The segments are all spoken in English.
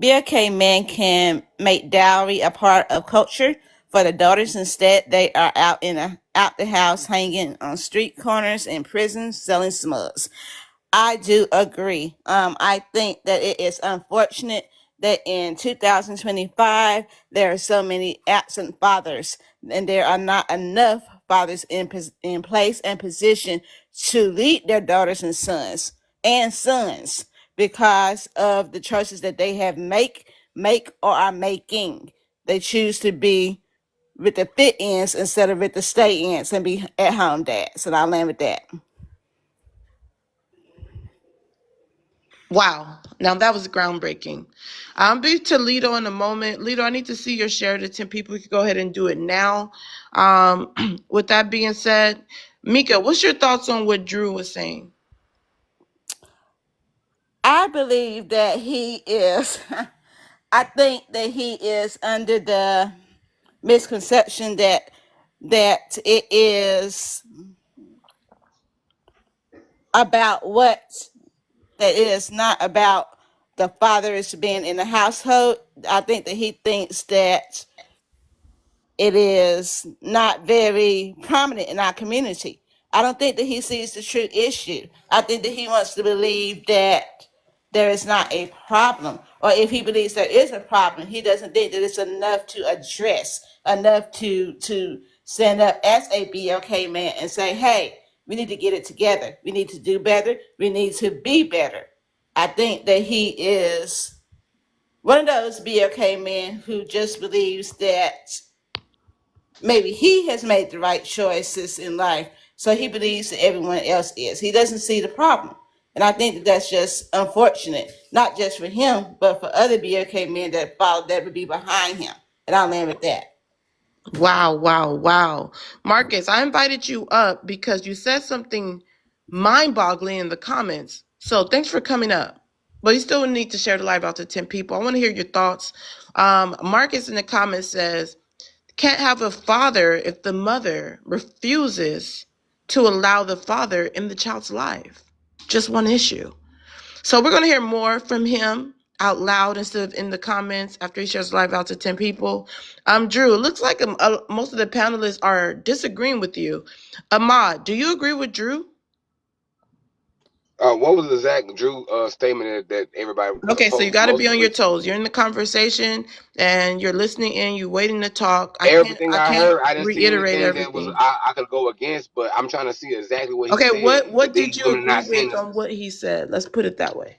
BLK men can make dowry a part of culture for the daughters. Instead, they are out the house, hanging on street corners and prisons, selling smugs. I do agree. I think that it is unfortunate that in 2025 there are so many absent fathers, and there are not enough fathers in place and position to lead their daughters and sons because of the choices that they have make or are making. They choose to be with the fit ends instead of with the stay ends and be at home dads. So I'll land with that. Wow. Now that was groundbreaking. I'll be to Lito in a moment. Lito, I need to see your share to 10 people. We can go ahead and do it now. With that being said, Mika, what's your thoughts on what Drew was saying? I believe that he is, I think that he is under the misconception that it is about that it is not about the fathers being in the household. I think that he thinks that it is not very prominent in our community. I don't think that he sees the true issue. I think that he wants to believe that there is not a problem, or if he believes there is a problem, he doesn't think that it's enough to address, enough to stand up as a BLK man and say, hey, we need to get it together. We need to do better. We need to be better. I think that he is one of those BLK men who just believes that maybe he has made the right choices in life, so he believes that everyone else is. He doesn't see the problem. And I think that that's just unfortunate, not just for him, but for other BLK men that would be behind him. And I'll land with that. Wow, wow, wow. Marcus, I invited you up because you said something mind-boggling in the comments. So thanks for coming up. But you still need to share the live out to 10 people. I want to hear your thoughts. Marcus in the comments says, can't have a father if the mother refuses to allow the father in the child's life. Just one issue. So we're going to hear more from him out loud instead of in the comments after he shares live out to 10 people. Drew, it looks like most of the panelists are disagreeing with you. Ahmad, do you agree with Drew? What was the exact Drew statement that everybody was Okay, so you got to be on your agreed to? toes. You're in the conversation and you're listening in. You're waiting to talk. Everything I I can't heard, I didn't see reiterate anything that was everything. I could go against, but I'm trying to see exactly what he Okay, said. what That did these you women are agree not seeing with this. on what he said? Let's put it that way.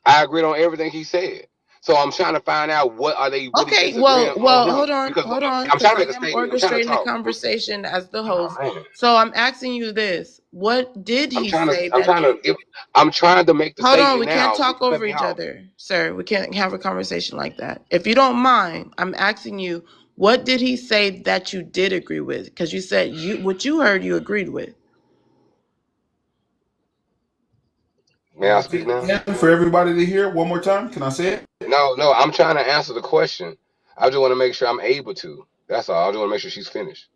I agreed on everything he said. So I'm trying to find out what are they really Okay, disagreeing on him, hold on, because I'm because trying to I make a am statement. I'm trying to orchestrating the talk. conversation as the Oh host. man, So I'm asking you this: what did he say I'm that trying you? to give. I'm trying to make the Hold on, statement we can't now. You talk cut over me each off. other, sir. We can't have a conversation like that. If you don't mind, I'm asking you, what did he say that you did agree with? Because you said what you heard you agreed with. May I speak now? For everybody to hear one more time, can I say it? No. I'm trying to answer the question. I just want to make sure I'm able to. That's all. I just want to make sure she's finished.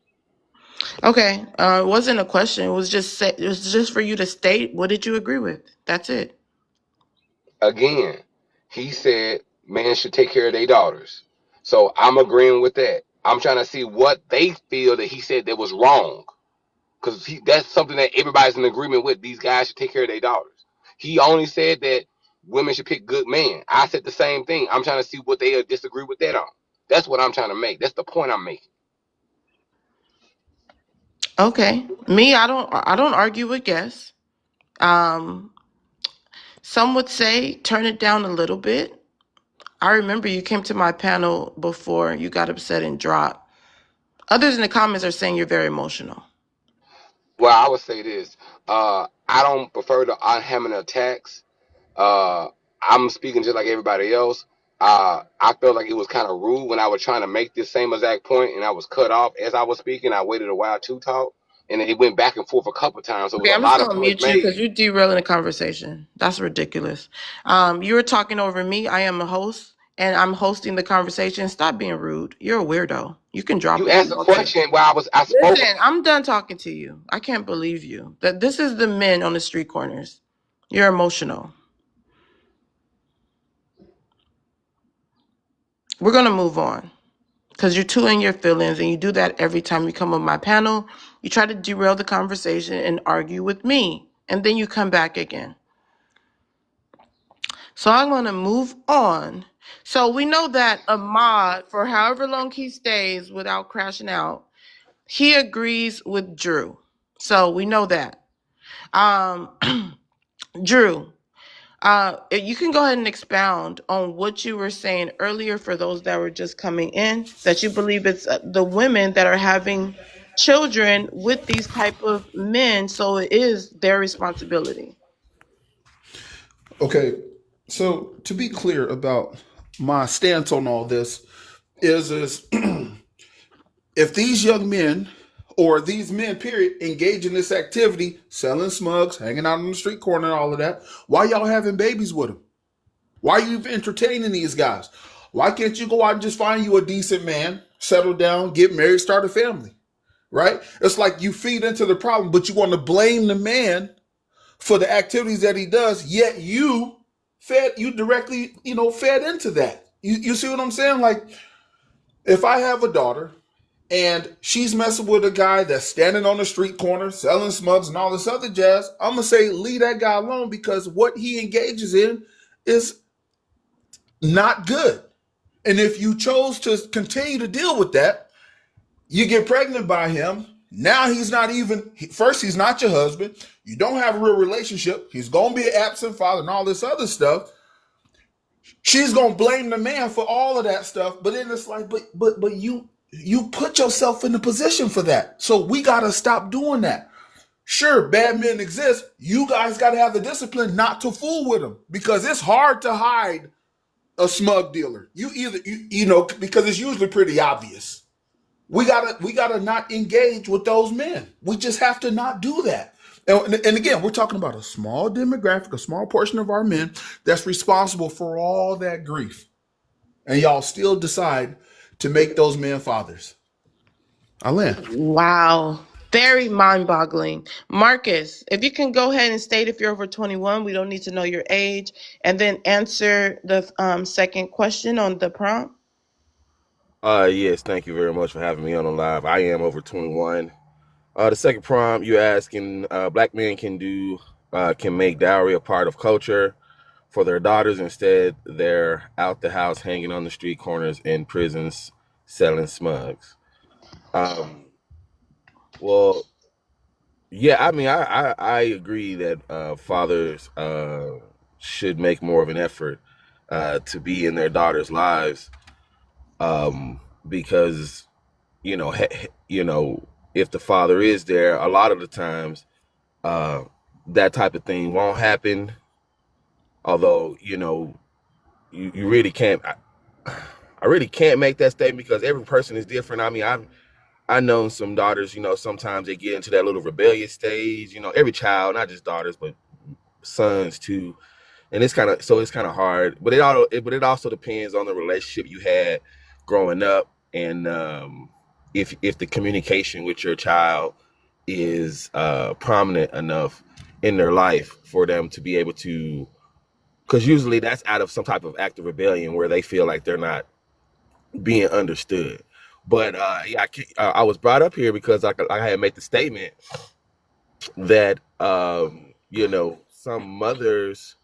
Okay, it wasn't a question. It was just for you to state what did you agree with. That's it. Again, he said men should take care of their daughters. So I'm agreeing with that. I'm trying to see what they feel that he said that was wrong. Because that's something that everybody's in agreement with. These guys should take care of their daughters. He only said that women should pick good men. I said the same thing. I'm trying to see what they disagree with that on. That's what I'm trying to make. That's the point I'm making. Okay, me, I don't argue with guests. Um, some would say turn it down a little bit. I remember you came to my panel before, you got upset and dropped. Others in the comments are saying you're very emotional. Well, I would say this. I don't prefer the unhammered attacks. Uh, I'm speaking just like everybody else. I felt like it was kind of rude when I was trying to make this same exact point, and I was cut off as I was speaking. I waited a while to talk, and it went back and forth a couple times. So it was Okay, a I'm just lot of gonna points mute you because made. you're derailing the conversation. That's ridiculous. You were talking over me. I am a host and I'm hosting the conversation. Stop being rude. You're a weirdo. You can drop You if you asked a want to. question while I spoke. Listen, I'm done talking to you. I can't believe you. That this is the men on the street corners. You're emotional. We're going to move on because you're too in your feelings, and you do that every time you come on my panel. You try to derail the conversation and argue with me, and then you come back again. So I'm going to move on. So we know that Ahmad, for however long he stays without crashing out, he agrees with Drew. So we know that. Drew, you can go ahead and expound on what you were saying earlier for those that were just coming in, that you believe it's the women that are having children with these type of men, so it is their responsibility. Okay, so to be clear about my stance on all this is if these young men or these men, period, engage in this activity, selling smugs, hanging out on the street corner, and all of that, why y'all having babies with them? Why are you entertaining these guys? Why can't you go out and just find you a decent man, settle down, get married, start a family? Right? It's like you feed into the problem, but you want to blame the man for the activities that he does, yet you directly, fed into that. You see what I'm saying? Like, if I have a daughter and she's messing with a guy that's standing on the street corner selling smugs and all this other jazz, I'm gonna say leave that guy alone because what he engages in is not good. And if you chose to continue to deal with that, you get pregnant by him. Now he's not even, first, he's not your husband. You don't have a real relationship. He's going to be an absent father and all this other stuff. She's going to blame the man for all of that stuff. But then it's like, but you put yourself in the position for that. So we got to stop doing that. Sure, bad men exist. You guys got to have the discipline not to fool with them because it's hard to hide a smug dealer. Because it's usually pretty obvious. We gotta not engage with those men. We just have to not do that. And again, we're talking about a small demographic, a small portion of our men that's responsible for all that grief. And y'all still decide to make those men fathers. Alain. Wow. Very mind-boggling. Marcus, if you can go ahead and state if you're over 21, we don't need to know your age, and then answer the second question on the prompt. Yes, thank you very much for having me on the live. I am over 21. The second prompt you asking, black men can make dowry a part of culture for their daughters. Instead, they're out the house hanging on the street corners in prisons selling smugs. Um, well, yeah, I mean, I agree that fathers should make more of an effort to be in their daughters' lives, because if the father is there, a lot of the times uh, that type of thing won't happen. Although you really can't. I really can't make that statement because every person is different. I mean, I known some daughters. Sometimes they get into that little rebellious stage. Every child, not just daughters, but sons too. And it's kind of hard. But it also depends on the relationship you had growing up, and if the communication with your child is prominent enough in their life for them to be able to, because usually that's out of some type of act of rebellion where they feel like they're not being understood. But yeah, I was brought up here because I had made the statement that some mothers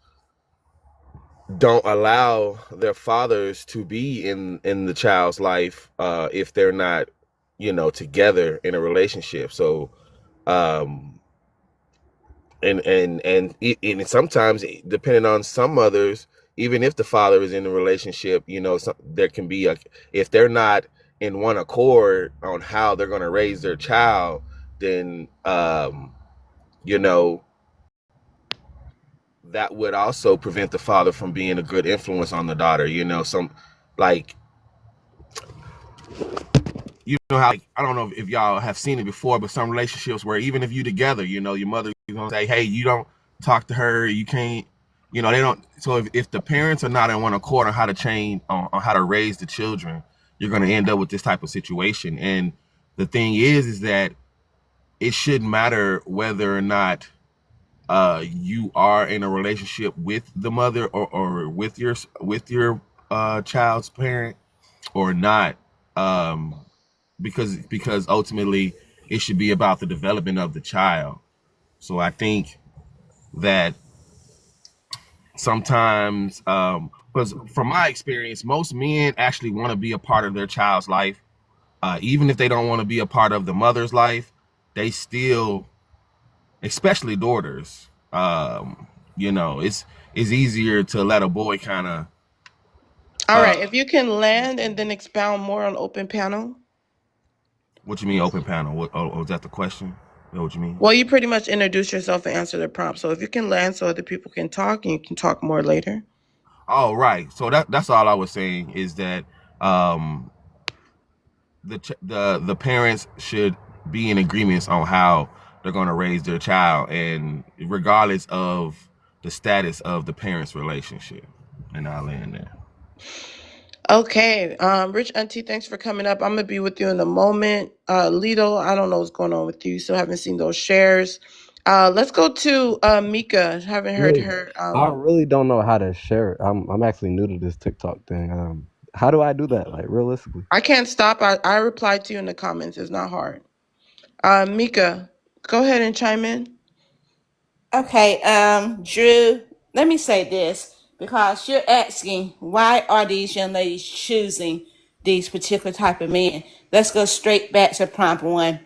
don't allow their fathers to be in the child's life if they're not together in a relationship. So um and sometimes, depending on some mothers, even if the father is in a relationship, there can be if they're not in one accord on how they're going to raise their child, then you know that would also prevent the father from being a good influence on the daughter. Some, like, how, like, I don't know if y'all have seen it before, but some relationships where even if you together, your mother is gonna say, hey, you don't talk to her, you can't, they don't. So if the parents are not in one accord on how to change, on how to raise the children, you're gonna end up with this type of situation. And the thing is that it shouldn't matter whether or not you are in a relationship with the mother or with your child's parent. or not, because ultimately it should be about the development of the child. So I think that sometimes, because from my experience, most men actually want to be a part of their child's life, even if they don't want to be a part of the mother's life. They still, especially daughters, it's easier to let a boy kind of. All uh right, if you can land and then expound more on open panel. what you mean open panel? What, is that the question? Is that what you mean? Well, you pretty much introduce yourself and answer the prompt. So if you can land so other people can talk and you can talk more later. Oh, right. So that's all I was saying is that um the parents should be in agreements on how they're going to raise their child, and regardless of the status of the parents' relationship. And I'll land there. Okay, Rich Auntie, thanks for coming up. I'm gonna be with you in a moment. Lido, I don't know what's going on with you, so haven't seen those shares. Let's go to Mika. Haven't heard Wait, her. I really don't know how to share it. I'm actually new to this TikTok thing. How do I do that? Like realistically? I can't stop. I replied to you in the comments. It's not hard. Mika, go ahead and chime in. Okay, Drew, let me say this because you're asking why are these young ladies choosing these particular type of men. Let's go straight back to prompt one.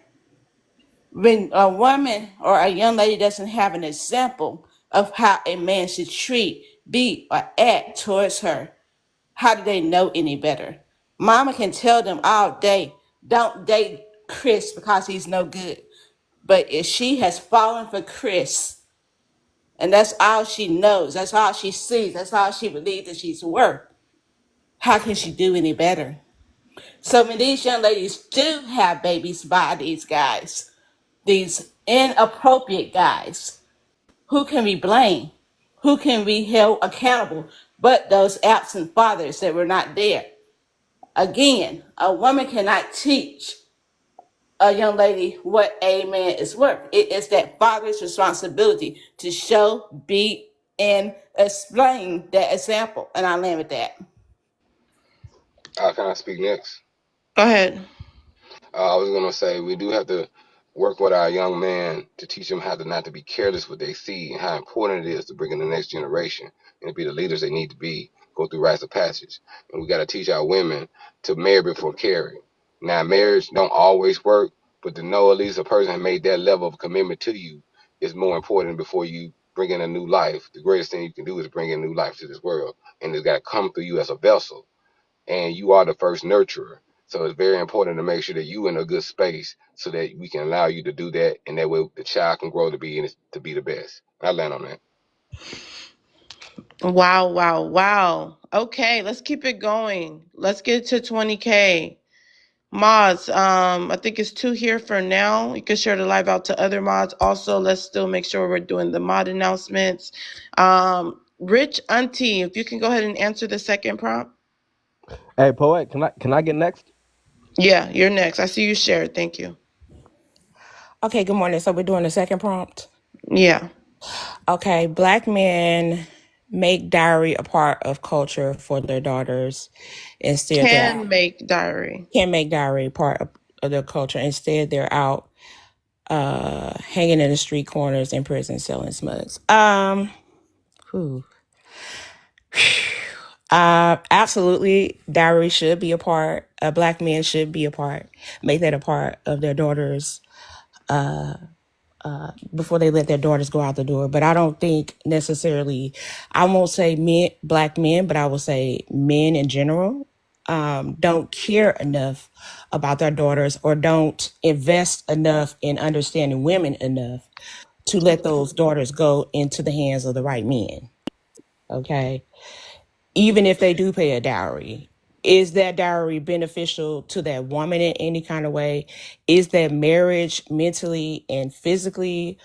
When a woman or a young lady doesn't have an example of how a man should treat, be, or act towards her, how do they know any better? Mama can tell them all day, don't date Chris because he's no good. But if she has fallen for Chris, and that's all she knows, that's all she sees, that's all she believes that she's worth, how can she do any better? So when these young ladies do have babies by these guys, these inappropriate guys, who can we blame? Who can be held accountable but those absent fathers that were not there? Again, a woman cannot teach a young lady what a man is worth. It is that father's responsibility to show, be, and explain that example. And I land with that. Can I speak next? Go ahead. I was gonna say we do have to work with our young men to teach them how to not to be careless with what they see and how important it is to bring in the next generation and to be the leaders they need to be, go through rites of passage. And we got to teach our women to marry before carry. Now, marriage don't always work, but to know at least a person has made that level of commitment to you is more important before you bring in a new life. The greatest thing you can do is bring in new life to this world, and it's got to come through you as a vessel, and you are the first nurturer. So it's very important to make sure that you in a good space so that we can allow you to do that, and that way the child can grow to be the best. I land on that. Wow, wow, wow. Okay, let's keep it going. Let's get to 20K. Mods, I think it's two here for now. You can share the live out to other mods. Also, let's still make sure we're doing the mod announcements. Rich Auntie, if you can go ahead and answer the second prompt. Hey, Poet, can I get next? Yeah, you're next. I see you shared. Thank you. Okay, good morning. So we're doing the second prompt. Yeah. Okay, black men make diary a part of culture for their daughters. Instead, they're Can make diary. can't make diary part of their culture. Instead, they're out hanging in the street corners in prison selling smugs. Whew. Absolutely, diary should be a part. Black men should be a part. Make that a part of their daughters before they let their daughters go out the door. But I don't think necessarily, I won't say men, black men, but I will say men in general don't care enough about their daughters or don't invest enough in understanding women enough to let those daughters go into the hands of the right men. Okay. Even if they do pay a dowry, is that dowry beneficial to that woman in any kind of way? Is that marriage mentally and physically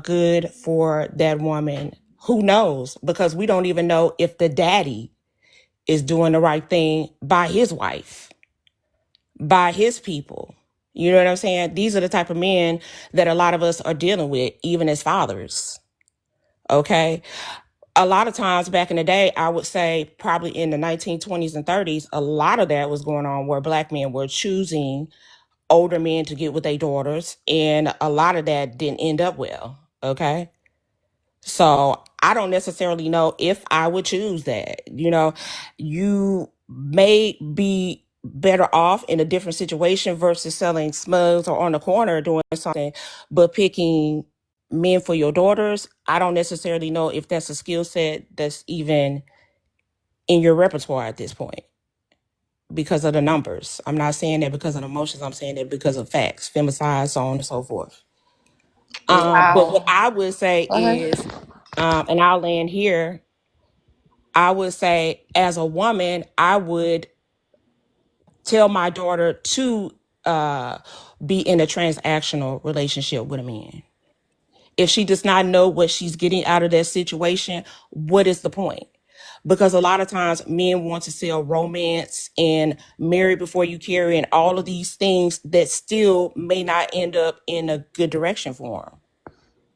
good for that woman? Who knows? Because we don't even know if the daddy is doing the right thing by his wife, by his people. You know what I'm saying? These are the type of men that a lot of us are dealing with, even as fathers. Okay. a lot of times back in the day, I would say probably in the 1920s and 30s, a lot of that was going on where black men were choosing older men to get with their daughters. And a lot of that didn't end up well. Okay. So I don't necessarily know if I would choose that. You know, you may be better off in a different situation versus selling smugs or on the corner doing something, but picking men for your daughters, I don't necessarily know if that's a skill set that's even in your repertoire at this point because of the numbers. I'm not saying that because of the emotions, I'm saying that because of facts, femicide, so on and so forth. But what Wow. I would say Go ahead. is, and I'll land here, I would say as a woman, I would tell my daughter to be in a transactional relationship with a man. If she does not know what she's getting out of that situation, what is the point? Because a lot of times men want to sell romance and marry before you carry and all of these things that still may not end up in a good direction for them.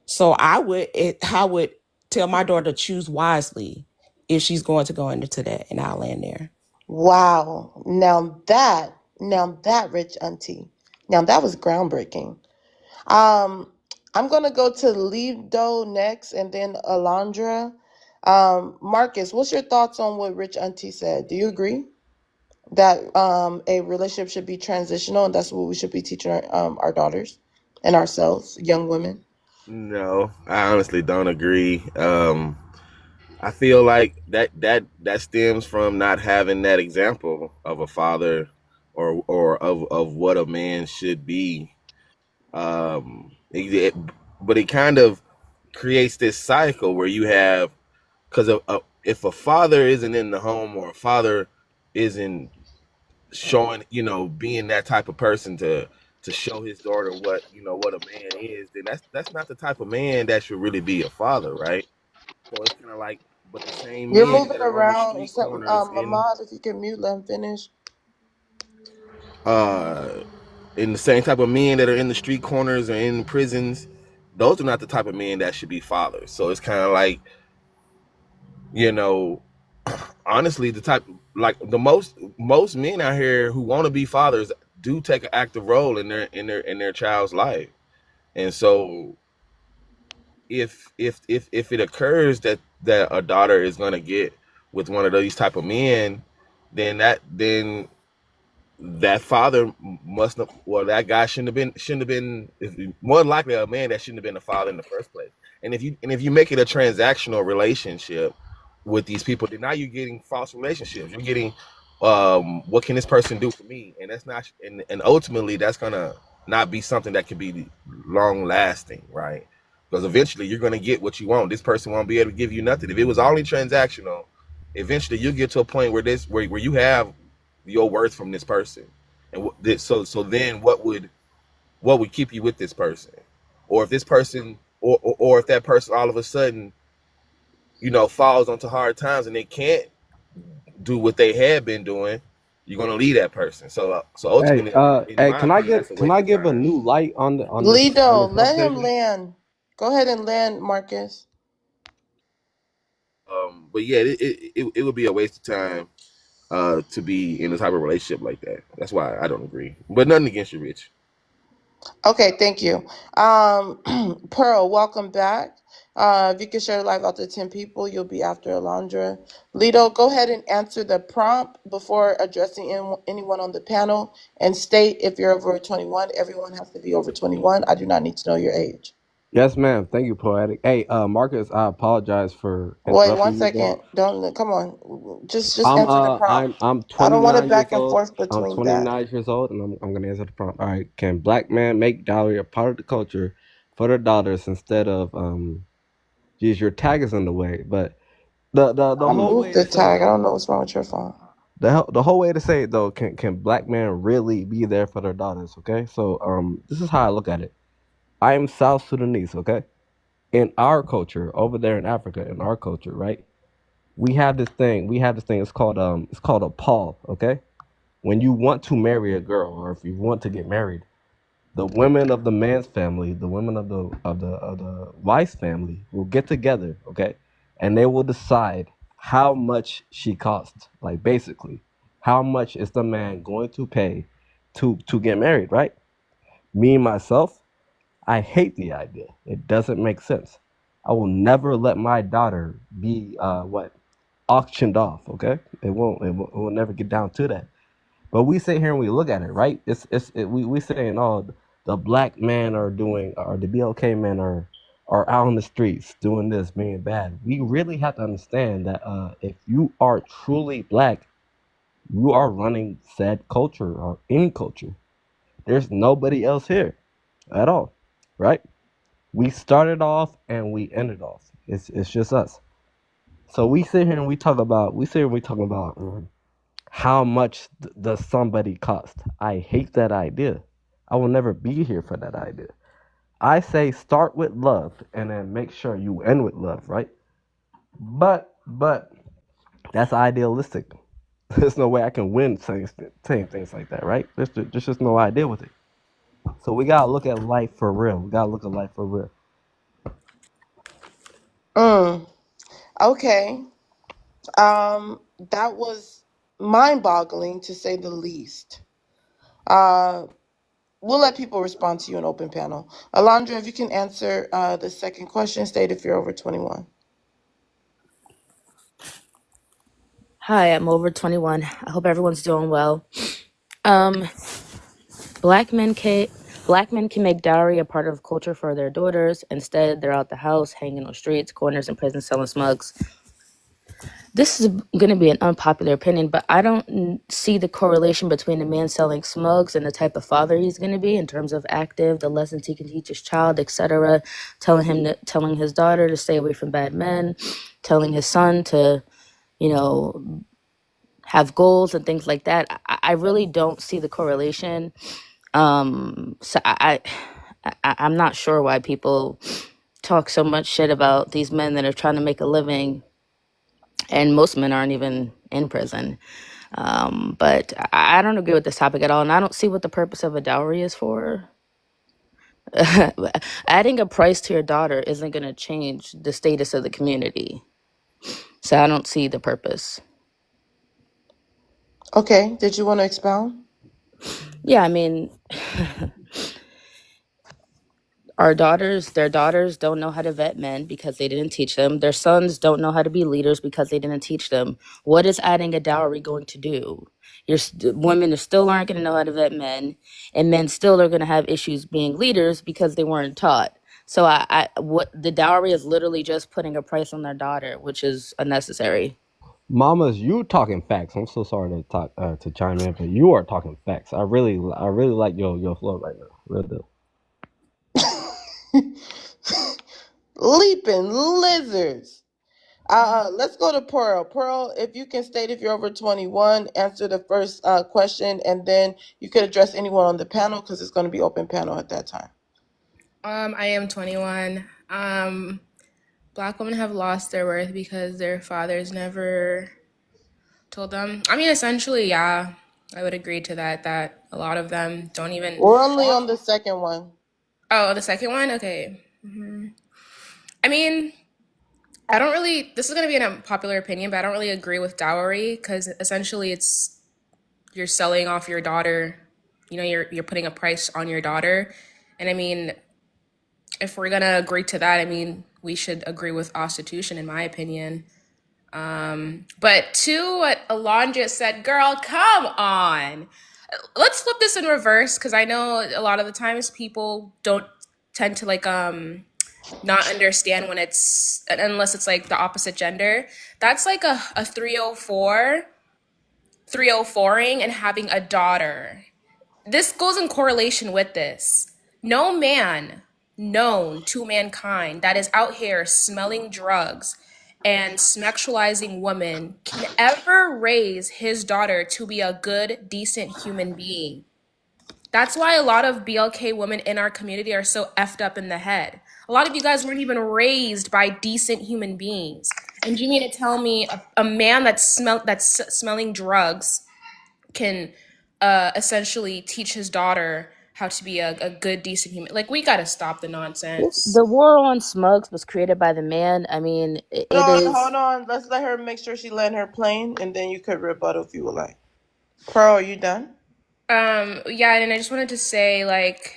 So I would tell my daughter to choose wisely if she's going to go into that, and I'll land there. Wow. Now that, rich auntie. Now that was groundbreaking. Um, I'm gonna go to Lido next, and then Alondra. Marcus, what's your thoughts on what Rich Auntie said? Do you agree that a relationship should be transitional, and that's what we should be teaching our daughters and ourselves, young women? No, I honestly don't agree. I feel like that stems from not having that example of a father or of what a man should be. It, but it kind of creates this cycle where you have because if a father isn't in the home or a father isn't showing, being that type of person to show his daughter what a man is, then that's not the type of man that should really be a father, right? So it's kind of like, but the same You're men moving that are on the around or street something. corners Ahmad, if you can mute, let him finish. uh in the same type of men that are in the street corners or in prisons, those are not the type of men that should be fathers. So it's kind of like, you know, honestly, the type like the most men out here who want to be fathers do take an active role in their child's life. And so if it occurs that a daughter is going to get with one of these type of men, then that father must not, well, that guy shouldn't have been more likely a man that shouldn't have been a father in the first place. And if you make it a transactional relationship with these people, then now you're getting false relationships. You're getting what can this person do for me? And that's not, and ultimately that's gonna not be something that can be long lasting, right? Because eventually you're gonna get what you want. This person won't be able to give you nothing. If it was only transactional, eventually you'll get to a point where you have your worth from this person. And so then what would keep you with this person? Or if this person or if that person all of a sudden, falls onto hard times and they can't do what they had been doing, you're gonna leave that person. So ultimately, in my Can I opinion, that's get a can waste I of give a time. new light on Lido, this let him conversation? land. Go ahead and land, Marcus. But yeah, it would be a waste of time to be in a type of relationship like that. That's why I don't agree. But nothing against you, Rich. Okay, thank you. Pearl, welcome back. If you could share the live out to 10 people, you'll be after Alondra. Lido, go ahead and answer the prompt before addressing anyone on the panel and state if you're over 21. Everyone has to be over 21. I do not need to know your age. Yes, ma'am. Thank you, Poetic. Hey, Marcus, I apologize for Wait one interrupting you again. second. Don't come on. Just answer the prompt. I'm I don't want it 29 years back and old. forth I'm between that. 29 years old, and I'm gonna answer the prompt. All right. Can black men make dowry a part of the culture for their daughters instead of geez, your tag is in the way, but the I whole moved way to the say tag. it I don't though, know what's wrong with your phone. the whole way to say it though, can black men really be there for their daughters? Okay, so this is how I look at it. I am South Sudanese. Okay, in our culture over there in Africa, in our culture, right? We have this thing. We have this thing. It's called a paul. Okay, when you want to marry a girl or if you want to get married, the women of the man's family, the women of the wife's family will get together, okay, and they will decide how much she costs. Like basically, how much is the man going to pay to get married, right? Me myself, I hate the idea. It doesn't make sense. I will never let my daughter be auctioned off. Okay, it will never get down to that. But we sit here and we look at it, right? We saying, oh, the black men are doing, or the BLK men are out on the streets doing this, being bad. We really have to understand that if you are truly black, you are running said culture or any culture. There's nobody else here at all, right? We started off and we ended off. It's just us. So we sit here and we talk about how much does somebody cost? I hate that idea. I will never be here for that idea. I say start with love and then make sure you end with love, right? But that's idealistic. There's no way I can win saying things like that, right? There's just no idea with it. So we gotta look at life for real. We gotta look at life for real. Mm, okay. That was mind-boggling to say the least. Uh, we'll let people respond to you in open panel. Alondra, if you can answer the second question, state if you're over 21. Hi, I'm over 21. I hope everyone's doing well. Um, black men can Black men can make dowry a part of culture for their daughters. Instead, they're out the house, hanging on streets, corners, and prisons, selling smugs. This is going to be an unpopular opinion, but I don't see the correlation between a man selling smugs and the type of father he's going to be in terms of active, the lessons he can teach his child, etc. Telling his daughter to stay away from bad men, telling his son to, you know, have goals and things like that. I really don't see the correlation. I'm not sure why people talk so much shit about these men that are trying to make a living, and most men aren't even in prison. But I don't agree with this topic at all, and I don't see what the purpose of a dowry is for. Adding a price to your daughter isn't going to change the status of the community, so I don't see the purpose. Okay, did you want to expound? Yeah, I mean, their daughters don't know how to vet men because they didn't teach them. Their sons don't know how to be leaders because they didn't teach them. What is adding a dowry going to do? Women still aren't going to know how to vet men, and men still are going to have issues being leaders because they weren't taught. So what the dowry is literally just putting a price on their daughter, which is unnecessary. Mamas, you talking facts. I'm so sorry to talk to chime in, but you are talking facts. I really like your flow right now. Real deal. Leaping lizards. Let's go to Pearl. Pearl, if you can state if you're over 21, answer the first question, and then you could address anyone on the panel because it's going to be open panel at that time. I am 21. Black women have lost their worth because their fathers never told them. I mean, essentially, yeah, I would agree to that. That a lot of them don't even. We're only on the second one. Oh, the second one. Okay. I mean, I don't really. This is gonna be an unpopular opinion, but I don't really agree with dowry because essentially, you're selling off your daughter. You know, you're putting a price on your daughter, and I mean, if we're gonna agree to that, I mean, we should agree with prostitution, in my opinion. But to what Alon just said, girl, come on. Let's flip this in reverse because I know a lot of the times people don't tend to not understand when it's unless it's like the opposite gender. That's like a 304ing and having a daughter. This goes in correlation with this. No man known to mankind that is out here smelling drugs and sexualizing women can ever raise his daughter to be a good, decent human being. That's why a lot of BLK women in our community are so effed up in the head. A lot of you guys weren't even raised by decent human beings. And you mean to tell me a man that's smelling drugs can essentially teach his daughter how to be a good, decent human. Like, we gotta stop the nonsense. The war on smugs was created by the man. I mean, it No, is. hold on. Let's let her make sure she land her plane, and then you could rebuttal if you would like. Pearl, are you done? Yeah, and I just wanted to say, like,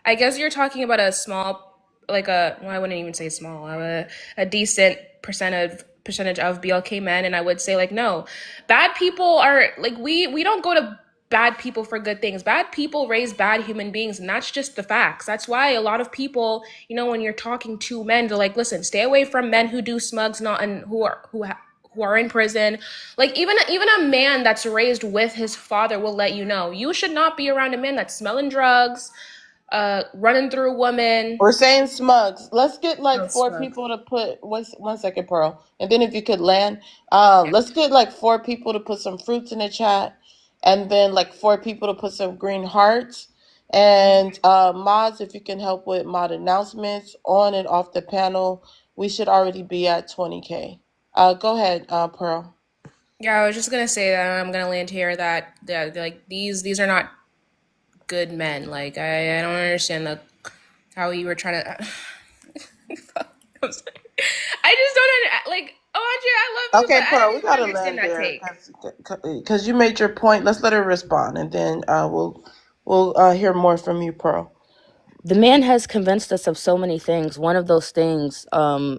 I guess you're talking about a small, like well, I wouldn't even say small, a decent percentage of BLK men, and I would say, like, no, bad people are like, we don't go to bad people for good things. Bad people raise bad human beings, and that's just the facts. That's why a lot of people, when you're talking to men, they're like, listen, stay away from men who do smugs, not and who are in prison. Like, even a man that's raised with his father will let you know you should not be around a man that's smelling drugs, running through a woman. We're saying smugs. Let's get like No four smug. people to put one second, Pearl. And then if you could land, let's get like four people to put some fruits in the chat, and then like four people to put some green hearts. And mods, if you can help with mod announcements on and off the panel, we should already be at 20K. Go ahead, Pearl. Yeah, I was just gonna say that I'm gonna land here that like these are not good men. Like, I don't understand how you were trying to. I'm sorry. I just don't like. Oh, Andrea, I love you, Okay, but I Pearl, we didn't gotta understand land that there take. because you made your point. Let's let her respond, and then we'll hear more from you, Pearl. The man has convinced us of so many things. One of those things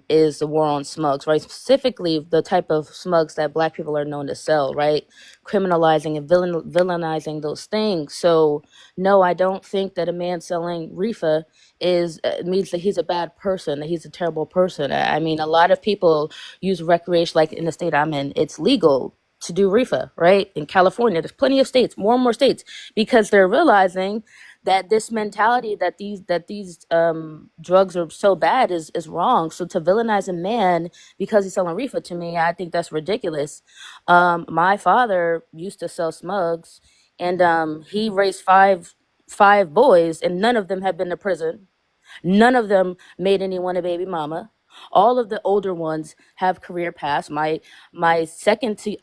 is the war on smugs, right? Specifically, the type of smugs that Black people are known to sell, right? Criminalizing and villainizing those things. So, no, I don't think that a man selling reefer means that he's a bad person, that he's a terrible person. I mean, a lot of people use recreation, like in the state I'm in, it's legal to do reefer, right? In California, there's plenty of states, more and more states, because they're realizing that this mentality that these drugs are so bad is wrong. So to villainize a man because he's selling reefer, to me, I think that's ridiculous. My father used to sell smugs, and he raised five boys, and none of them have been to prison. None of them made anyone a baby mama. All of the older ones have career paths. My second to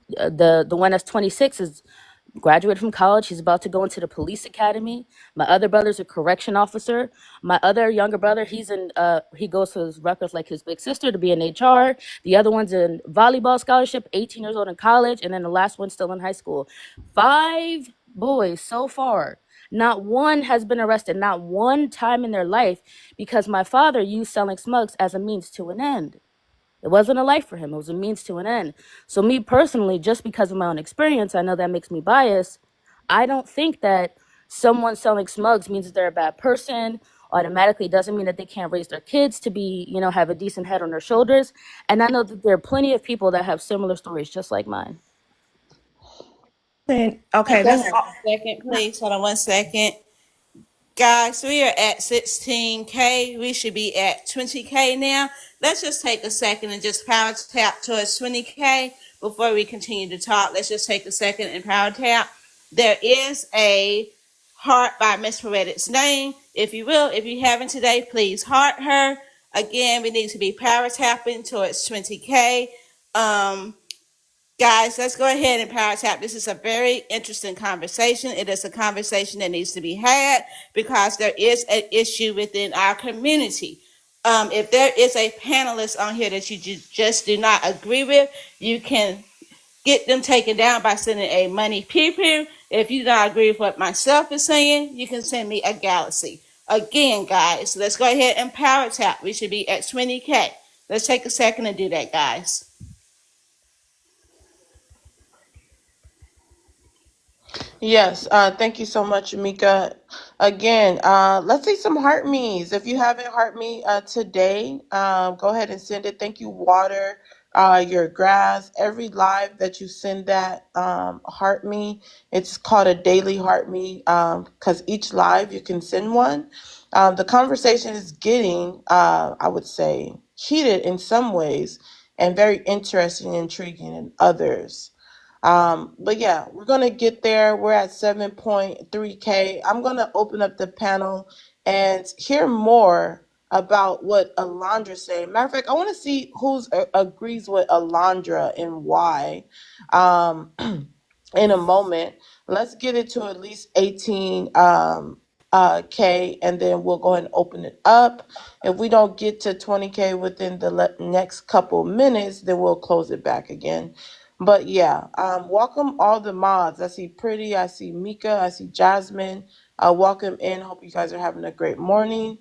the one that's 26 is graduated from college. He's about to go into the police academy. My other brother's a correction officer. My other younger brother, he goes to his records like his big sister to be in HR. The other one's in volleyball scholarship, 18 years old in college, and then the last one's still in high school. 5 boys so far. Not one has been arrested, not one time in their life, because my father used selling smugs as a means to an end. It wasn't a life for him. It was a means to an end. So me personally, just because of my own experience, I know that makes me biased. I don't think that someone selling smugs means that they're a bad person. Automatically doesn't mean that they can't raise their kids to be, have a decent head on their shoulders. And I know that there are plenty of people that have similar stories just like mine. Okay, Go let's. ahead. Second, please. Hold on 1 second. Guys, we are at 16K. We should be at 20K now. Let's just take a second and just power tap towards 20K before we continue to talk. Let's just take a second and power tap. There is a heart by Miss Poetic's name. If you will, if you haven't today, please heart her. Again, we need to be power tapping towards 20K. Guys, let's go ahead and power tap. This is a very interesting conversation. It is a conversation that needs to be had because there is an issue within our community. If there is a panelist on here that you just do not agree with, you can get them taken down by sending a money pew pew. If you do not agree with what myself is saying, you can send me a galaxy. Again, guys, let's go ahead and power tap. We should be at 20K. Let's take a second and do that, guys. Yes, thank you so much, Mika. Again, let's see some heart me's. If you haven't heart me today, go ahead and send it. Thank you, Water, your grass, every live that you send that heart me. It's called a daily heart me because each live you can send one. The conversation is getting, I would say, heated in some ways and very interesting and intriguing in others. But yeah, we're gonna get there. We're at 7.3K. I'm gonna open up the panel and hear more about what Alondra said. Matter of fact, I want to see who's agrees with Alondra and why. Um, in a moment. Let's get it to at least 18 K, and then we'll go ahead and open it up. If we don't get to 20K within the next couple minutes, then we'll close it back again. But yeah, welcome all the mods. I see Pretty, I see Mika, I see Jasmine. Welcome in. Hope you guys are having a great morning.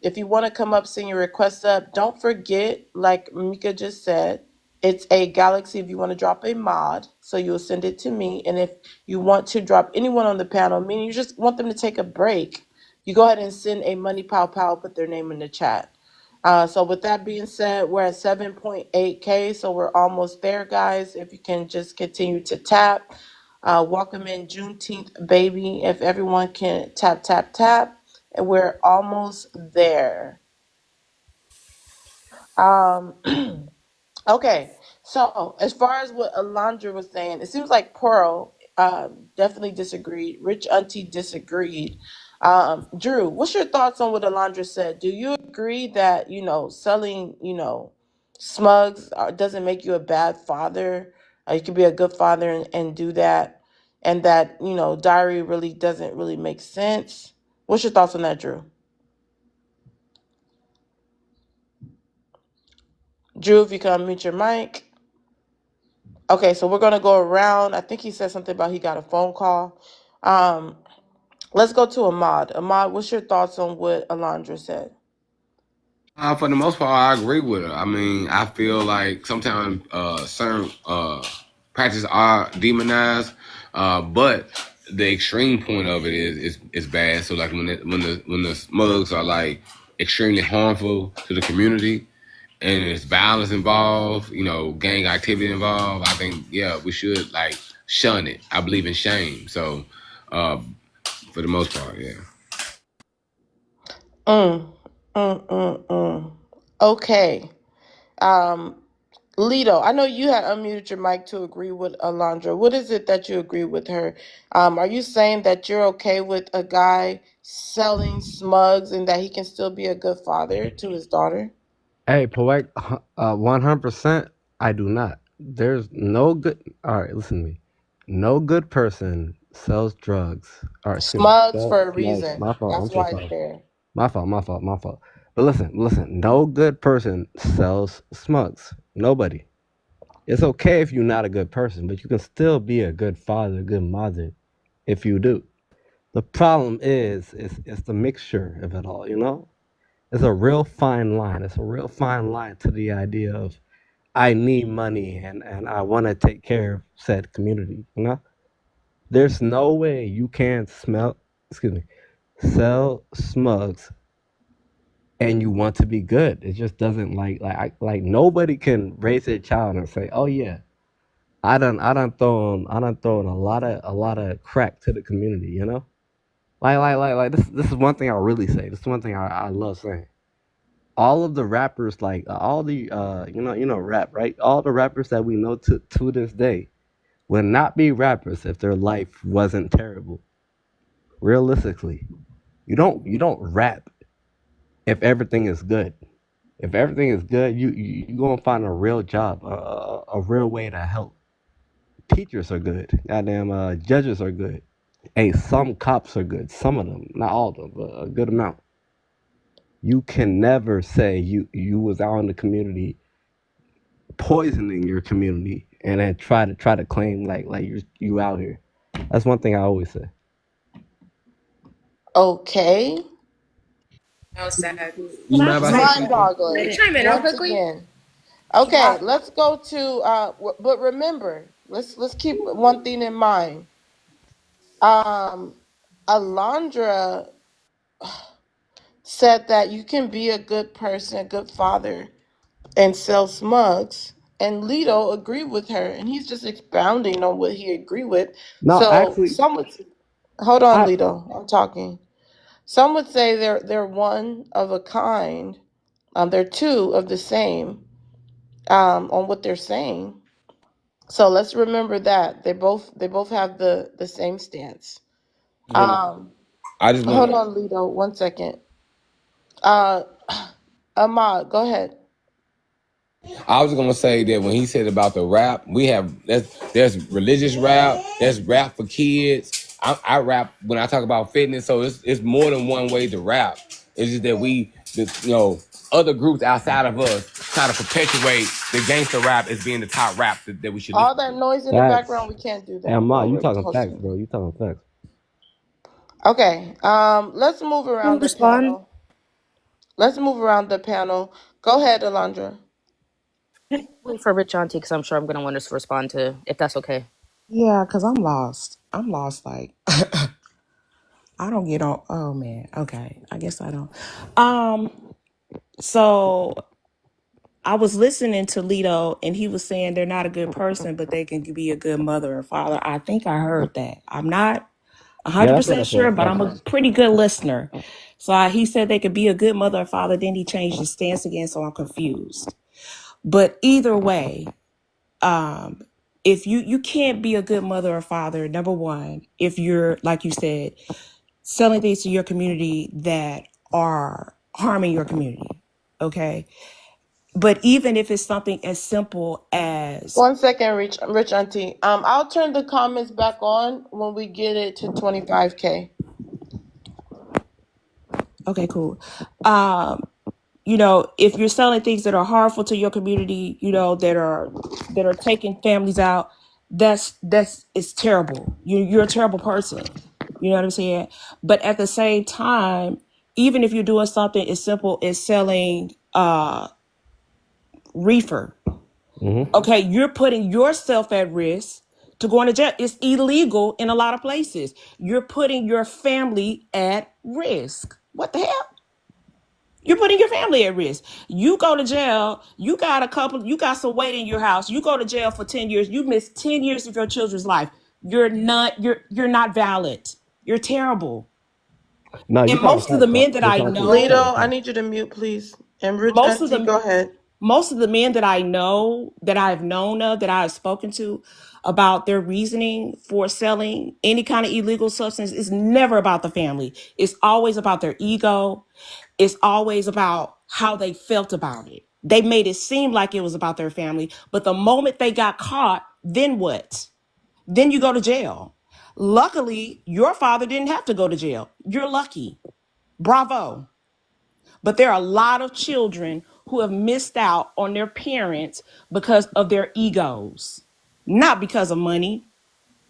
If you want to come up, send your request up. Don't forget, like Mika just said, it's a Galaxy if you want to drop a mod. So you'll send it to me. And if you want to drop anyone on the panel, meaning you just want them to take a break, you go ahead and send a money pow pow, put their name in the chat. So with that being said, we're at 7.8K. So we're almost there, guys. If you can just continue to tap. Welcome in Juneteenth, baby. If everyone can tap, tap, tap. And we're almost there. Um, Okay, so as far as what Alondra was saying, it seems like Pearl definitely disagreed. Rich Auntie disagreed. Drew, what's your thoughts on what Alondra said? Do you agree that, selling, smugs doesn't make you a bad father? You could be a good father and do that, and that, diary really doesn't really make sense. What's your thoughts on that, Drew? Drew, if you can unmute your mic. Okay, so we're gonna go around. I think he said something about he got a phone call. Um, let's go to Ahmad. Ahmad, what's your thoughts on what Alondra said? For the most part, I agree with her. I mean, I feel like sometimes certain practices are demonized, but the extreme point of it is bad. So like when the smugs are like extremely harmful to the community and there's violence involved, gang activity involved, I think we should like shun it. I believe in shame. So uh, for the most part, yeah. Mm, Okay. Um, Lito, I know you had unmuted your mic to agree with Alondra. What is it that you agree with her? Are you saying that you're okay with a guy selling smugs and that he can still be a good father to his daughter? Hey, Poetic, 100%. I do not. There's no good. All right, listen to me. No good person sells drugs. All right, excuse me. Smugs Sells for a smugs. reason. My fault. I'm That's so why it's sorry. there. My fault. My fault. My fault. But listen. No good person sells smugs. Nobody. It's okay if you're not a good person, but you can still be a good father, a good mother, if you do. The problem is, it's the mixture of it all. It's a real fine line. It's a real fine line to the idea of I need money and I want to take care of said community. There's no way you can sell smugs and you want to be good. It just doesn't like nobody can raise their child and say, "Oh yeah, I done thrown a lot of crack to the community." Like this is one thing I really say. This is one thing I love saying. All of the rappers, like all the rap, right? All the rappers that we know to this day would not be rappers if their life wasn't terrible. Realistically, you don't rap if everything is good. If everything is good, you gonna find a real job, a real way to help. Teachers are good. Goddamn, judges are good. Hey, some cops are good. Some of them, not all of them, but a good amount. You can never say you was out in the community poisoning your community and then try to claim like you out here. That's one thing I always say. Okay. That was sad. You mind if I say Mind something? Can I boggling chime in real once quickly? again. Okay, let's go to but remember, let's keep one thing in mind. Um Alondra said that you can be a good person, a good father, and sell smugs. And Lito agreed with her, and he's just expounding on what he agreed with. No, So actually, some would hold on, I Lito. I'm talking. Some would say they're one of a kind. They're two of the same on what they're saying. So let's remember that they both have the same stance. Um, I just want hold to on, Lito, 1 second. Uh, Ahmad, go ahead. I was gonna say that when he said about the rap, we have there's religious rap, there's rap for kids. I rap when I talk about fitness, so it's more than one way to rap. It's just that other groups outside of us try to perpetuate the gangster rap as being the top rap that we should All listen that to. noise in the Facts. background, we can't do And that Ma, while you we're talking facts, hosting. bro. You talking facts. Okay, let's move Can I around the respond? panel. Let's move around the panel. Go ahead, Alondra. Wait for Rich Auntie because I'm sure I'm gonna want us to respond to if that's okay. Yeah, because I'm lost. I'm lost. Like, I don't get on. Oh, man. Okay. I guess I don't. So I was listening to Lito, and he was saying they're not a good person, but they can be a good mother and father. I think I heard that. I'm not Yeah, that's what I 100% sure, said. but That's I'm a pretty good listener. So he said they could be a good mother and father. Then he changed his stance again, so I'm confused. But either way, um, if you can't be a good mother or father, number one, if you're, like you said, selling things to your community that are harming your community. Okay. But even if it's something as simple as, 1 second, Rich Auntie. I'll turn the comments back on when we get it to 25K. okay, cool. If you're selling things that are harmful to your community, that are taking families out, that's it's terrible. You're a terrible person. You know what I'm saying? But at the same time, even if you're doing something as simple as selling reefer, Mm-hmm. okay, you're putting yourself at risk to going to jail. It's illegal in a lot of places. You're putting your family at risk. What the hell? You're putting your family at risk. You go to jail, you got some weight in your house. You go to jail for 10 years. You miss 10 years of your children's life. You're not valid. You're terrible. No, you And talking most of the facts, men that Rich I Auntie. You know, talking Lito, I facts. need you to mute, please. And Rich most of Auntie, the go ahead. most of the men that I know, that I've known of, that I've spoken to about their reasoning for selling any kind of illegal substance is never about the family. It's always about their ego. It's always about how they felt about it. They made it seem like it was about their family, but the moment they got caught, then what? Then you go to jail. Luckily, your father didn't have to go to jail. You're lucky. Bravo. But there are a lot of children who have missed out on their parents because of their egos, not because of money,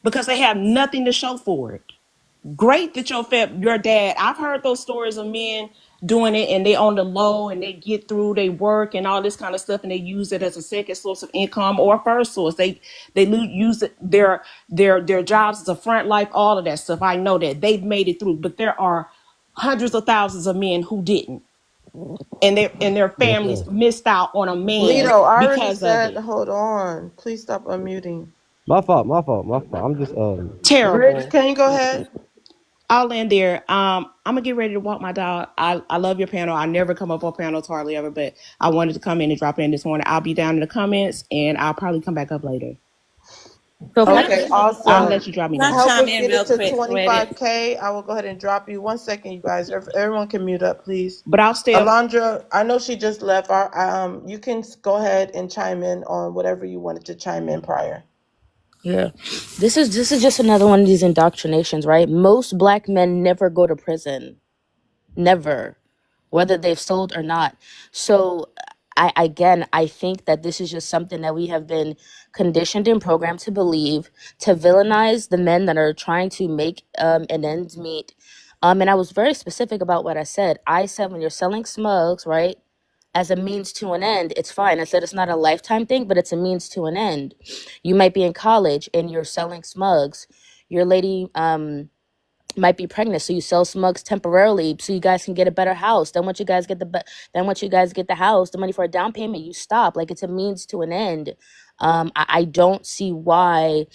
because they have nothing to show for it. Great that your dad, I've heard those stories of men doing it and they on the low and they get through, they work and all this kind of stuff, and they use it as a second source of income or a first source. Use it, their jobs as a front life, all of that stuff. I know that they've made it through, but there are hundreds of thousands of men who didn't, and their Yes, families sir. missed out on a man Lito, I already because of said, it. hold on. Please stop unmuting. My fault. My fault. My fault. I'm just Rich, Terrible. can you go ahead? I'll end there. I'm gonna get ready to walk my dog. I love your panel. I never come up on panels hardly ever, but I wanted to come in and drop in this morning. I'll be down in the comments and I'll probably come back up later. Feel Can free. I, Okay, I'll awesome. let you drop me can I down. Help chime us in get it real to quick, Poetic? 25K. I will go ahead and drop you. 1 second, you guys. Everyone can mute up, please. But I'll stay up. Alondra, I know she just left. You can go ahead and chime in on whatever you wanted to chime in prior. Yeah. This is just another one of these indoctrinations, right? Most black men never go to prison. Never. Whether they've sold or not. So I think that this is just something that we have been conditioned and programmed to believe, to villainize the men that are trying to make an ends meet. And I was very specific about what I said. I said when you're selling smugs, right, as a means to an end, it's fine. I said it's not a lifetime thing, but it's a means to an end. You might be in college and you're selling smugs. Your lady might be pregnant, so you sell smugs temporarily so you guys can get a better house. Then once you guys get the house, the money for a down payment, you stop. Like, it's a means to an end. I don't see why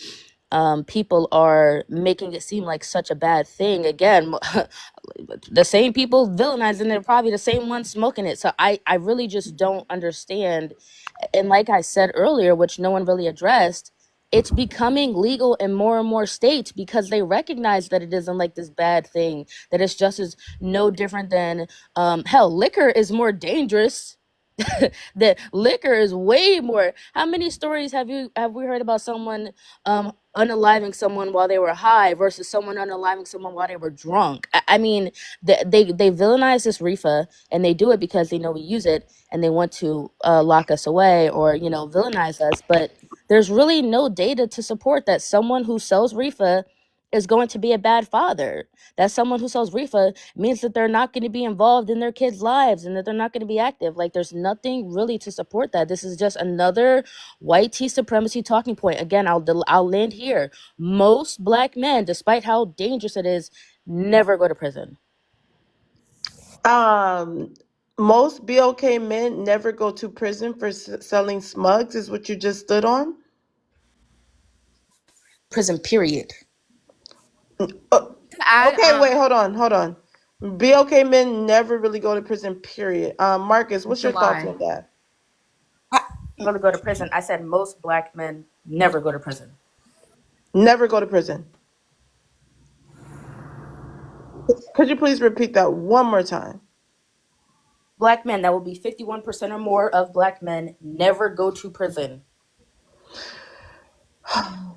people are making it seem like such a bad thing. Again, the same people villainizing it are probably the same ones smoking it. So I really just don't understand. And like I said earlier, which no one really addressed, it's becoming legal in more and more states because they recognize that it isn't like this bad thing, that it's just as no different than hell, liquor is more dangerous The liquor is way more. How many stories have we heard about someone unaliving someone while they were high versus someone unaliving someone while they were drunk? I mean, they villainize this reefer, and they do it because they know we use it and they want to lock us away or villainize us. But there's really no data to support that someone who sells reefer is going to be a bad father. That someone who sells reefer means that they're not going to be involved in their kids' lives and that they're not going to be active. Like, there's nothing really to support that. This is just another white tea supremacy talking point. Again, I'll land here. Most black men, despite how dangerous it is, never go to prison. Most BOK men never go to prison for selling smugs, is what you just stood on. Prison, period. Add, Okay, wait, hold on. BOK men never really go to prison, period. Marcus, what's your thoughts on that? Never go to prison. I said most black men never go to prison. Never go to prison. Could you please repeat that one more time? Black men, that will be 51% or more of black men never go to prison.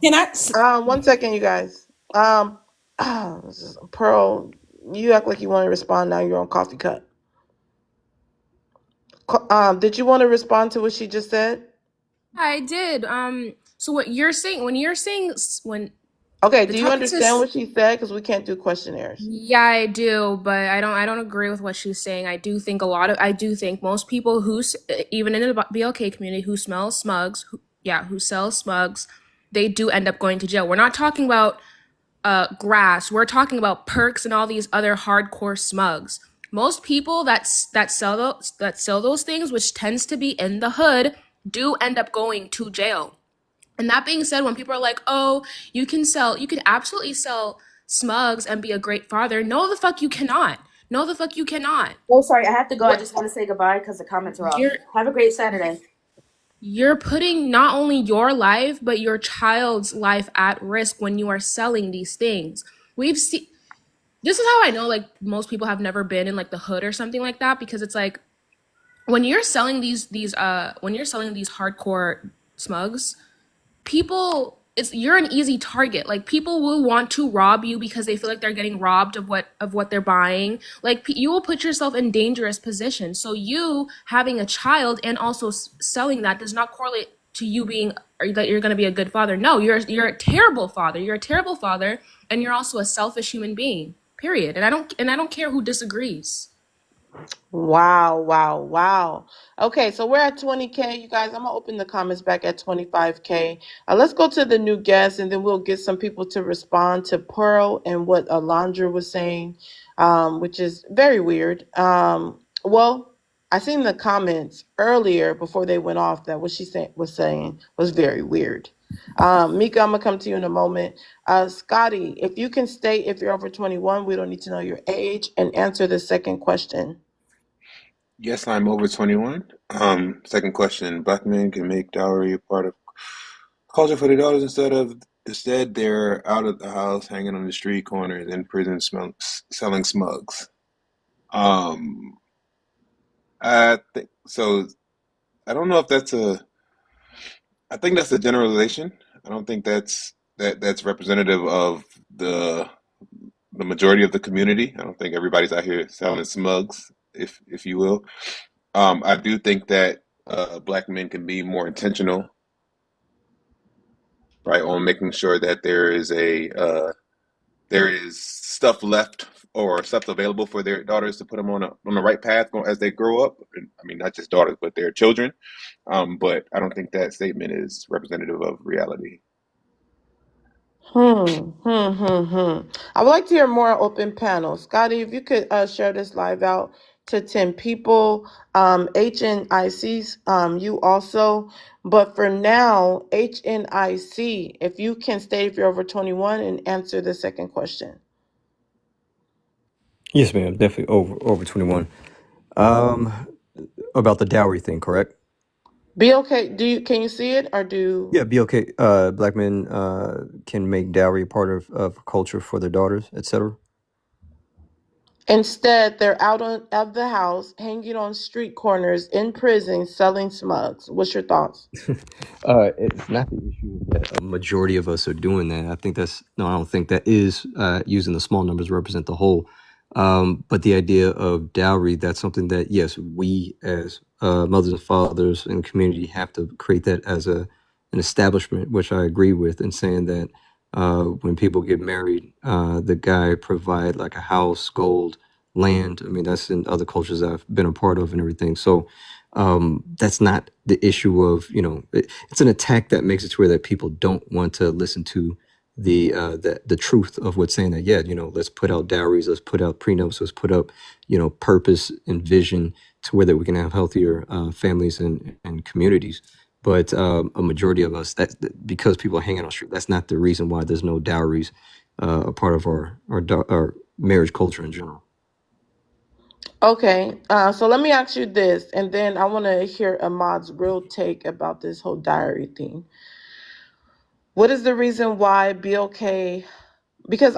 Can I? 1 second, you guys. Pearl, you act like you want to respond now. You're on coffee cut. Did you want to respond to what she just said? I did. So what you're saying when Okay, the do you topic understand says, what she said? Because we can't do questionnaires. yeah, I do, but I don't agree with what she's saying. I do think most people even in the BLK community who smell smugs, who sell smugs, they do end up going to jail. We're not talking about grass. We're talking about perks and all these other hardcore smugs. Most people that sell those things, which tends to be in the hood, do end up going to jail. And that being said, when people are like, "Oh, you can absolutely sell smugs and be a great father," no, the fuck you cannot. No, the fuck you cannot. Oh, sorry, I have to go. I just want to say goodbye because the comments are off. Have a great Saturday. You're putting not only your life but your child's life at risk when you are selling these things. We've seen. This is how I know, like, most people have never been in like the hood or something like that, because it's like when you're selling these hardcore smugs, you're an easy target. Like, people will want to rob you because they feel like they're getting robbed of what they're buying. Like, you will put yourself in dangerous positions. So you having a child and also selling that does not correlate to you being, or that you're going to be a good father. No, you're a terrible father. You're a terrible father, and you're also a selfish human being. Period. And I don't care who disagrees. Wow. Okay, so we're at 20K, you guys. I'm gonna open the comments back at 25K. Let's go to the new guests, and then we'll get some people to respond to Pearl and what Alondra was saying, which is very weird. Well, I seen the comments earlier before they went off that what she was saying was very weird. Mika, I'm gonna come to you in a moment. Scotty, if you can state if you're over 21, we don't need to know your age, and answer the second question. Yes, I'm over 21. Second question. Black men can make dowry a part of culture for their daughters instead they're out of the house, hanging on the street corners, in prison, selling smugs. Um, I think so. I don't know if I think that's a generalization. I don't think that's representative of the majority of the community. I don't think everybody's out here selling smugs, if you will. I do think that black men can be more intentional, right, on making sure that there is stuff left or stuff available for their daughters to put them on the right path as they grow up. I mean, not just daughters, but their children. But I don't think that statement is representative of reality. I would like to hear more open panel. Scotty, if you could share this live out to 10 people. HNICs, you also. But for now, HNIC, if you can state if you're over 21 and answer the second question. Yes, ma'am. Definitely over 21. About the dowry thing, correct? Be okay. Can you see it or do? Yeah, be okay. Black men can make dowry a part of culture for their daughters, etc. Instead, they're out of the house, hanging on street corners, in prison, selling smugs. What's your thoughts? It's not the issue that a majority of us are doing that. I think that's no, I don't think that is using the small numbers to represent the whole. But the idea of dowry, that's something that yes, we as mothers and fathers in the community have to create that as an establishment, which I agree with, in saying that when people get married, the guy provide like a house, gold, land. I mean, that's in other cultures I've been a part of and everything. So that's not the issue of, it's an attack that makes it to where that people don't want to listen to the truth of what's saying that, yeah, let's put out dowries, let's put out prenups, let's put up, purpose and vision to where that we can have healthier families and communities. But a majority of us, because people are hanging on the street, that's not the reason why there's no dowries a part of our marriage culture in general. Okay, so let me ask you this, and then I want to hear Ahmad's real take about this whole diary thing. What is the reason why BLK? Because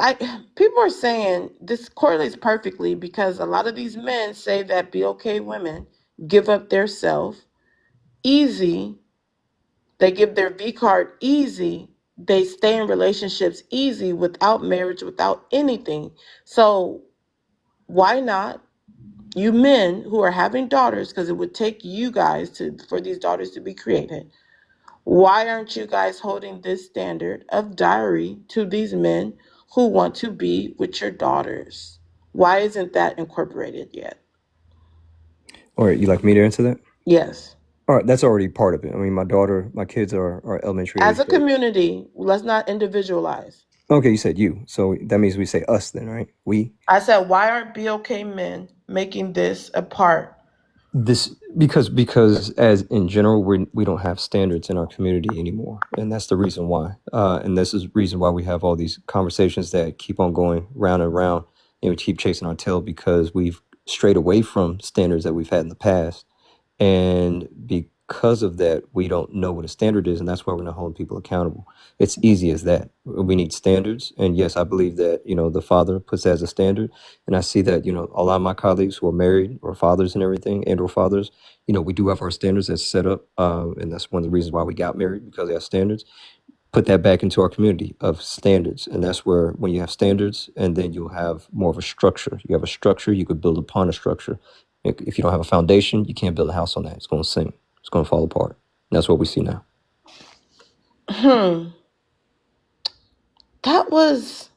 people are saying this correlates perfectly because a lot of these men say that BLK women give up their self easy. They give their V card easy. They stay in relationships easy without marriage, without anything. So why not? You men who are having daughters, because it would take you guys for these daughters to be created. Why aren't you guys holding this standard of dowry to these men who want to be with your daughters? Why isn't that incorporated yet? All right, you like me to answer that? Yes. All right, that's already part of it. I mean, my kids are elementary As age. a community, let's not individualize. Okay, you said you, so that means we say us then, right? We. I said, why aren't BOK men making this a part? This because as in general we don't have standards in our community anymore, and that's the reason why. And this is the reason why we have all these conversations that keep on going round and round, and we keep chasing our tail because we've strayed away from standards that we've had in the past. And because of that, we don't know what a standard is, and that's why we're not holding people accountable. It's easy as that. We need standards, and yes, I believe that the father puts that as a standard, and I see that a lot of my colleagues who are married or fathers and everything, and or fathers, we do have our standards that's set up, and that's one of the reasons why we got married, because they have standards. Put that back into our community of standards, and that's where when you have standards, and then you'll have more of a structure. You have a structure, you could build upon a structure. If you don't have a foundation, you can't build a house on that. It's going to sink. It's going to fall apart. And that's what we see now. That was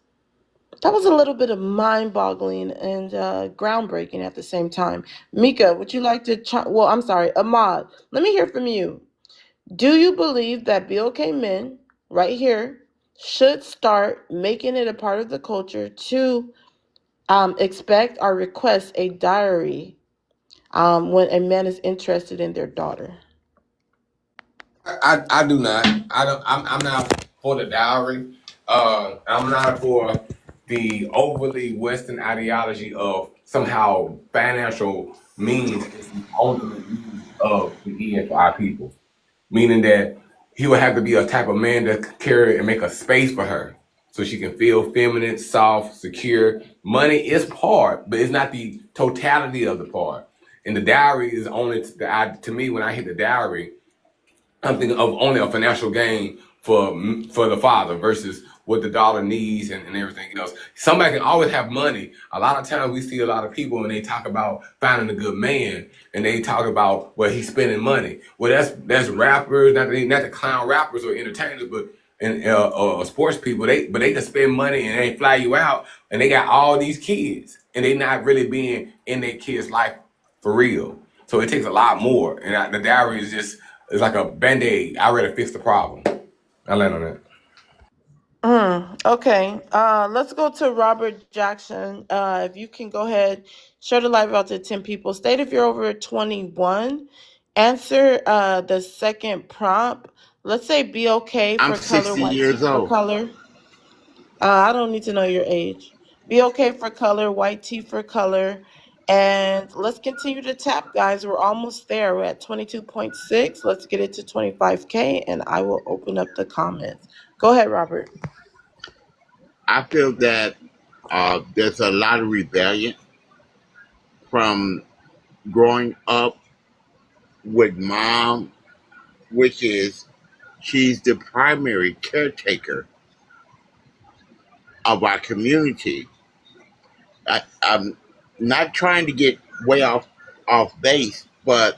a little bit of mind-boggling and groundbreaking at the same time. Mika, would you like to? Well, I'm sorry, Ahmad. Let me hear from you. Do you believe that BOK men, right here, should start making it a part of the culture to expect or request a diary when a man is interested in their daughter? I do not. I'm not for the dowry. I'm not for the overly Western ideology of somehow financial means is the ultimate means of the end for our people. Meaning that he would have to be a type of man to carry and make a space for her so she can feel feminine, soft, secure. Money is part, but it's not the totality of the part. And the dowry is only to me when I hit the dowry, I'm thinking of only a financial gain for the father versus what the daughter needs and everything else. Somebody can always have money. A lot of times we see a lot of people when they talk about finding a good man and they talk about well he's spending money. Well that's rappers, not the clown rappers or entertainers, but and sports people. They can spend money and they fly you out and they got all these kids and they not really being in their kids' life for real. So it takes a lot more. And the dowry is just it's like a band-aid. I ready to fix the problem. I land on that. Okay. Let's go to Robert Jackson. If you can go ahead, share the live out to 10 people. State if you're over 21. Answer the second prompt. Let's say be okay I'm for color, 60 white tee years for old. color. I don't need to know your age. Be okay for color, white tee for color. And let's continue to tap, guys. We're almost there. We're at 22.6. Let's get it to 25K, and I will open up the comments. Go ahead, Robert. I feel that there's a lot of rebellion. from growing up with mom, which is she's the primary caretaker of our community. I'm not trying to get way off base, but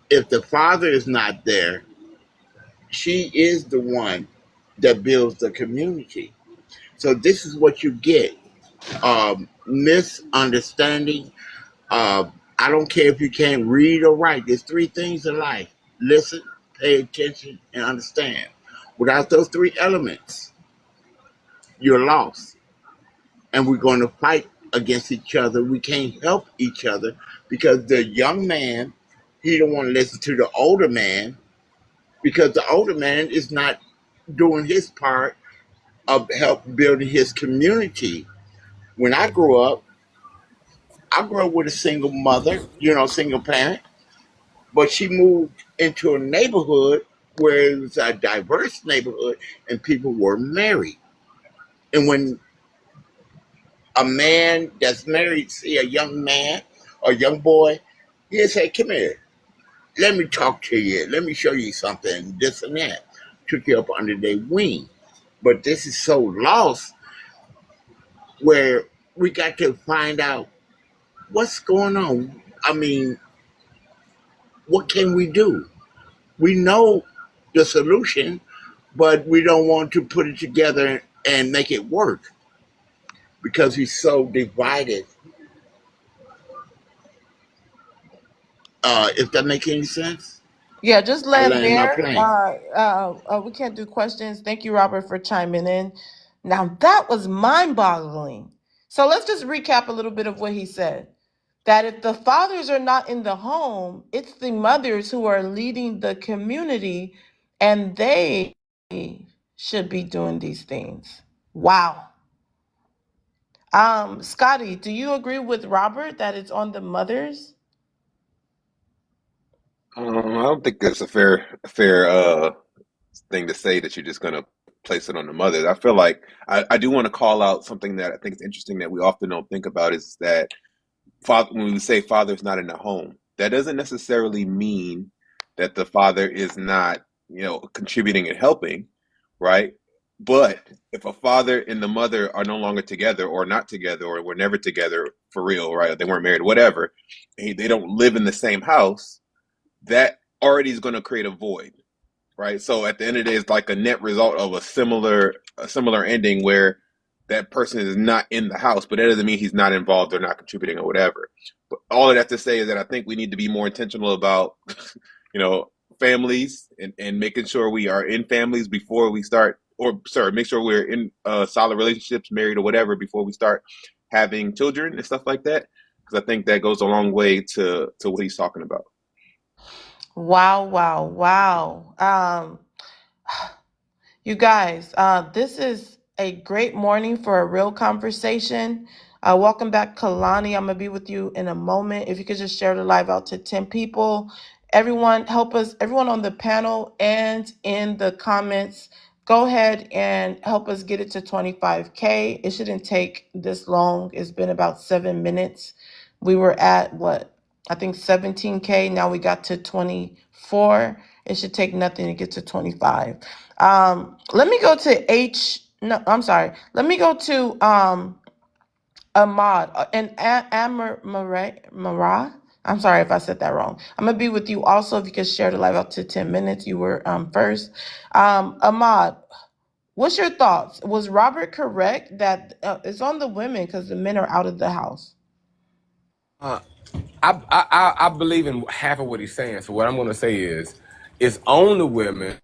if the father is not there, she is the one that builds the community. So this is what you get: misunderstanding. I don't care if you can't read or write. There's three things in life: listen, pay attention, and understand. Without those three elements, you're lost. And we're going to fight against each other. We can't help each other because the young man, he don't want to listen to the older man because the older man is not doing his part of help building his community. When I grew up with a single mother, single parent, but she moved into a neighborhood where it was a diverse neighborhood and people were married. And when a man that's married see a young man or young boy, he'll say, "Come here, let me talk to you, let me show you something," this and that. Took you up under their wing. But this is so lost where we got to find out what's going on. I mean, what can we do? We know the solution, but we don't want to put it together and make it work because he's so divided. If that makes any sense, Yeah, just I land land my there. plane. We can't do questions. Thank you, Robert, for chiming in. Now, that was mind boggling. So let's just recap a little bit of what he said. That if the fathers are not in the home, it's the mothers who are leading the community and they should be doing these things. Wow. Scotty, do you agree with Robert that it's on the mothers? I don't think that's a fair thing to say that you're just gonna place it on the mothers. I feel like I do want to call out something that I think is interesting that we often don't think about is that father, when we say father's not in the home, that doesn't necessarily mean that the father is not, contributing and helping, right? But if a father and the mother are no longer together or not together or were never together for real, right? They weren't married, whatever, they don't live in the same house, that already is going to create a void, right? So at the end of the day, it's like a net result of a similar ending where that person is not in the house, but that doesn't mean he's not involved or not contributing or whatever. But all of that to say is that I think we need to be more intentional about, you know, families and making sure we are in families before we start, or sorry, make sure we're in solid relationships, married or whatever, before we start having children and stuff like that. Because I think that goes a long way to what he's talking about. Wow, wow, wow. You guys, this is a great morning for a real conversation. Welcome back, Kalani. I'm gonna be with you in a moment. If you could just share the live out to 10 people. Everyone, help us, everyone on the panel and in the comments, go ahead and help us get it to 25K. It shouldn't take this long. It's been about 7 minutes. We were at what? I think 17K. Now we got to 24. It should take nothing to get to 25. Let me go to No, I'm sorry. Let me go to Ahmad and Amar Mara. I'm sorry if I said that wrong. I'm gonna be with you also if you could share the live up to 10 minutes. You were first. Ahmad, what's your thoughts? Was Robert correct that it's on the women because the men are out of the house? Uh, I believe in half of what he's saying. So what I'm going to say is, it's on the women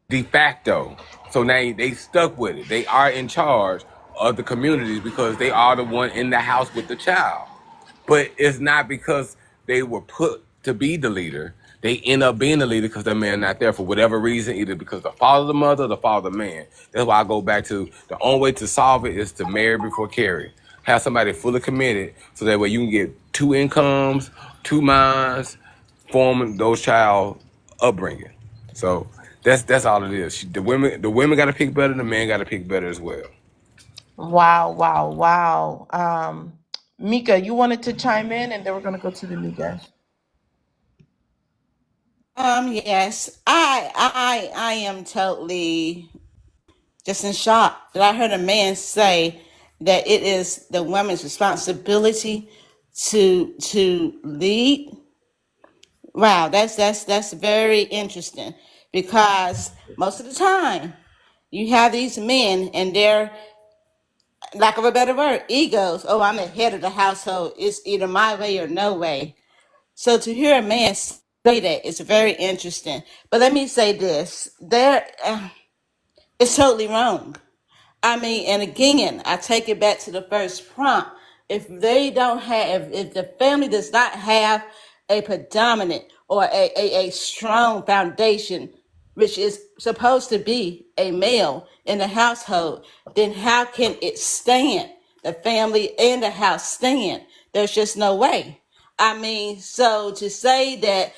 de facto. So now they stuck with it. They are in charge of the communities because they are the one in the house with the child. But it's not because they were put to be the leader. They end up being the leader because the man not there for whatever reason, either because the father, the mother, the father, the man. That's why I go back to the only way to solve it is to marry before carry. Have somebody fully committed so that way you can get two incomes, two minds, forming those child upbringing. So that's all it is. The women got to pick better. The man got to pick better as well. Wow, wow, wow. Mika, you wanted to chime in, and then we're gonna go to the new guest. Yes, I am totally just in shock that I heard a man say that it is the woman's responsibility to lead. Wow, that's very interesting because most of the time you have these men and their lack of a better word, egos. Oh, I'm the head of the household. It's either my way or no way. So to hear a man say that is very interesting. But let me say this: it's totally wrong. I mean, and again, I take it back to the first prompt. If they don't have, if the family does not have a predominant or a strong foundation, which is supposed to be a male in the household, then how can it stand? The family and the house stand? There's just no way. I mean, so to say that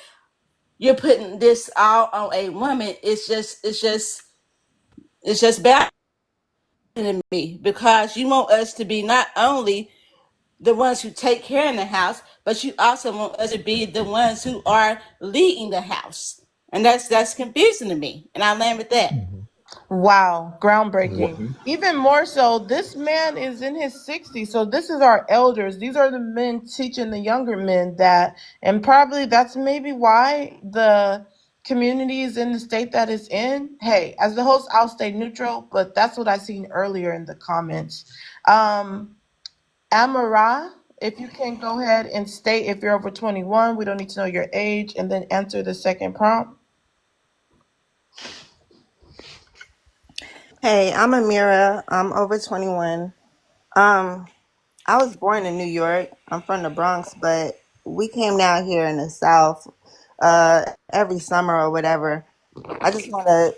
you're putting this all on a woman, it's just bad to me because you want us to be not only the ones who take care in the house, but you also want us to be the ones who are leading the house. And that's confusing to me. And I land with that. Wow, groundbreaking. Well, Even more so, this man is in his 60s. So this is our elders. These are the men teaching the younger men that, and probably that's maybe why the community is in the state that it's in. Hey, as the host, I'll stay neutral, but that's what I seen earlier in the comments. Um, Amara, if you can go ahead and state if you're over 21, we don't need to know your age, and then answer the second prompt. Hey, I'm Amira. I'm over 21. Um, I was born in New York. I'm from the Bronx, but we came down here in the South every summer or whatever. I just want to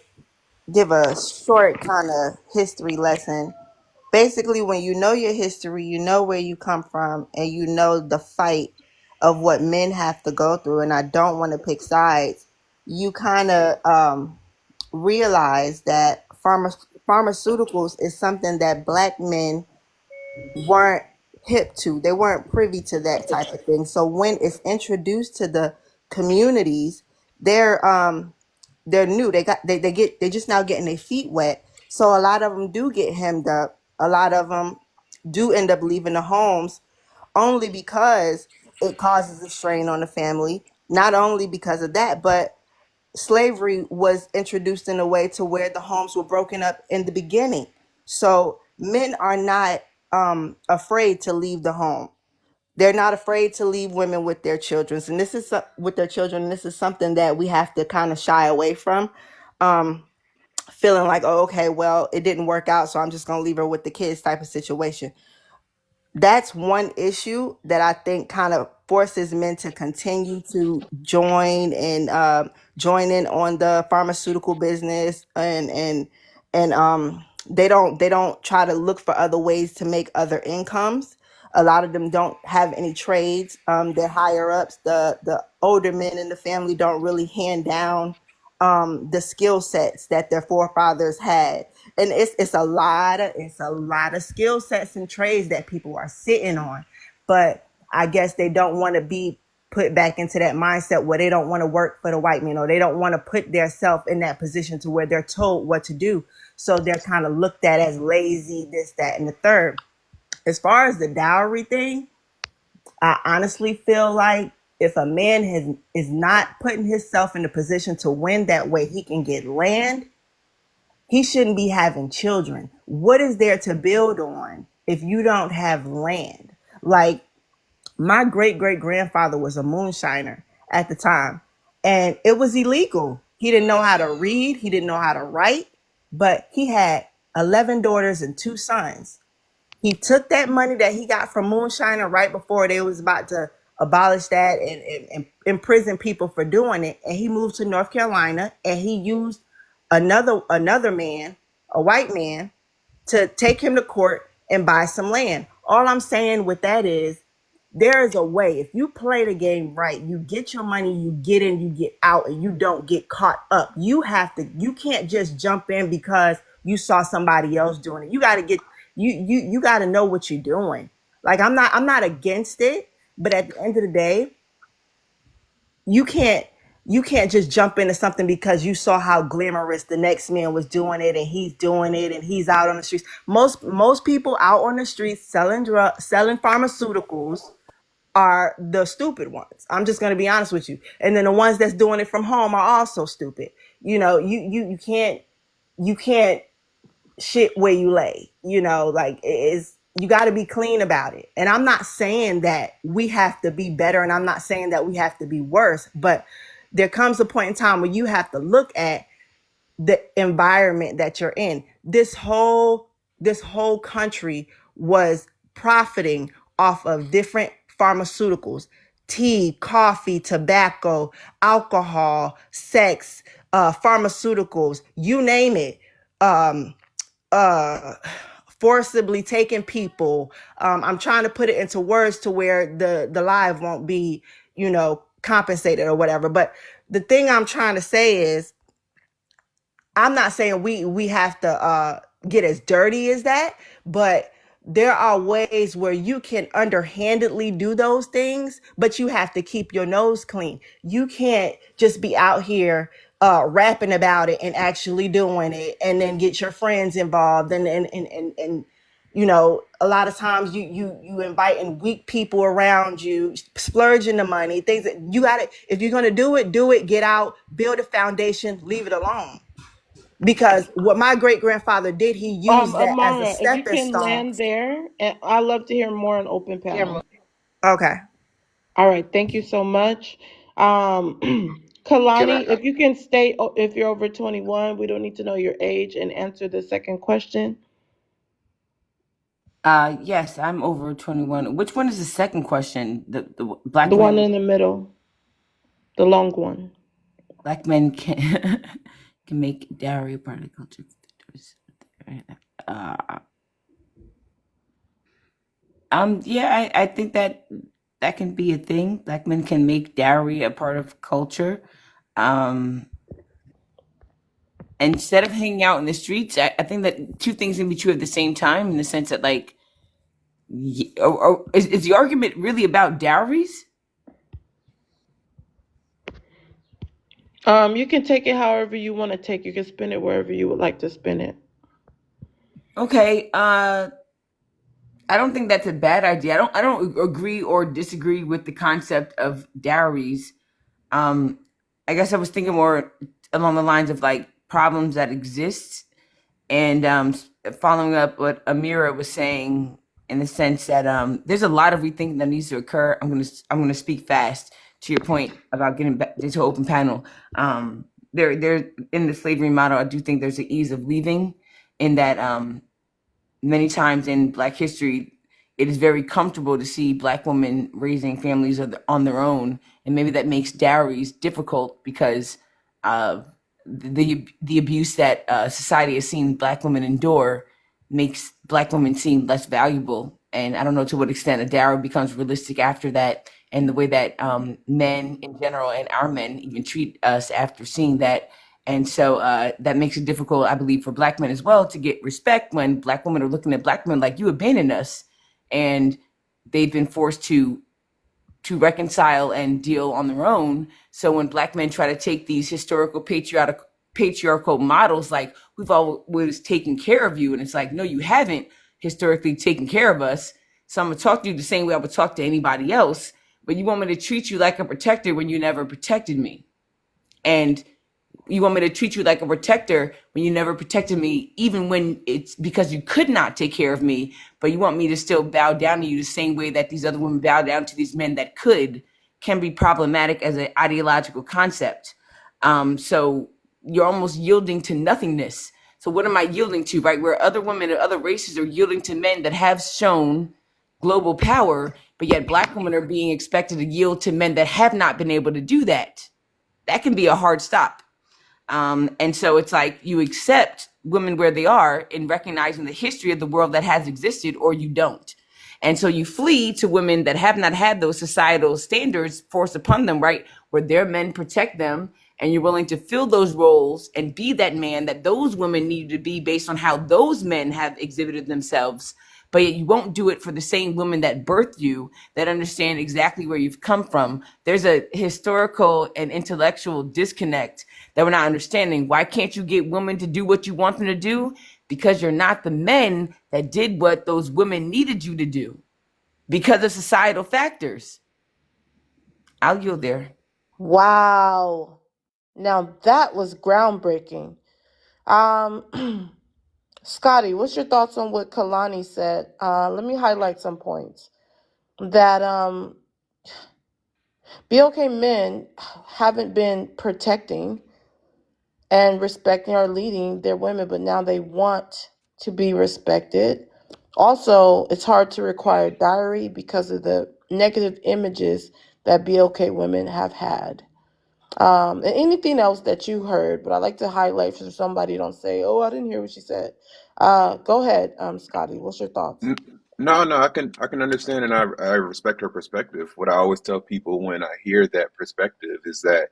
give a short kind of history lesson. Basically, when you know your history, you know where you come from, and you know the fight of what men have to go through. And I don't want to pick sides. You kind of realize that pharmaceuticals is something that black men weren't hip to. They weren't privy to that type of thing. So when it's introduced to the communities, they're new. They just now getting their feet wet. So a lot of them do get hemmed up. A lot of them do end up leaving the homes only because it causes a strain on the family. Not only because of that, but slavery was introduced in a way to where the homes were broken up in the beginning. So men are not afraid to leave the home. They're not afraid to leave women with their children, and with their children. And this is something that we have to kind of shy away from. Um, Feeling like, oh, okay, well, it didn't work out, so I'm just gonna leave her with the kids type of situation. That's one issue that I think kind of forces men to continue to join in on the pharmaceutical business, and they don't try to look for other ways to make other incomes. A lot of them don't have any trades. They're higher ups. The older men in the family don't really hand down the skill sets that their forefathers had, and it's a lot of skill sets and trades that people are sitting on, but I guess they don't want to be put back into that mindset where they don't want to work for the white man, or they don't want to put their self in that position to where they're told what to do. So they're kind of looked at as lazy, this, that, and the third. As far as the dowry thing, I honestly feel like if a man is not putting himself in a position to win that way he can get land, he shouldn't be having children. What is there to build on if you don't have land? Like, my great great grandfather was a moonshiner at the time, and it was illegal. He didn't know how to read, he didn't know how to write, but he had 11 daughters and 2 sons. He took that money that he got from moonshining right before they was about to abolish that and imprison people for doing it, and he moved to North Carolina, and he used another man, a white man, to take him to court and buy some land. All I'm saying with that is there is a way. If you play the game right, you get your money, you get in, you get out, and you don't get caught up. You can't just jump in because you saw somebody else doing it. You got to know what you're doing. Like I'm not against it, but at the end of the day, you can't you can't just jump into something because you saw how glamorous the next man was doing it and he's doing it and he's out on the streets. Most people out on the streets selling pharmaceuticals are the stupid ones. I'm just going to be honest with you. And then the ones that's doing it from home are also stupid. You can't shit where you lay. Like, you got to be clean about it. And I'm not saying that we have to be better, and I'm not saying that we have to be worse, but there comes a point in time where you have to look at the environment that you're in. This whole country was profiting off of different pharmaceuticals: tea, coffee, tobacco, alcohol, sex, pharmaceuticals, you name it. Um, uh, Forcibly taking people. I'm trying to put it into words to where the live won't be, compensated or whatever. But the thing I'm trying to say is, I'm not saying we have to get as dirty as that, but there are ways where you can underhandedly do those things, but you have to keep your nose clean. You can't just be out here rapping about it and actually doing it, and then get your friends involved, and a lot of times you inviting weak people around you, splurging the money, things that you got to. If you're gonna do it, get out, build a foundation, leave it alone. Because what my great grandfather did, he used that as a Amara, if you stepping can stone. land there, and I'd love to hear more on open panel. Okay. All right, thank you so much. Can I? Kalani, if you can stay, if you're over 21, we don't need to know your age, and answer the second question. Yes, I'm over 21. Which one is the second question? The black The one men in the middle, the long one. black men can can make dowry a part of the culture. Uh, yeah, I think that can be a thing. Black men can make dowry a part of culture. Um, Instead of hanging out in the streets, I think that two things can be true at the same time, in the sense that, like, is the argument really about dowries? You can take it however you want to take. You can spin it wherever you would like to spin it. Okay, I don't think that's a bad idea. I don't agree or disagree with the concept of dowries. I guess I was thinking more along the lines of, like, problems that exist, and following up what Amira was saying, in the sense that there's a lot of rethinking that needs to occur. I'm gonna speak fast to your point about getting back into open panel. There in the slavery model, I do think there's an ease of leaving, in that many times in Black history, it is very comfortable to see Black women raising families on their own, and maybe that makes dowries difficult because of the abuse that society has seen Black women endure, makes Black women seem less valuable. And I don't know to what extent a dowry becomes realistic after that, and the way that men in general and our men even treat us after seeing that. And so that makes it difficult, I believe, for Black men as well to get respect when Black women are looking at Black men like, you abandoned us, and they've been forced to reconcile and deal on their own. So when Black men try to take these historical patriarchal models, like, we've always taken care of you, and it's like, no, you haven't historically taken care of us. So I'm gonna talk to you the same way I would talk to anybody else, but you want me to treat you like a protector when you never protected me. And you want me to treat you like a protector when you never protected me, even when it's because you could not take care of me, but you want me to still bow down to you the same way that these other women bow down to these men that could, can be problematic as an ideological concept. So you're almost yielding to nothingness. So what am I yielding to, right? Where other women and other races are yielding to men that have shown global power, but yet Black women are being expected to yield to men that have not been able to do that. That can be a hard stop. And so it's like, you accept women where they are in recognizing the history of the world that has existed, or you don't. And so you flee to women that have not had those societal standards forced upon them, right? Where their men protect them, and you're willing to fill those roles and be that man that those women need to be based on how those men have exhibited themselves. but yet you won't do it for the same women that birthed you, that understand exactly where you've come from. There's a historical and intellectual disconnect that we're not understanding. Why can't you get women to do what you want them to do? Because you're not the men that did what those women needed you to do because of societal factors. I'll yield there. Wow. Now that was groundbreaking. Scotty, what's your thoughts on what Kalani said? Let me highlight some points. That BOK men haven't been protecting and respecting or leading their women, but now they want to be respected. Also, it's hard to require diary because of the negative images that BOK women have had. And anything else that you heard, but I like to highlight for somebody don't say, "Oh, I didn't hear what she said." Go ahead, Scotty. What's your thoughts? No, no, I can understand, and I respect her perspective. What I always tell people when I hear that perspective is that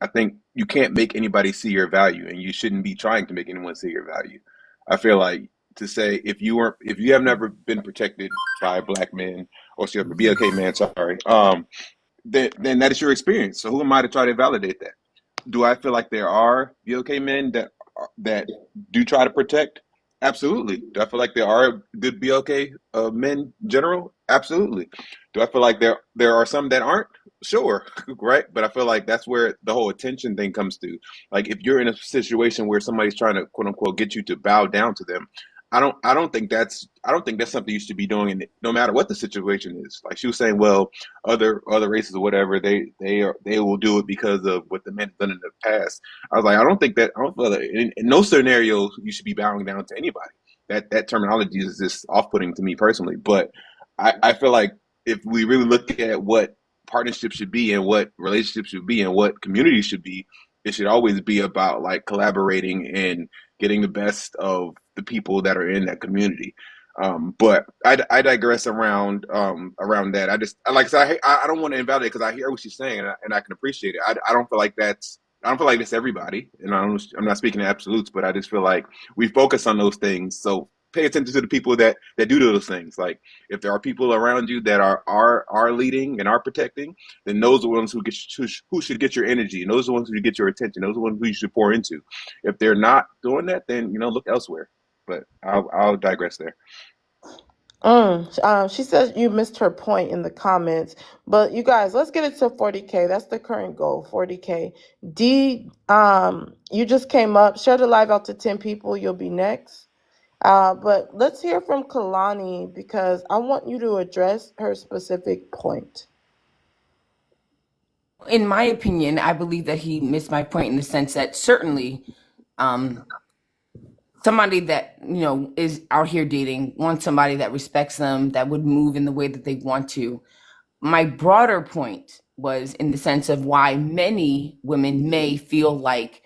I think you can't make anybody see your value, and you shouldn't be trying to make anyone see your value. I feel like to say if you have never been protected by black men or so BLK man, sorry, then that is your experience. So who am I to try to validate that? Do I feel like there are BLK men that do try to protect? Absolutely. Do I feel like there are good BLK men in general? Absolutely. Do I feel like there are some that aren't? Sure, right. But I feel like that's where the whole attention thing comes to. Like if you're in a situation where somebody's trying to quote unquote get you to bow down to them, I don't think that's something you should be doing, no matter what the situation is. Like she was saying, well, other races or whatever, they will do it because of what the men have done in the past. I was like, I don't feel that in no scenario you should be bowing down to anybody. That terminology is just off putting to me personally. But I feel like if we really look at what partnerships should be and what relationships should be and what communities should be, it should always be about like collaborating and getting the best of the people that are in that community. But I digress around that. Like I said, I don't want to invalidate because I hear what she's saying and I can appreciate it. I don't feel like I don't feel like that's everybody, and I'm not speaking in absolutes, but I just feel like we focus on those things. So pay attention to the people that do those things. Like if there are people around you that are leading and are protecting, then those are the ones who should get your energy, and those are the ones who should get your attention. Those are the ones who you should pour into. If they're not doing that, then look elsewhere. But I'll digress there. She says you missed her point in the comments, but you guys, let's get it to 40K. That's the current goal, 40K. D, you just came up. Share the live out to 10 people. You'll be next. But let's hear from Kalani because I want you to address her specific point. In my opinion, I believe that he missed my point in the sense that certainly somebody that is out here dating wants somebody that respects them, that would move in the way that they want to. My broader point was in the sense of why many women may feel like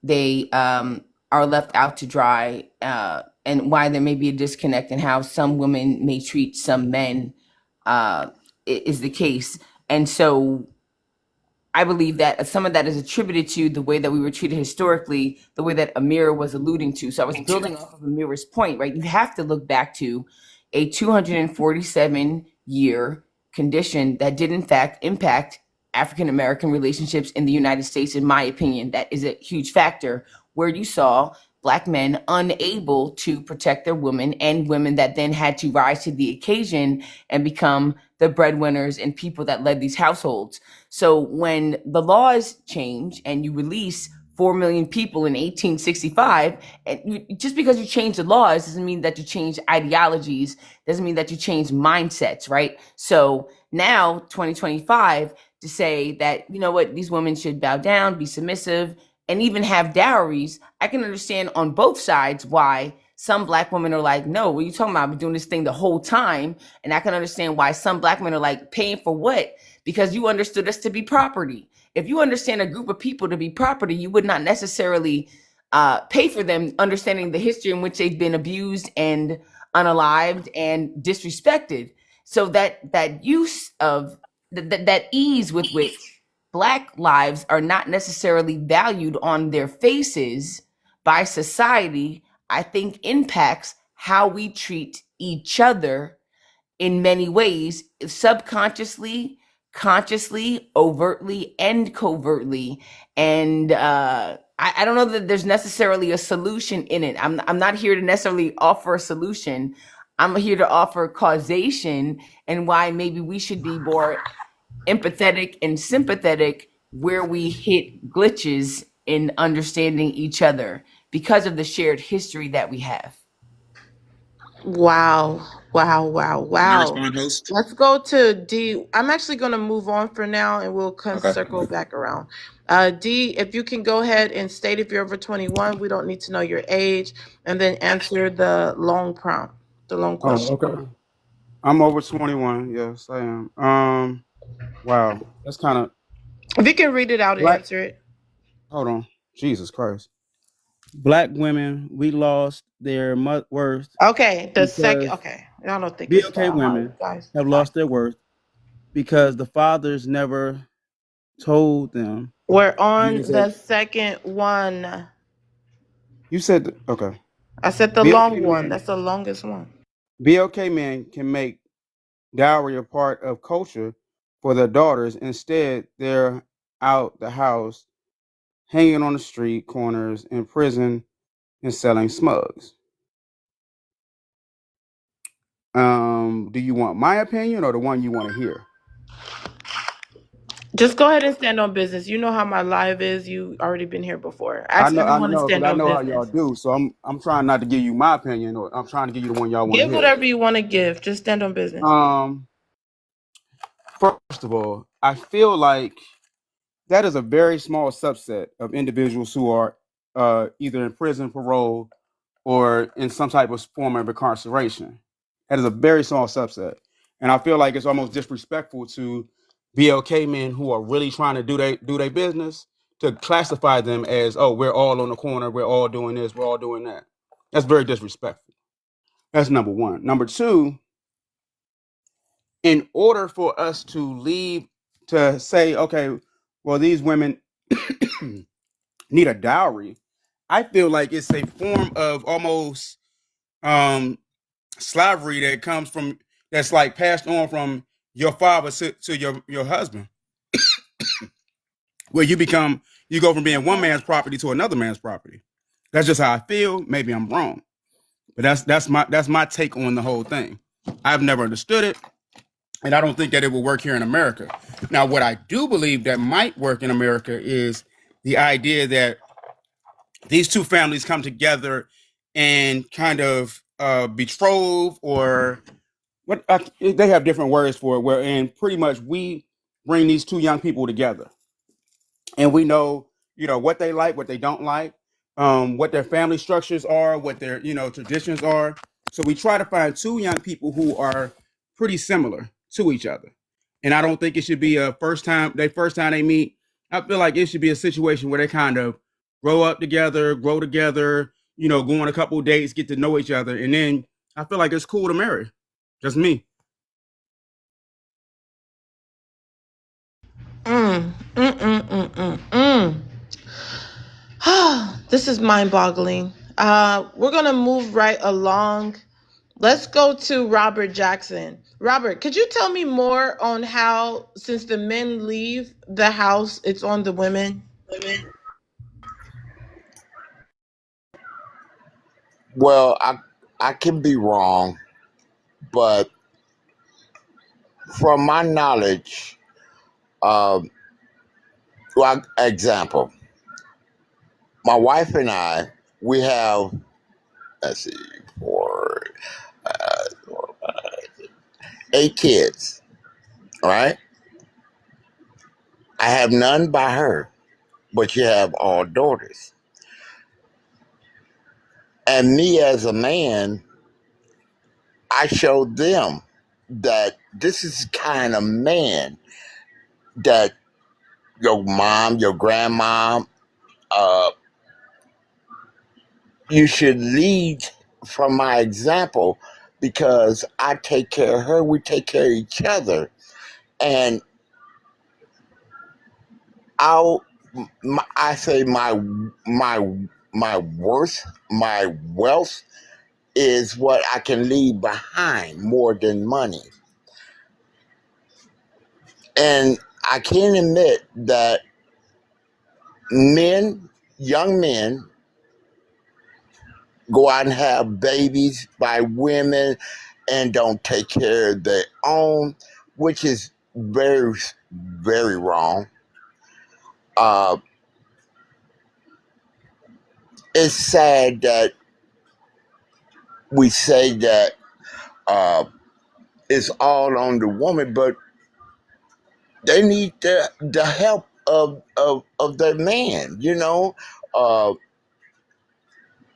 they are left out to dry, and why there may be a disconnect in how some women may treat some men is the case. And so I believe that some of that is attributed to the way that we were treated historically, the way that Amir was alluding to. So I was building off of Amir's point, right? You have to look back to a 247-year condition that did in fact impact African American relationships in the United States. In my opinion, that is a huge factor where you saw Black men unable to protect their women, and women that then had to rise to the occasion and become the breadwinners and people that led these households. So when the laws change and you release 4 million people in 1865, and just because you change the laws doesn't mean that you change ideologies, doesn't mean that you change mindsets, right? So now 2025, to say that, you know what, these women should bow down, be submissive, and even have dowries, I can understand on both sides why some Black women are like, no, what are you talking about? I've been doing this thing the whole time. And I can understand why some Black men are like, paying for what? Because you understood us to be property. If you understand a group of people to be property, you would not necessarily pay for them, understanding the history in which they've been abused and unalived and disrespected. So that use of that ease with which Black lives are not necessarily valued on their faces by society, I think impacts how we treat each other in many ways, subconsciously, consciously, overtly, and covertly. And I don't know that there's necessarily a solution in it. I'm not here to necessarily offer a solution. I'm here to offer causation and why maybe we should be more empathetic and sympathetic where we hit glitches in understanding each other because of the shared history that we have. Wow. Wow. Wow. Can I Wow. respond, host? Let's go to D. I'm actually going to move on for now and we'll Okay. circle back around. D, if you can go ahead and state if you're over 21, we don't need to know your age, and then answer the long prompt, the long Oh, question. okay. I'm over 21. Yes, I am. Wow. That's kind of If you can read it out and black. answer it. Hold on. Jesus Christ. Black women, we lost their worth Okay, the second. because Okay, I don't think it's BLK that hard, women guys. have lost their worth because the fathers never told them. We're Use on that. the second one. You said, okay. I said the BLK long one. men, That's the longest one. BLK men can make dowry a part of culture for their daughters. Instead, they're out the house, hanging on the street corners, in prison, and selling smugs. Do you want my opinion or the one you want to hear? Just go ahead and stand on business. You know how my live is. You already been here before. Ask I everyone to know, because stand I on know how y'all business. do. So I'm trying not to give you my opinion, or I'm trying to give you the one y'all want to Give hear. whatever you want to give. Just stand on business. Um, First of all, I feel like that is a very small subset of individuals who are either in prison, parole, or in some type of form of incarceration. That is a very small subset, and I feel like it's almost disrespectful to BLK men who are really trying to do their business to classify them as, oh, we're all on the corner, we're all doing this, we're all doing that. That's very disrespectful. That's number one. Number two, in order for us to leave, to say, okay, well, these women need a dowry, I feel like it's a form of almost slavery that comes from, that's like passed on from your father to your husband, where you go from being one man's property to another man's property. That's just how I feel. Maybe I'm wrong, but that's my take on the whole thing. I've never understood it, and I don't think that it will work here in America. Now, what I do believe that might work in America is the idea that these two families come together and kind of betroth, or what, they have different words for it, where and pretty much we bring these two young people together, and we know, what they like, what they don't like, what their family structures are, what their, traditions are. So we try to find two young people who are pretty similar to each other. And I don't think it should be a first time they meet. I feel like it should be a situation where they kind of grow up together, grow together, go on a couple of dates, get to know each other, and then I feel like it's cool to marry. Just me. Mm, mm, mm, mm, mm, mm. This is mind-boggling. We're gonna move right along. Let's go to Robert Jackson. Robert, could you tell me more on how, since the men leave the house, it's on the women? Well, I can be wrong, but from my knowledge, um, well, example, my wife and I, we have, let's see, four, 8 kids, right? I have none by her, but you have all daughters. And me as a man, I showed them that this is the kind of man that your mom, your grandma, uh, you should lead from my example, because I take care of her, we take care of each other. And I'll, I say my my worth, my wealth is what I can leave behind more than money. And I can admit that men, young men, go out and have babies by women and don't take care of their own, which is very, very wrong. Uh, it's sad that we say that uh, it's all on the woman, but they need the help of their man, uh,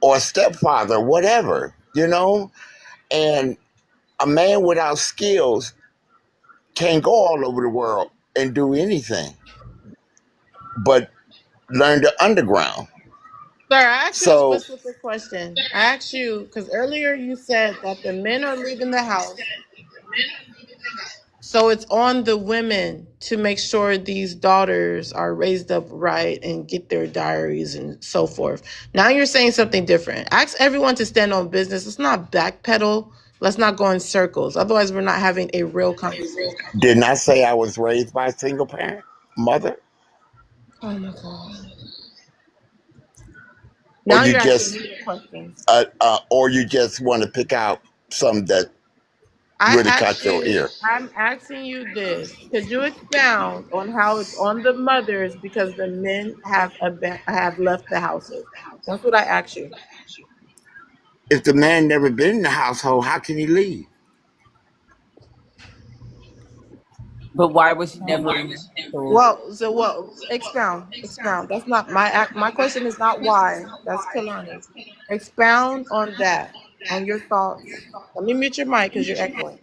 or stepfather, whatever, And a man without skills can't go all over the world and do anything but learn the underground. Sir, I asked you a So specific question. I asked you because earlier you said that the men are leaving the house, so it's on the women to make sure these daughters are raised up right and get their diaries and so forth. Now you're saying something different. Ask everyone to stand on business. Let's not backpedal. Let's not go in circles. Otherwise, we're not having a real conversation. didn't I say I was raised by a single parent mother? Oh my God. Or Now you you're asking just me the questions. or you just want to pick out some that I really asked caught your you, ear? I'm asking you this. Could you expound on how it's on the mothers because the men have left the houses? That's what I asked you. If the man never been in the household, how can he leave? But why was he never in the household? Expound. That's not my act. My question is not why. That's Kalani. Expound on that, on your thoughts. Let me mute your mic because you're echoing.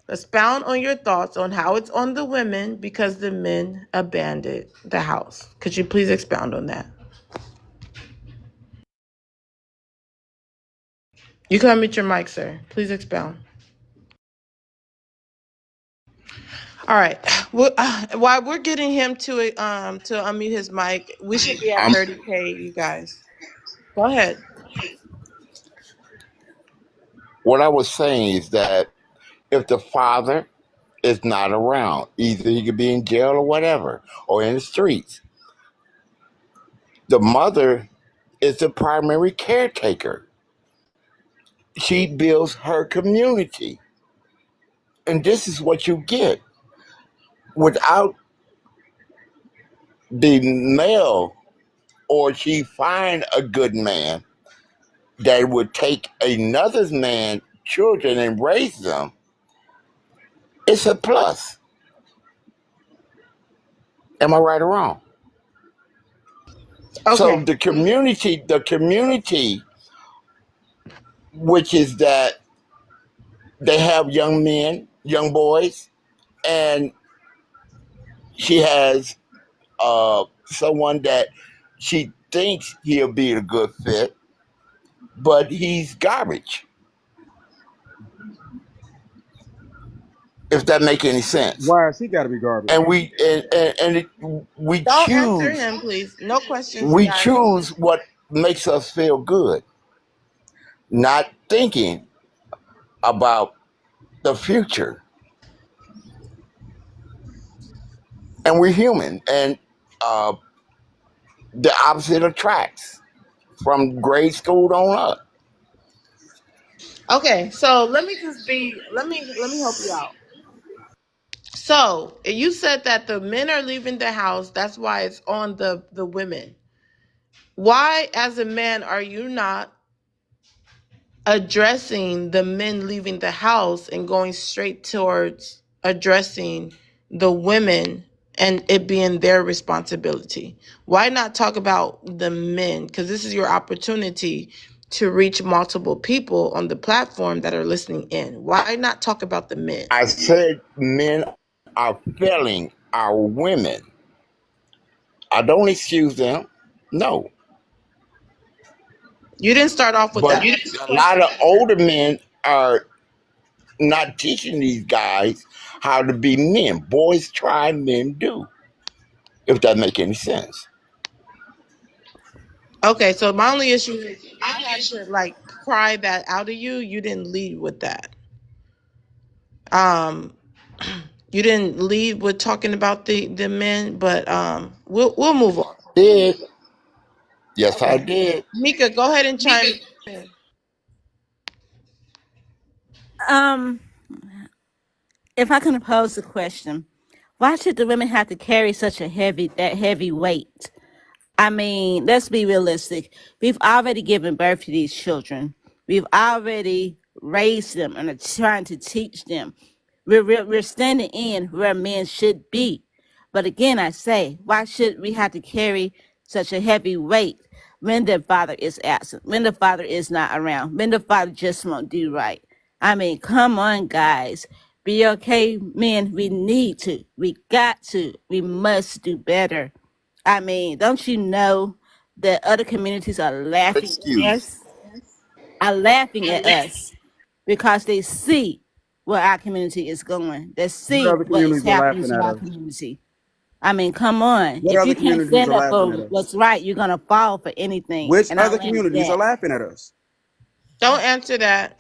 Expound on your thoughts on how it's on the women because the men abandoned the house. Could you please expound on that? You can unmute your mic, sir. Please expound. All right. Well, while we're getting him to unmute his mic, we should be at I'm 30K, you guys. Go ahead. What I was saying is that if the father is not around, either he could be in jail or whatever, or in the streets, the mother is the primary caretaker. She builds her community. And this is what you get. Without the male, or she find a good man that would take another man's children and raise them, it's a plus. Am I right or wrong? So Okay. the community, which is that they have young men, young boys, and she has someone that she thinks he'll be a good fit, but he's garbage. If that make any sense. Why has he got to be garbage? And we Don't answer choose him, please. No questions, you we guys. choose what makes us feel good, not thinking about the future. And we're human, and uh, the opposite attracts from grade school on up. Okay, so let me help you out. So you said that the men are leaving the house. That's why it's on the women. Why, as a man, are you not addressing the men leaving the house and going straight towards addressing the women and it being their responsibility? Why not talk about the men? Because this is your opportunity to reach multiple people on the platform that are listening in. Why not talk about the men? I said men are failing our women. I don't excuse them, no. You didn't start off with But that. That's the a lot question. of older men are not teaching these guys how to be men. Boys try, men do. If that make any sense. Okay, so my only issue is I had to like cry that out of you. You didn't lead with that. Um, you didn't lead with talking about the men, but we'll move on. Did. Yes, I Okay, did. Mika, go ahead and chime in. Um, if I can pose the question, why should the women have to carry such that heavy weight? I mean, let's be realistic. We've already given birth to these children. We've already raised them and are trying to teach them. We're standing in where men should be. But again, I say, why should we have to carry such a heavy weight when the father is absent, when the father is not around, when the father just won't do right? I mean, come on, guys. Be okay, men. We need to. We got to. We must do better. I mean, don't you know that other communities are laughing at Excuse. us? Are laughing at us because they see where our community is going. They What see other what is communities are happening laughing to at our us? community. I mean, come on. What If other you can't communities stand are up laughing for at us? what's right, you're gonna fall for anything. Which And I other land with communities are that. laughing at us? Don't answer that.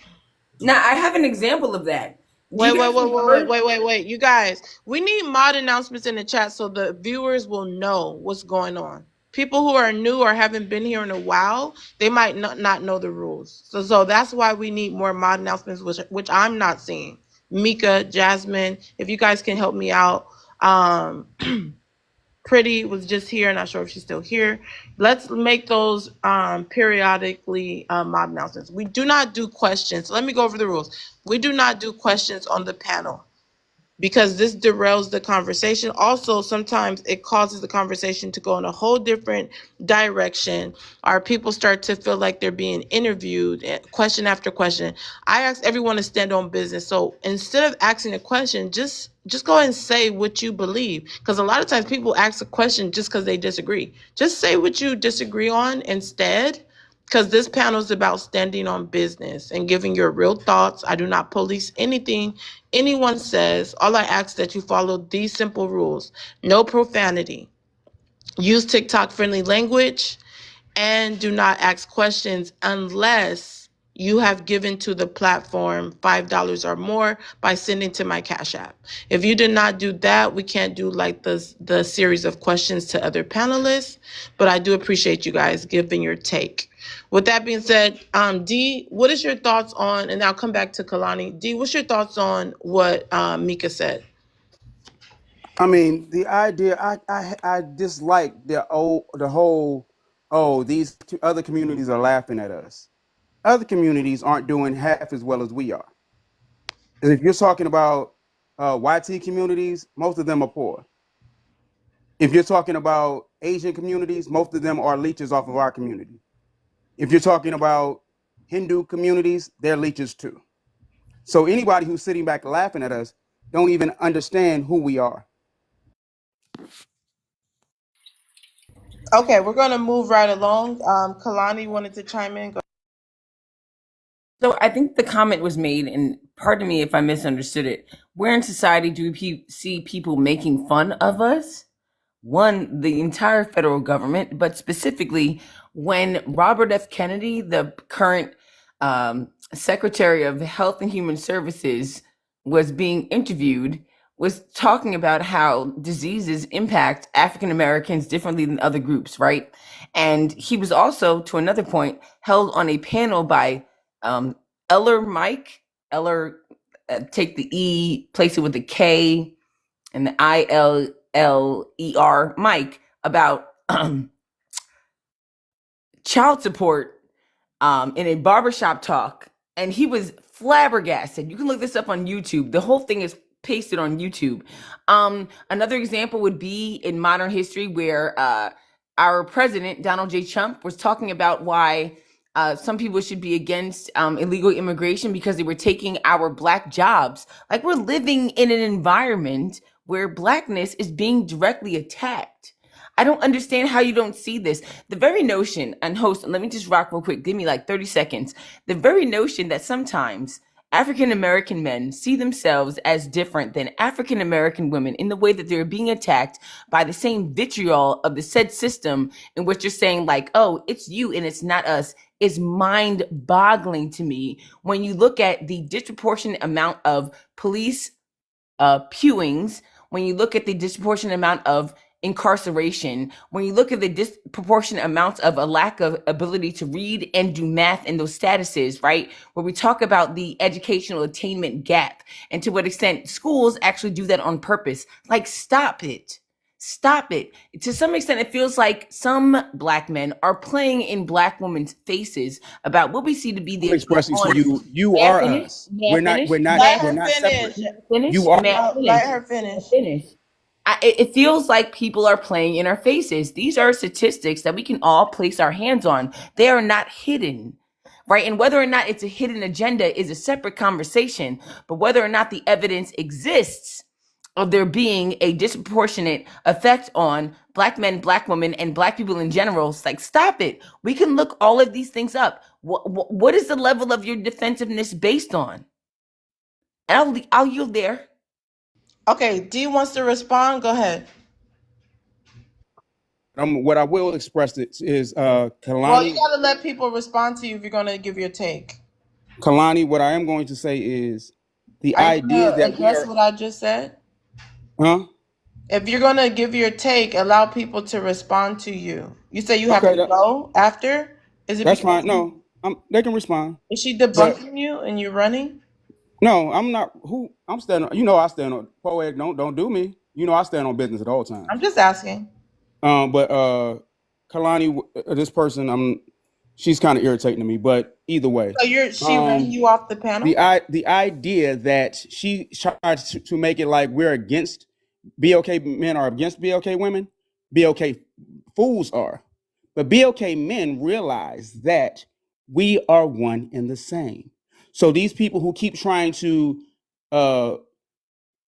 Now I have an example of that. Do Wait, you wait, guys wait, wait, wait, remember? wait, wait, wait. You guys, we need mod announcements in the chat so the viewers will know what's going on. People who are new or haven't been here in a while, they might not know the rules. So that's why we need more mod announcements, which I'm not seeing. Mika, Jasmine, if you guys can help me out. Um, Pretty was just here, not sure if she's still here. Let's make those periodically mod announcements. We do not do questions. Let me go over the rules. We do not do questions on the panel because this derails the conversation. Also, sometimes it causes the conversation to go in a whole different direction. Our people start to feel like they're being interviewed, question after question. I ask everyone to stand on business. So instead of asking a question, just go ahead and say what you believe. Because a lot of times people ask a question just because they disagree. Just say what you disagree on instead, because this panel is about standing on business and giving your real thoughts. I do not police anything anyone says. All I ask that you follow these simple rules: no profanity, use TikTok friendly language, and do not ask questions unless you have given to the platform $5 or more by sending to my Cash App. If you did not do that, we can't do like the series of questions to other panelists, but I do appreciate you guys giving your take. With that being said, D, what is your thoughts on, and I'll come back to Kalani. D, what's your thoughts on what Mika said? I mean, the idea I dislike the whole, oh, these other communities are laughing at us. Other communities aren't doing half as well as we are. And if you're talking about YT communities, most of them are poor. If you're talking about Asian communities, most of them are leeches off of our community. If you're talking about Hindu communities, they're leeches too. So anybody who's sitting back laughing at us don't even understand who we are. Okay, we're gonna move right along. Kalani wanted to chime in. Go. So I think the comment was made, and pardon me if I misunderstood it. Where in society do we see people making fun of us? One, the entire federal government, but specifically when Robert F. Kennedy, the current Secretary of Health and Human Services, was being interviewed, was talking about how diseases impact African Americans differently than other groups, right? And he was also, to another point, held on a panel by Eller Mike. Eller, take the E, place it with the K, and the ILLER Mike about child support in a barbershop talk, and he was flabbergasted. You can look this up on YouTube. The whole thing is pasted on YouTube. Another example would be in modern history where our president, Donald J. Trump, was talking about why some people should be against illegal immigration because they were taking our black jobs. Like, we're living in an environment where blackness is being directly attacked. I don't understand how you don't see this. The very notion, and host, let me just rock real quick, give me like 30 seconds. The very notion that sometimes African American men see themselves as different than African American women in the way that they're being attacked by the same vitriol of the said system, in which you're saying, like, oh, it's you and it's not us, is mind boggling to me when you look at the disproportionate amount of police pewings, when you look at the disproportionate amount of incarceration, when you look at the disproportionate amounts of a lack of ability to read and do math in those statuses, right? Where we talk about the educational attainment gap and to what extent schools actually do that on purpose. Like, stop it. Stop it. To some extent, it feels like some Black men are playing in Black women's faces about what we see to be I'm the expressing to on. you, you May I are finish? us. May I finish? May I Let We're her not separate. finish. May I finish? You are. May I No, finish? let her May I finish. finish? It feels like people are playing in our faces. These are statistics that we can all place our hands on. They are not hidden, right? And whether or not it's a hidden agenda is a separate conversation. But whether or not the evidence exists of there being a disproportionate effect on Black men, Black women, and Black people in general, it's like, stop it. We can look all of these things up. What is the level of your defensiveness based on? And I'll yield there. Okay, D wants to respond. Go ahead. What I will express is Well, you Kalani. gotta let people respond to you if you're gonna give your take. Kalani, what I am going to say is the Are you idea gonna that we address are, what I just said? huh? If you're gonna give your take, allow people to respond to you. You say you have Okay, to go after. Is it that's because fine. No, they can respond, is she but debunking you and you're running? no, I'm not. Who I'm standing. You know, I stand on Poetic. Don't do me. You know, I stand on business at all I'm times. just asking. But Kalani, this person, she's kind of irritating to me. But either way, So she running you off the panel? the idea that she tries to make it like we're against BOK men are against BOK women, BOK fools are, but BOK men realize that we are one and the same. So these people who keep trying to uh,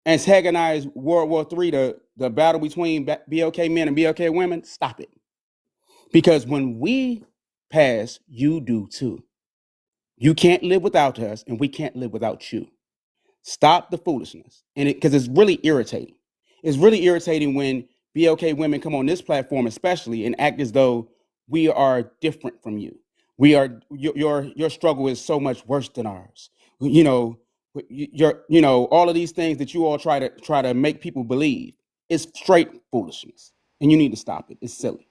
antagonize World War III, the battle between BOK men and BOK women, stop it. Because when we pass, you do too. You can't live without us, and we can't live without you. Stop the foolishness. And because it's really irritating. It's really irritating when BOK women come on this platform, especially, and act as though we are different from you. We are your struggle is so much worse than ours. You know, all of these things that you all try to make people believe is straight foolishness. And you need to stop it. It's silly.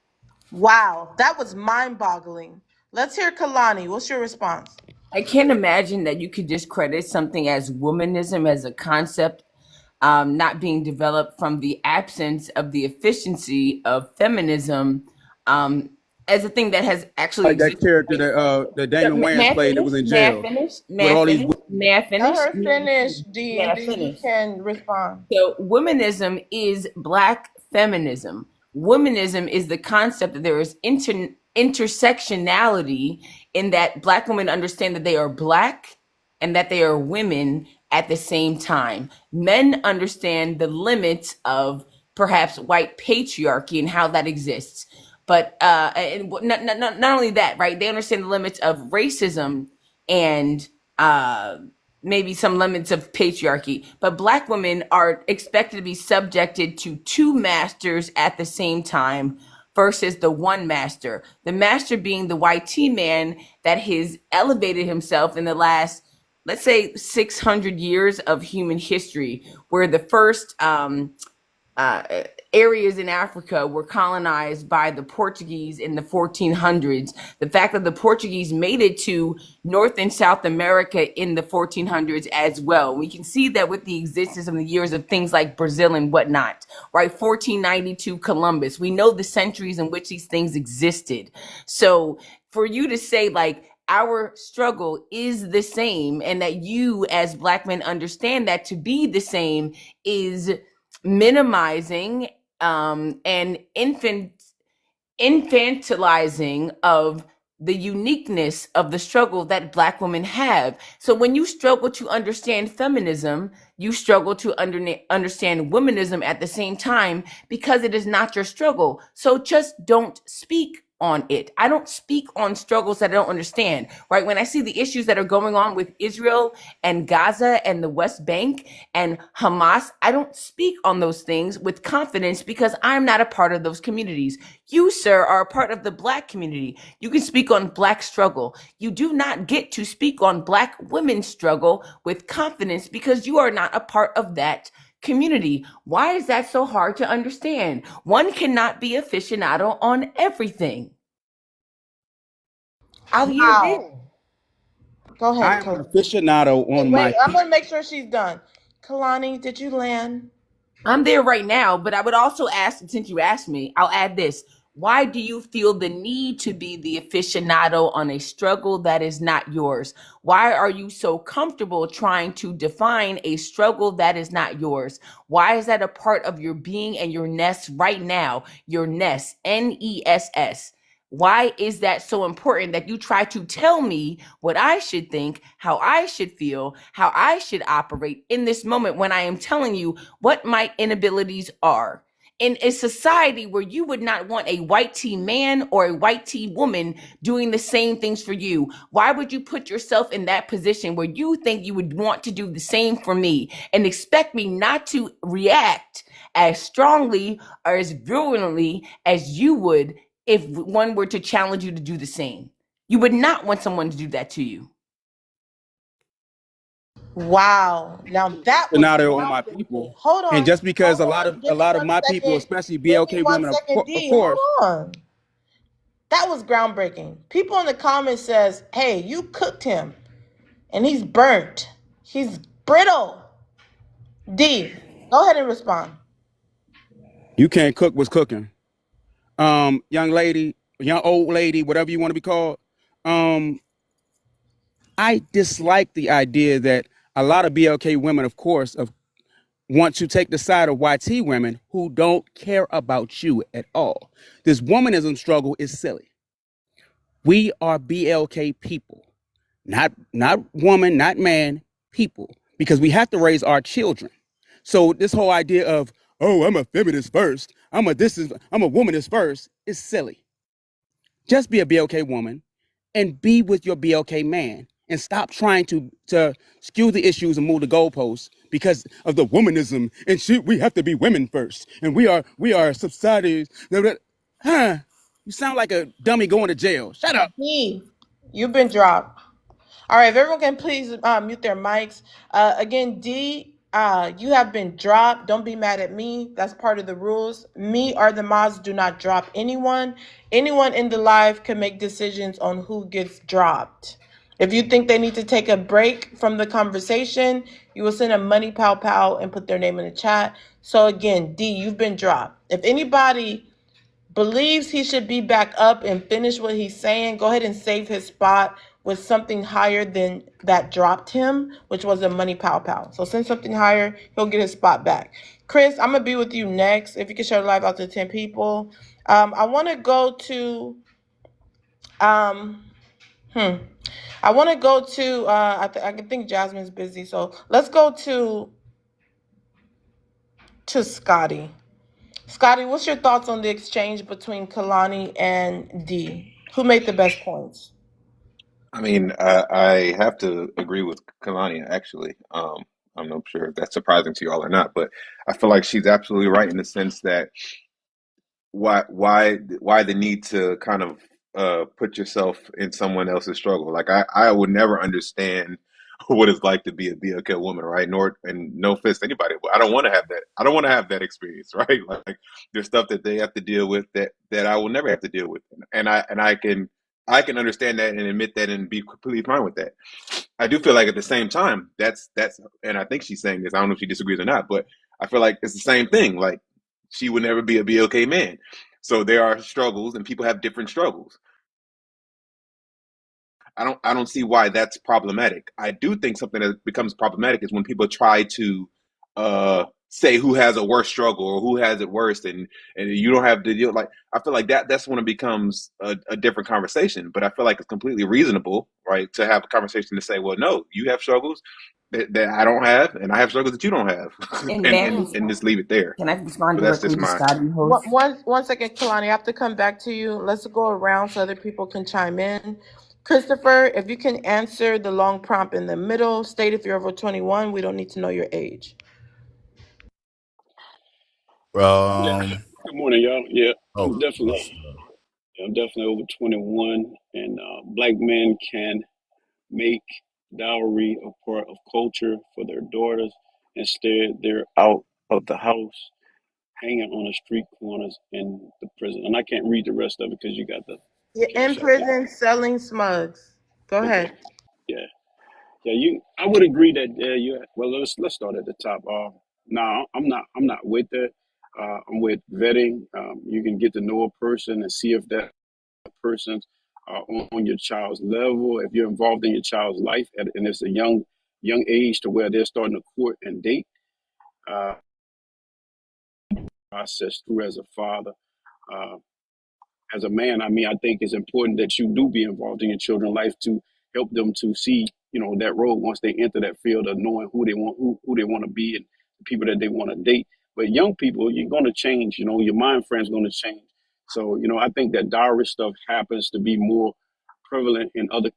Wow, that was mind-boggling. Let's hear Kalani. What's your response? I can't imagine that you could discredit something as womanism as a concept not being developed from the absence of the efficiency of feminism as a thing that has actually Like that existed. character Right? that So, Daniel may Wayans I played that finish? was in May I jail finish? May with I all these. finish? May I Let finish? her finish, D, May and I then you finish? can respond. So, womanism is Black feminism. Womanism is the concept that there is intersectionality in that Black women understand that they are Black and that they are women at the same time. Men understand the limits of perhaps white patriarchy and how that exists. But and not only that, right? They understand the limits of racism and maybe some limits of patriarchy, but Black women are expected to be subjected to two masters at the same time versus the one master. The master being the YT man that has elevated himself in the last, let's say, 600 years of human history, where the first uh, areas in Africa were colonized by the Portuguese in the 1400s. The fact that the Portuguese made it to North and South America in the 1400s as well. We can see that with the existence of the years of things like Brazil and whatnot, right? 1492 Columbus. We know the centuries in which these things existed. So for you to say, like, our struggle is the same and that you as Black men understand that to be the same is minimizing and infantilizing of the uniqueness of the struggle that Black women have. So when you struggle to understand feminism, you struggle to understand womanism at the same time because it is not your struggle. So just don't speak on it. I don't speak on struggles that I don't understand, right? When I see the issues that are going on with Israel and Gaza and the West Bank and Hamas, I don't speak on those things with confidence because I'm not a part of those communities. You, sir, are a part of the Black community. You can speak on Black struggle. You do not get to speak on Black women's struggle with confidence because you are not a part of that community. Why is that so hard to understand? One cannot be aficionado on everything. I'll yield there. Wow. Go I ahead, am an Kalani. aficionado on my Wait, I'm people. gonna make sure she's done. Kalani, did you land? I'm there right now, but I would also ask, since you asked me, I'll add this. Why do you feel the need to be the aficionado on a struggle that is not yours? Why are you so comfortable trying to define a struggle that is not yours? Why is that a part of your being and your nest right now? Your nest, NESS. Why is that so important that you try to tell me what I should think, how I should feel, how I should operate in this moment when I am telling you what my inabilities are? In a society where you would not want a white tea man or a white tea woman doing the same things for you, why would you put yourself in that position where you think you would want to do the same for me and expect me not to react as strongly or as virulently as you would if one were to challenge you to do the same? You would not want someone to do that to you. Wow. Now that was Aficionado on my groundbreaking. people. Hold And on. just because Hold a lot on. of a lot of my people, especially Give me BLK one women, second, of D. Hold course, on. That was groundbreaking. People in the comments says, hey, you cooked him and he's burnt. He's brittle. D, go ahead and respond. you can't cook what's cooking. Young lady, young old lady, whatever you want to be called. Um, I dislike the idea that a lot of BLK women, of course, want to take the side of YT women who don't care about you at all. This womanism struggle is silly. We are BLK people, not woman, not man, people, because we have to raise our children. So this whole idea of, oh, I'm a feminist first, I'm a womanist first is silly. Just be a BLK woman and be with your BLK man and stop trying to skew the issues and move the goalposts because of the womanism and shit. We have to be women first, and we are societies. Huh? You sound like a dummy going to jail. Shut up. D, you've been dropped. All right, if everyone can please mute their mics. Again, D, you have been dropped. Don't be mad at me. That's part of the rules. Me or the mods do not drop anyone. Anyone in the live can make decisions on who gets dropped. If you think they need to take a break from the conversation, you will send a money pow pow and put their name in the chat. So again, D, you've been dropped. If anybody believes he should be back up and finish what he's saying, go ahead and save his spot with something higher than that dropped him, which was a money pow pow. So send something higher, he'll get his spot back. Chris, I'm gonna be with you next. If you can share the live out to 10 people. I want to go to um I want to go to I can think Jasmine's busy, so let's go to Scotty. Scotty, what's your thoughts on the exchange between Kalani and D? Who made the best points? I mean, I have to agree with Kalani, actually. I'm not sure if that's surprising to you all or not, but I feel like she's absolutely right in the sense that why the need to kind of put yourself in someone else's struggle? Like I would never understand what it's like to be a BLK woman, right? Nor and no offense to anybody, but I don't want to have that. I don't want to have that experience, right? Like there's stuff that they have to deal with that I will never have to deal with, and I can understand that and admit that and be completely fine with that. I do feel like at the same time that's and I think she's saying this. I don't know if she disagrees or not, but I feel like it's the same thing. Like she would never be a BLK man. So there are struggles and people have different struggles. I don't see why that's problematic. I do think something that becomes problematic is when people try to say who has a worse struggle or who has it worse and you don't have to deal like I feel like that's when it becomes a different conversation. But I feel like it's completely reasonable, right, to have a conversation to say, well, no, you have struggles. that I don't have, and I have struggles that you don't have, And and may I and Mm. and just leave it there. can I respond But that's just directly to my Scotty, One, host? one, one second, Kalani. I have to come back to you. Let's go around so other people can chime in. Christopher, if you can answer the long prompt in the middle, state if you're over 21. We don't need to know your age. Yeah. Um. Good morning, y'all. Yeah, Oh. I'm definitely, I'm definitely over 21, and black men can make dowry a part of culture for their daughters. Instead, they're out of the house, hanging on the street corners in the prison. And I can't read the rest of it because you got the You're in cash app there. prison selling smugs. Go Okay. ahead. Yeah. Yeah. I would agree that. Well, let's start at the top. No, I'm not with that. I'm with vetting. You can get to know a person and see if that person's on your child's level. If you're involved in your child's life, and it's a young age to where they're starting to court and date, uh, process through as a father. Uh, as a man, I mean, I think it's important that you do be involved in your children's life to help them to see, that road once they enter that field of knowing who they want to be and the people that they want to date. But young people, you're going to change. Your mind frame's going to change. So, I think that dowry stuff happens to be more prevalent in other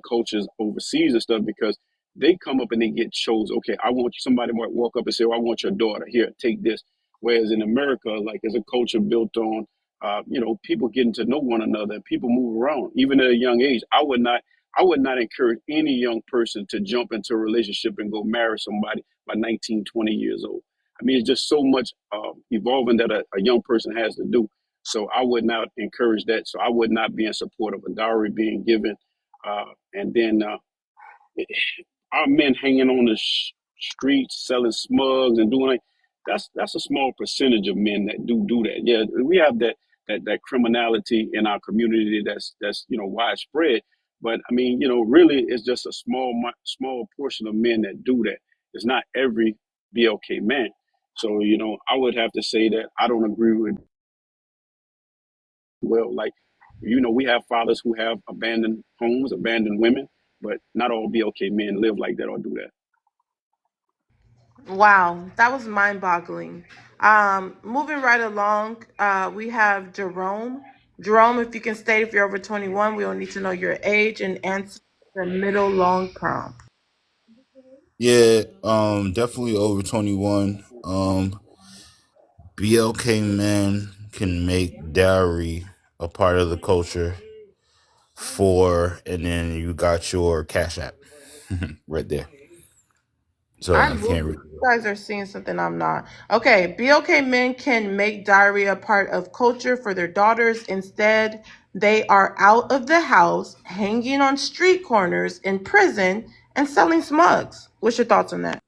cultures overseas and stuff because they come up and they get chose. Okay, I want somebody might walk up and say, "Oh, I want your daughter. Here, take this." Whereas in America, like, there's a culture built on people getting to know one another and people move around. Even at a young age, I would not encourage any young person to jump into a relationship and go marry somebody by 19, 20 years old. I mean, it's just so much evolving that a young person has to do. So I would not encourage that. So I would not be in support of a dowry being given. And then our men hanging on the streets selling smugs and doing like that's a small percentage of men that do that. Yeah, we have that criminality in our community that's widespread. But I mean, really, it's just a small portion of men that do that. It's not every BLK man. So I would have to say that I don't agree with like we have fathers who have abandoned homes, abandoned women, but not all BLK men live like that or do that. Wow, that was mind-boggling. Moving right along, we have Jerome. Jerome, if you can state if you're over 21, we will need to know your age and answer the middle long prompt. Yeah. Definitely over 21. BLK men can make dowry a part of the culture and then you got your cash app right there. So I you move. can't read. You guys are seeing something I'm not. Okay, BOK men can make diary a part of culture for their daughters. Instead, they are out of the house, hanging on street corners, in prison, and selling smugs. What's your thoughts on that?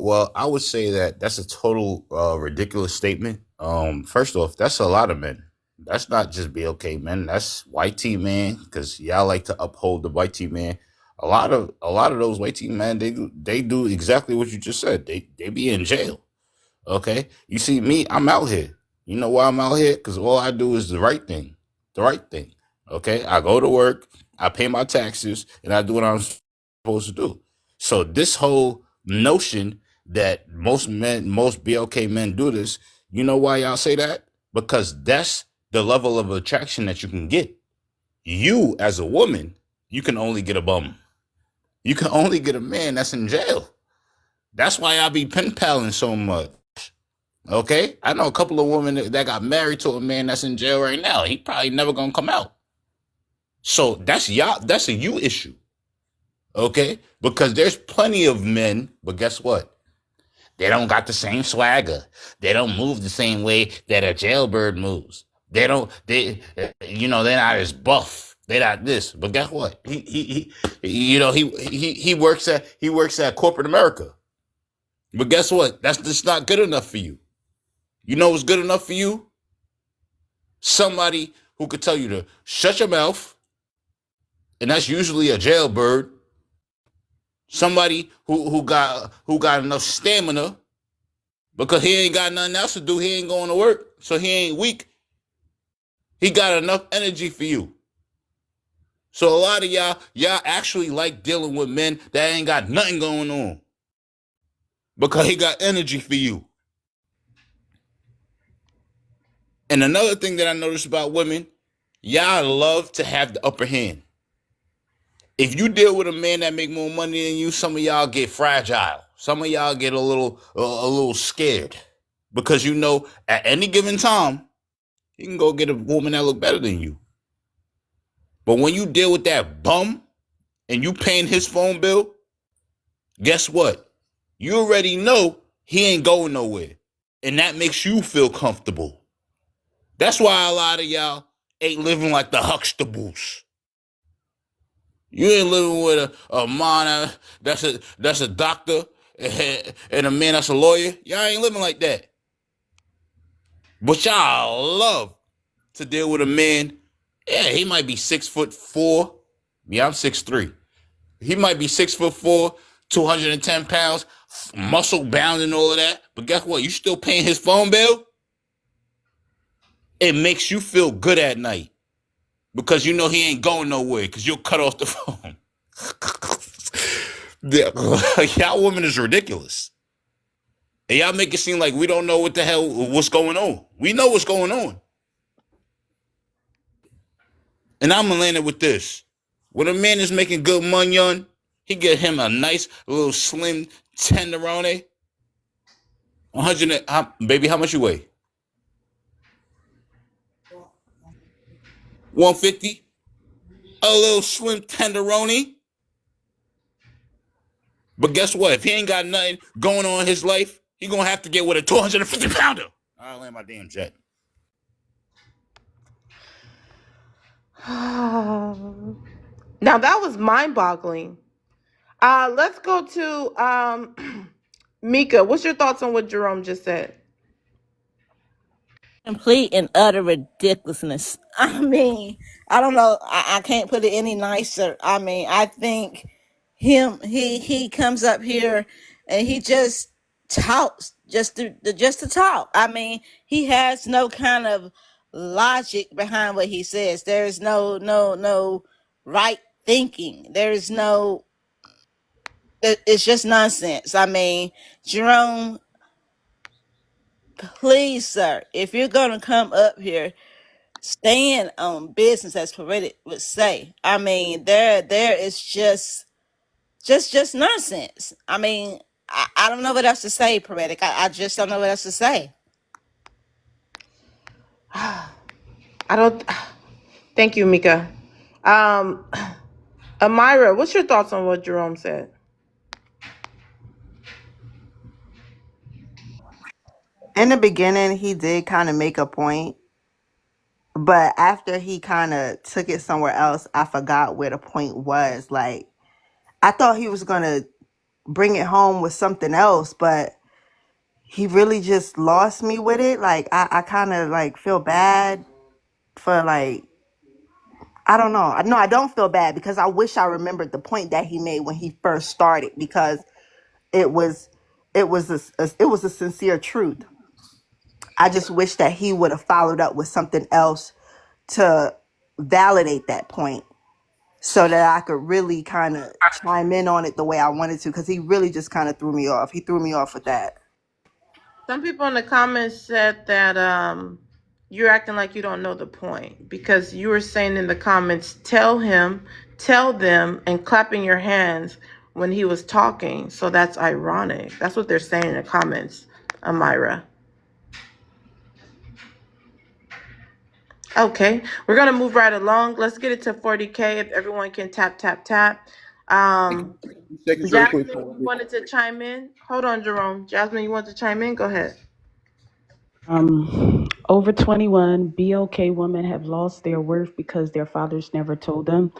Well, I would say that that's a total ridiculous statement. First off, that's a lot of men. That's not just BLK men. That's white team man because y'all like to uphold the white team man. A lot of those white team men they do exactly what you just said. They be in jail. Okay. You see me, I'm out here. You know why I'm out here? Because all I do is the right thing. The right thing. Okay. I go to work, I pay my taxes, and I do what I'm supposed to do. So this whole notion that most BLK men do this, you know why y'all say that? Because that's the level of attraction that you can get. You as a woman, you can only get a bum. You can only get a man that's in jail. That's why I be pen paling so much. Okay, I know a couple of women that got married to a man that's in jail right now. He probably never gonna come out. So that's y'all. That's a you issue. Okay, because there's plenty of men, but guess what? They don't got the same swagger. They don't move the same way that a jailbird moves. They don't. They're not as buff. They're not this. But guess what? He works at corporate America. But guess what? That's just not good enough for you. You know what's good enough for you? Somebody who could tell you to shut your mouth, and that's usually a jailbird. Somebody who got enough stamina because he ain't got nothing else to do. He ain't going to work, so he ain't weak. He got enough energy for you. So a lot of y'all actually like dealing with men that ain't got nothing going on because he got energy for you. And another thing that I noticed about women, y'all love to have the upper hand. If you deal with a man that make more money than you, some of y'all get fragile. Some of y'all get a little scared because you know at any given time you can go get a woman that look better than you. But when you deal with that bum and you paying his phone bill, guess what? You already know he ain't going nowhere, and that makes you feel comfortable. That's why a lot of y'all ain't living like the Huxtables. You ain't living with a man that's a doctor and a man that's a lawyer. Y'all ain't living like that. But y'all love to deal with a man. Yeah, he might be 6'4". Yeah, I'm 6'3". He might be 6'4", 210 pounds, muscle bound and all of that. But guess what? You still paying his phone bill? It makes you feel good at night because you know he ain't going nowhere because you'll cut off the phone. Y'all women is ridiculous. And y'all make it seem like we don't know what's going on. We know what's going on. And I'm gonna land it with this. When a man is making good money on, he get him a nice little slim tenderoni. 100, baby, how much you weigh? 150? A little slim tenderoni. But guess what? If he ain't got nothing going on in his life, he gonna have to get with a 250 pounder. I'll land my damn jet. Now that was mind-boggling. Let's go to Mika. What's your thoughts on what Jerome just said? Complete and utter ridiculousness. I mean, I don't know. I can't put it any nicer. I mean, I think he comes up here and he just talks just to talk. I mean, he has no kind of logic behind what he says. There's no right thinking. There's no. It's just nonsense. I mean, Jerome, please, sir, if you're gonna come up here, stand on business, as Poetic would say. I mean, there is just nonsense. I mean, I don't know what else to say, Poetic. I just don't know what else to say. I don't. Thank you, Mika. Um, Amira, what's your thoughts on what Jerome said? In the beginning, he did kind of make a point, but after he kind of took it somewhere else, I forgot where the point was. Like, I thought he was going to bring it home with something else, but he really just lost me with it. Like, I kind of like feel bad for like, I don't know. No, I don't feel bad because I wish I remembered the point that he made when he first started, because it was it was a sincere truth. I just wish that he would have followed up with something else to validate that point so that I could really kind of chime in on it the way I wanted to, because he really just kind of threw me off. He threw me off with that. Some people in the comments said that you're acting like you don't know the point because you were saying in the comments, tell him, tell them, and clapping your hands when he was talking. So that's ironic. That's what they're saying in the comments, Amira. Okay, we're gonna move right along. Let's get it to 40K if everyone can tap, tap, tap. Um, Seconds, real quick. Jasmine, you wanted to chime in? Hold on, Jerome. Jasmine, you want to chime in? Go ahead. Over 21 BOK women have lost their worth because their fathers never told them.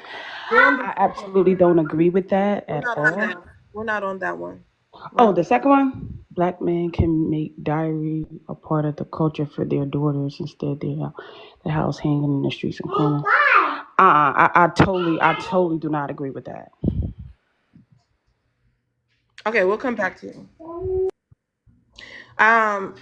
I absolutely don't agree with that We're at not on all. that. We're not on that one. We're Oh, not. the second one, black men can make diary a part of the culture for their daughters. Instead, they have the house hanging in the streets and corners. I totally do not agree with that. Okay, we'll come back to you. Um,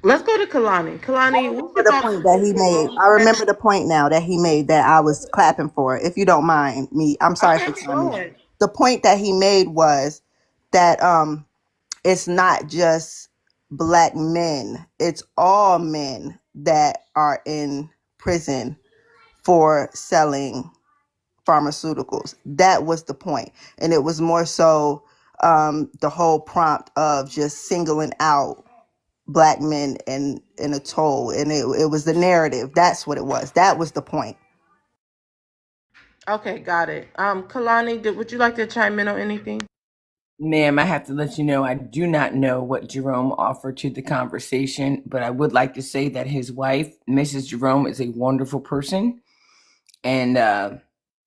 Let's go to Kalani. Kalani, what's your The thoughts point on that Miss he made. Jerome? I remember the point now that he made that I was clapping for. If you don't mind me, I'm sorry Okay, for go chiming in. ahead. The point that he made was that it's not just black men, it's all men that are in prison for selling pharmaceuticals. That was the point. And it was more so the whole prompt of just singling out black men in a toll. And it was the narrative. That's what it was. That was the point. Okay, got it. Kalani, would you like to chime in on anything? Ma'am, I have to let you know I do not know what Jerome offered to the conversation, but I would like to say that his wife, Mrs. Jerome, is a wonderful person. And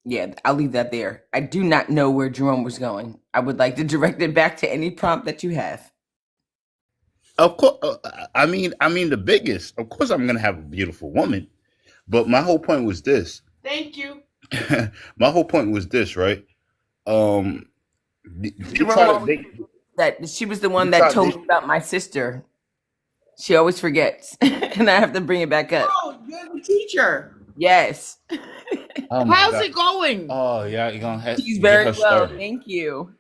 yeah, I'll leave that there. I do not know where Jerome was going. I would like to direct it back to any prompt that you have. Of course, I mean the biggest. Of course, I'm gonna have a beautiful woman. But my whole point was this. Thank you. My whole point was this, right? Um, they Jerome try to always they that she was the they one that try told they. me about my sister. She always forgets, and I have to bring it back up. Oh, you're the teacher. Yes, Oh my How's god. it going? Oh yeah, you're gonna have she's get very her well. started. Thank you.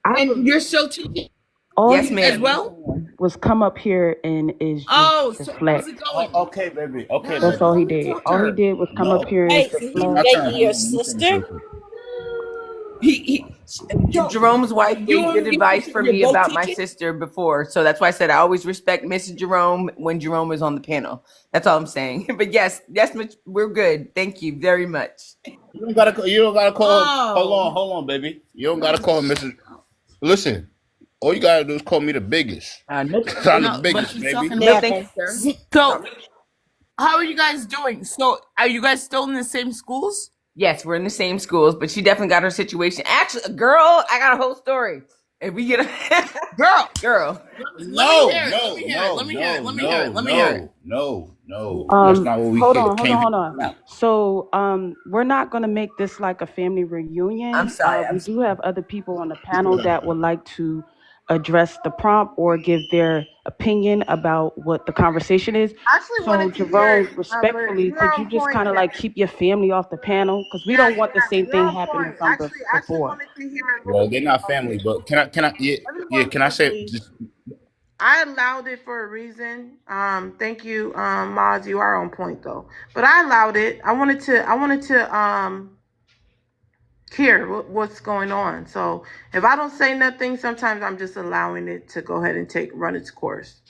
I And was you're still teaching all Yes, you as ma'am. did well? was come up here and is just Oh, so how's deflect. it going? Okay, baby. Okay, That's Good. all baby. he Let me did. talk to All he her. did was come up No, here and Wait, so it's he's my deflect. turn. dating Hold your on. Let me finish sister? real quick. Jerome's wife gave good You advice for you're me both about my teaching? sister before, so that's why I said I always respect Mrs. Jerome when Jerome is on the panel. That's all I'm saying. But yes, we're good. Thank you very much. You don't gotta. You don't gotta call her. Oh. Hold on, baby. You don't gotta call her Mrs. Listen, all you gotta do is call me the biggest. No, Cause I'm the No, but biggest, she's baby. talking no, about thank Yeah. you, sir. so how are you guys doing? So are you guys still in the same schools? Yes, we're in the same schools, but she definitely got her situation. Actually, girl, I got a whole story. If we get a Girl, girl, let me No, hear it. Let no, me hear it. no, Let me hear it. no, Let me hear it. no, Let me hear it. no, no, no. That's not what we Hold on, hold on, came here hold on. now. So, we're not gonna make this like a family I'm reunion. sorry. We do have other people on the panel that would like to address the prompt or give their opinion about what the conversation is. I actually So, wanted to hear Jerome, it, but respectfully, you're could you on just point kind of now. like keep your family off the panel? Because we Yeah, don't want the same you're thing on happening point. from Actually before. wanted to hear it Well, really. they're not family, but yeah, yeah, Everyone can I here, say please. just I allowed it for a reason. Thank you, Maz. You are on point though. But I allowed it. I wanted to hear what's going on. So if I don't say nothing, sometimes I'm just allowing it to go ahead and run its course.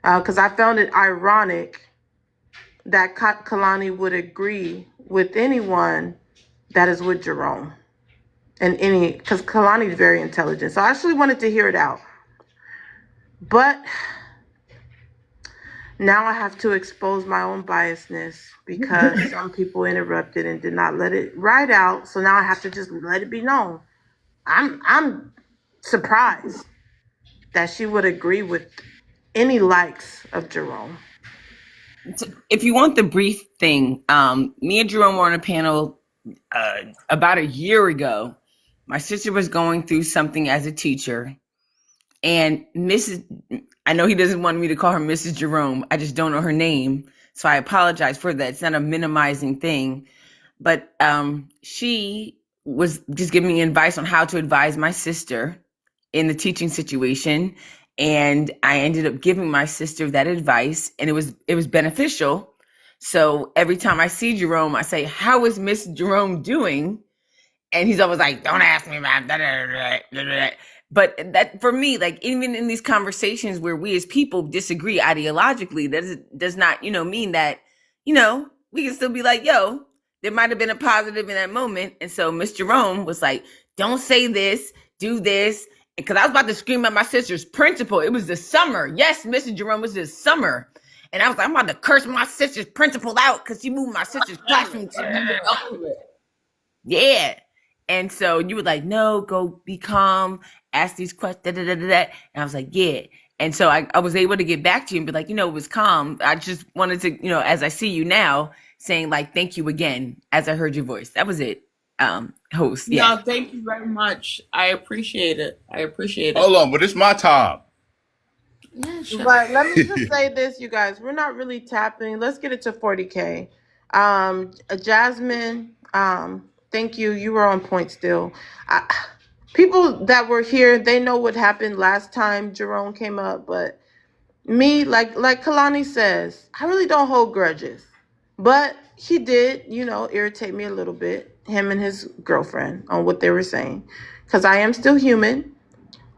Because I found it ironic that Kalani would agree with anyone that is with Jerome and because Kalani is very intelligent. So I actually wanted to hear it out, but now I have to expose my own biasness because some people interrupted and did not let it ride out. So now I have to just let it be known. I'm surprised that she would agree with any likes of Jerome. If you want the brief thing, me and Jerome were on a panel about a year ago. My sister was going through something as a teacher, and I know he doesn't want me to call her Mrs. Jerome. I just don't know her name, so I apologize for that. It's not a minimizing thing, but she was just giving me advice on how to advise my sister in the teaching situation, and I ended up giving my sister that advice, and it was beneficial. So every time I see Jerome, I say, "How is Miss Jerome doing?" And he's always like, "Don't ask me about that." But that for me, like even in these conversations where we as people disagree ideologically, that does not, mean that, we can still be like, yo, there might have been a positive in that moment. And so Miss Jerome was like, don't say this, do this. Because I was about to scream at my sister's principal. It was the summer. Yes, Mr. Jerome, was this summer. And I was like, I'm about to curse my sister's principal out because she moved my sister's classroom. Yeah. And so you were like, no, go be calm, ask these questions, da, da, da, da, da. And I was like, yeah. And so I was able to get back to you and be like, it was calm. I just wanted to, as I see you now, saying like, thank you again, as I heard your voice. That was it. Host. Yeah. No, thank you very much. I appreciate it. hold on, but it's my time. Yeah, sure. But let me just say this, you guys. We're not really tapping. Let's get it to 40K. Jasmine, thank you. You were on point still. I, people that were here, they know what happened last time Jerome came up, but me, like Kalani says, I really don't hold grudges. But he did, irritate me a little bit, him and his girlfriend, on what they were saying. Because I am still human.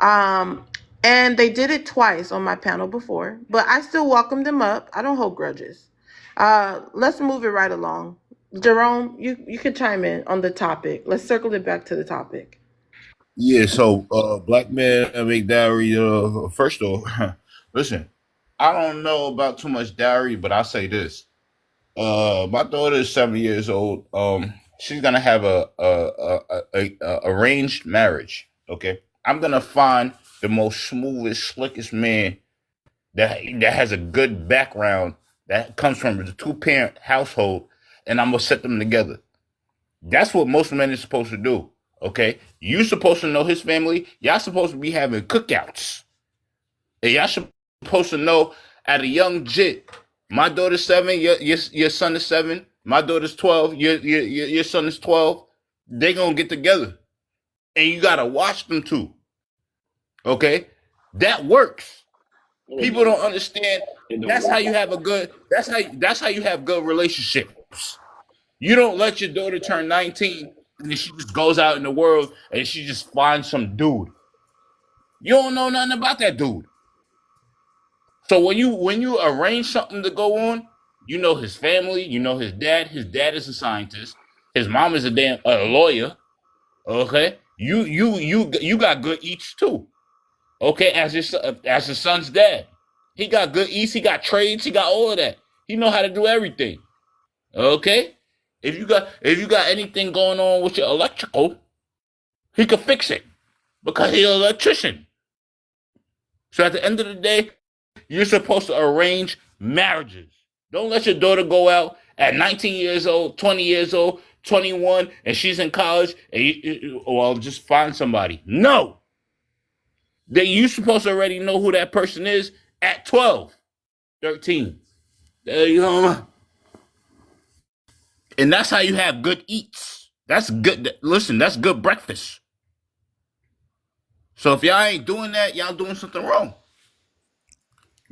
Um, and they did it twice on my panel before, but I still welcome them up. I don't hold grudges. Let's move it right along. Jerome, you can chime in on the topic. Let's circle it back to the topic. Yeah, so black man make dowry. First off, listen, I don't know about too much dowry, but I'll say this. My daughter is 7 years old. She's gonna have a arranged marriage. Okay, I'm gonna find the most smoothest, slickest man that has a good background that comes from the two-parent household, and I'm gonna set them together. That's what most men are supposed to do. Okay, you supposed to know his family. Y'all supposed to be having cookouts, and y'all supposed to know at a young jit. My daughter's 7. Your son is 7. My daughter's 12. Your son is 12. They gonna get together, and you gotta watch them too. Okay, that works. No, it People don't. don't understand. It don't That's work. how you have a good. That's how you have good relationships. You don't let your daughter turn 19 and then she just goes out in the world and she just finds some dude. You don't know nothing about that dude. So when you arrange something to go on, you know his family, you know his dad. His dad is a scientist. His mom is a lawyer. Okay, you got good eats too. Okay, as his son's dad, he got good eats. He got trades. He got all of that. He know how to do everything. Okay, if you got anything going on with your electrical, he could fix it because he's an electrician. So at the end of the day, you're supposed to arrange marriages. Don't let your daughter go out at 19 years old, 20 years old, 21, and she's in college, and well, just find somebody. No, that you supposed to already know who that person is at 12, 13. You know, and that's how you have good eats. That's good. Listen, that's good breakfast. So if y'all ain't doing that, y'all doing something wrong.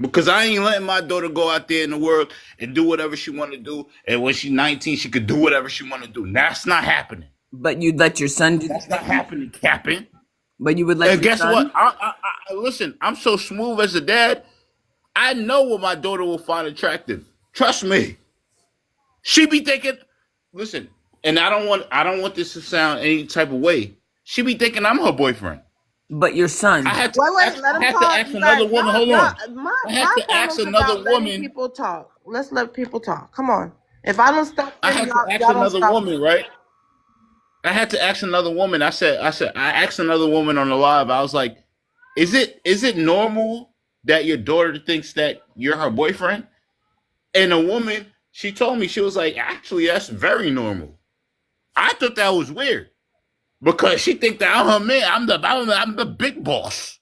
Because I ain't letting my daughter go out there in the world and do whatever she want to do. And when she's 19, she could do whatever she want to do. That's not happening. But you'd let your son do the That's not same. happening, Captain. But you would let And your guess what? son. Listen, I'm so smooth as a dad. I know what my daughter will find attractive. Trust me. She be thinking, listen, and I don't want this to sound any type of way. She be thinking I'm her boyfriend. But your I son. had to Wait, ask. let I him had to talk. ask You another guys, woman. Hold on. I had my to ask panel's another about letting woman. people talk. Let's let people talk. Come on. If I don't stop I them, had to ask y'all don't another stop me. woman, right? I had to ask another woman. I asked another woman on the live. I was like, is it normal that your daughter thinks that you're her boyfriend? And a woman, she told me, she was like, actually, that's very normal. I thought that was weird because she think that I'm her man. I'm the big boss.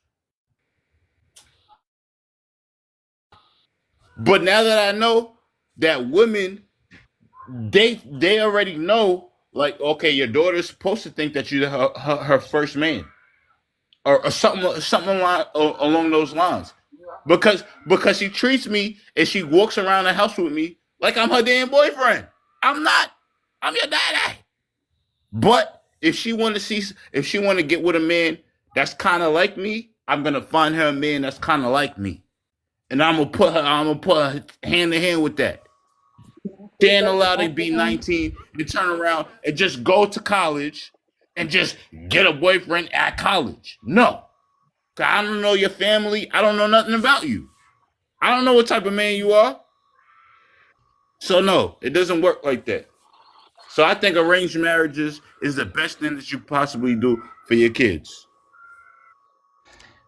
But now that I know that women, they already know, like, okay, your daughter's supposed to think that you're her first man. Or something along those lines. Because she treats me and she walks around the house with me like I'm her damn boyfriend. I'm not. I'm your daddy. But if she want to get with a man that's kind of like me, I'm gonna find her a man that's kind of like me, and I'm gonna put her hand in hand with that. She ain't allowed to be 19 and turn around and just go to college and just get a boyfriend at college. No, I don't know your family. I don't know nothing about you. I don't know what type of man you are. So no, it doesn't work like that. So I think arranged marriages is the best thing that you possibly do for your kids.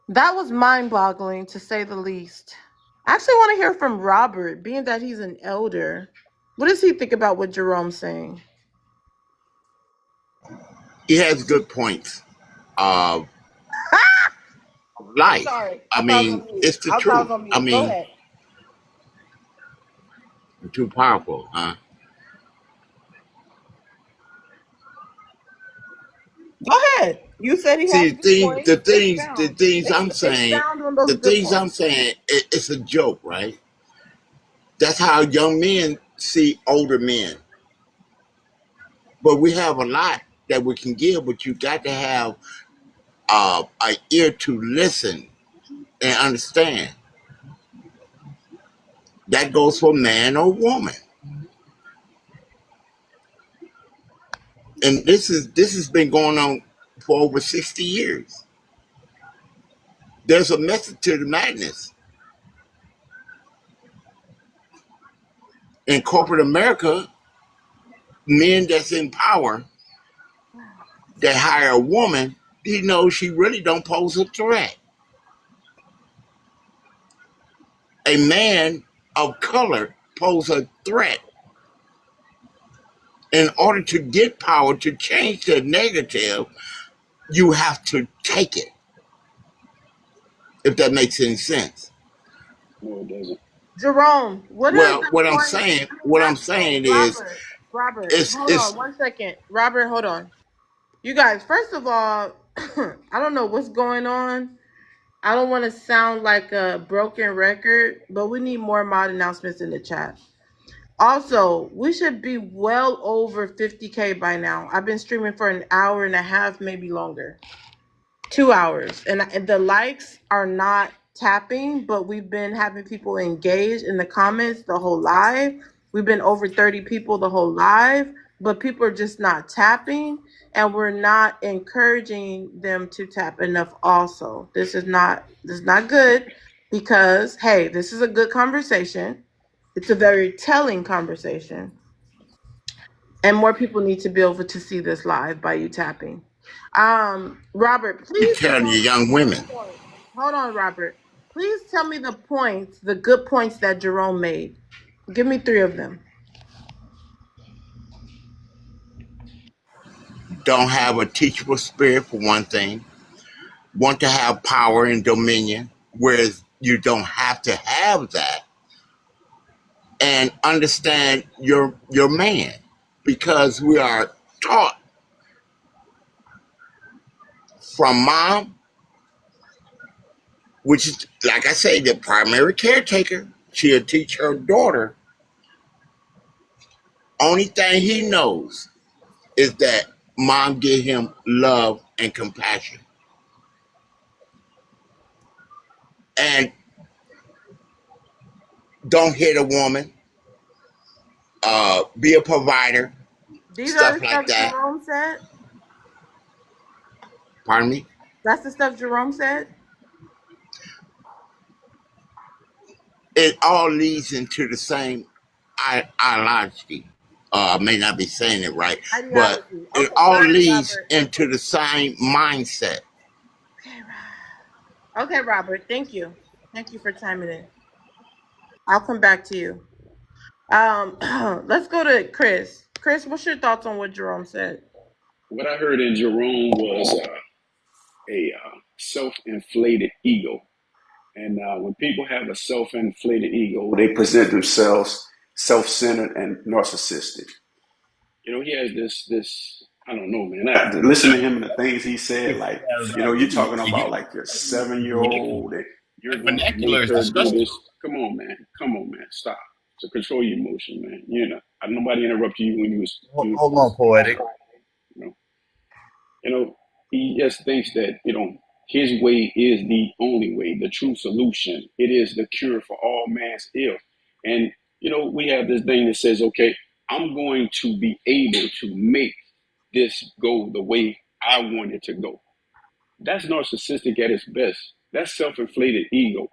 That was mind-boggling, to say the least. I actually want to hear from Robert, being that he's an elder. What does he think about what Jerome's saying? He has good points. Uh, life. Sorry, I I thought I was mean, on mute. it's the I thought I was truth. on I mute. Go mean, ahead. too powerful, huh? Go ahead. You said he See, has good points. the Expound. things I'm saying, Expound on those good points. it's a joke, right? That's how young men see older men. But we have a lot that we can give, but you got to have an ear to listen and understand. That goes for man or woman. And this has been going on for over 60 years. There's a method to the madness. In corporate America, men that's in power that hire a woman, he knows she really don't pose a threat. A man of color pose a threat. In order to get power to change the negative, you have to take it. If that makes any sense. No, it doesn't. Jerome, what are Well, the points? I mean, what not I'm Jerome. saying is, Robert, hold on it's 1 second. Robert, hold on. You guys, first of all, I don't know what's going on. I don't want to sound like a broken record, but we need more mod announcements in the chat. Also, we should be well over 50K by now. I've been streaming for an hour and a half, maybe longer. 2 hours. And the likes are not tapping, but we've been having people engage in the comments the whole live. We've been over 30 people the whole live, but people are just not tapping, and we're not encouraging them to tap enough also. This is not good, because hey, this is a good conversation. It's a very telling conversation. And more people need to be able to see this live by you tapping. Robert, please telling you, tell me young the women, point. Hold on, Robert. Please tell me the points, the good points that Jerome made. Give me 3 of them. don't have a teachable spirit for one thing. Want to have power and dominion, whereas you don't have to have that. And understand your man, because we are taught from mom, which is, like I say, the primary caretaker. She'll teach her daughter. Only thing he knows is that mom give him love and compassion. And don't hit a woman, be a provider, These are stuff the like stuff that. Jerome said. Pardon me? That's the stuff Jerome said. It all leads into the same ideology. I may not be saying it right, but Ideology. it Okay, all got it, leads Robert. into the same mindset. Okay, Robert. Thank you. Thank you for chiming in. I'll come back to you. Let's go to Chris. Chris, what's your thoughts on what Jerome said? What I heard in Jerome was a self-inflated ego. And when people have a self-inflated ego, they present themselves self-centered and narcissistic. You know, he has this. I don't know, man. I listen to him and the things he said. Like, you know, you're talking about like your 7-year-old, and you're going to Vernacular make is her do disgusting. this. Come on, man. Come on, man. Stop. So control your emotion, man. You know, nobody interrupted you when Hold on, Poetic. you know, you know, he just thinks that, you know, his way is the only way, the true solution. It is the cure for all man's ill. And, you know, we have this thing that says, okay, I'm going to be able to make this go the way I want it to go. That's narcissistic at its best. That's self-inflated ego.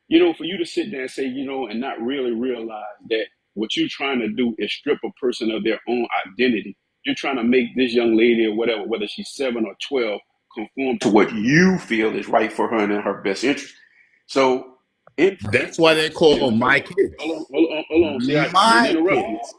You know, for you to sit there and say, you know, and not really realize that what you're trying to do is strip a person of their own identity. You're trying to make this young lady or whatever, whether she's 7 or 12, conform to what you feel is right for her and in her best interest. So, That's why they call my kids. hold on. See, I didn't My interrupt you. kids.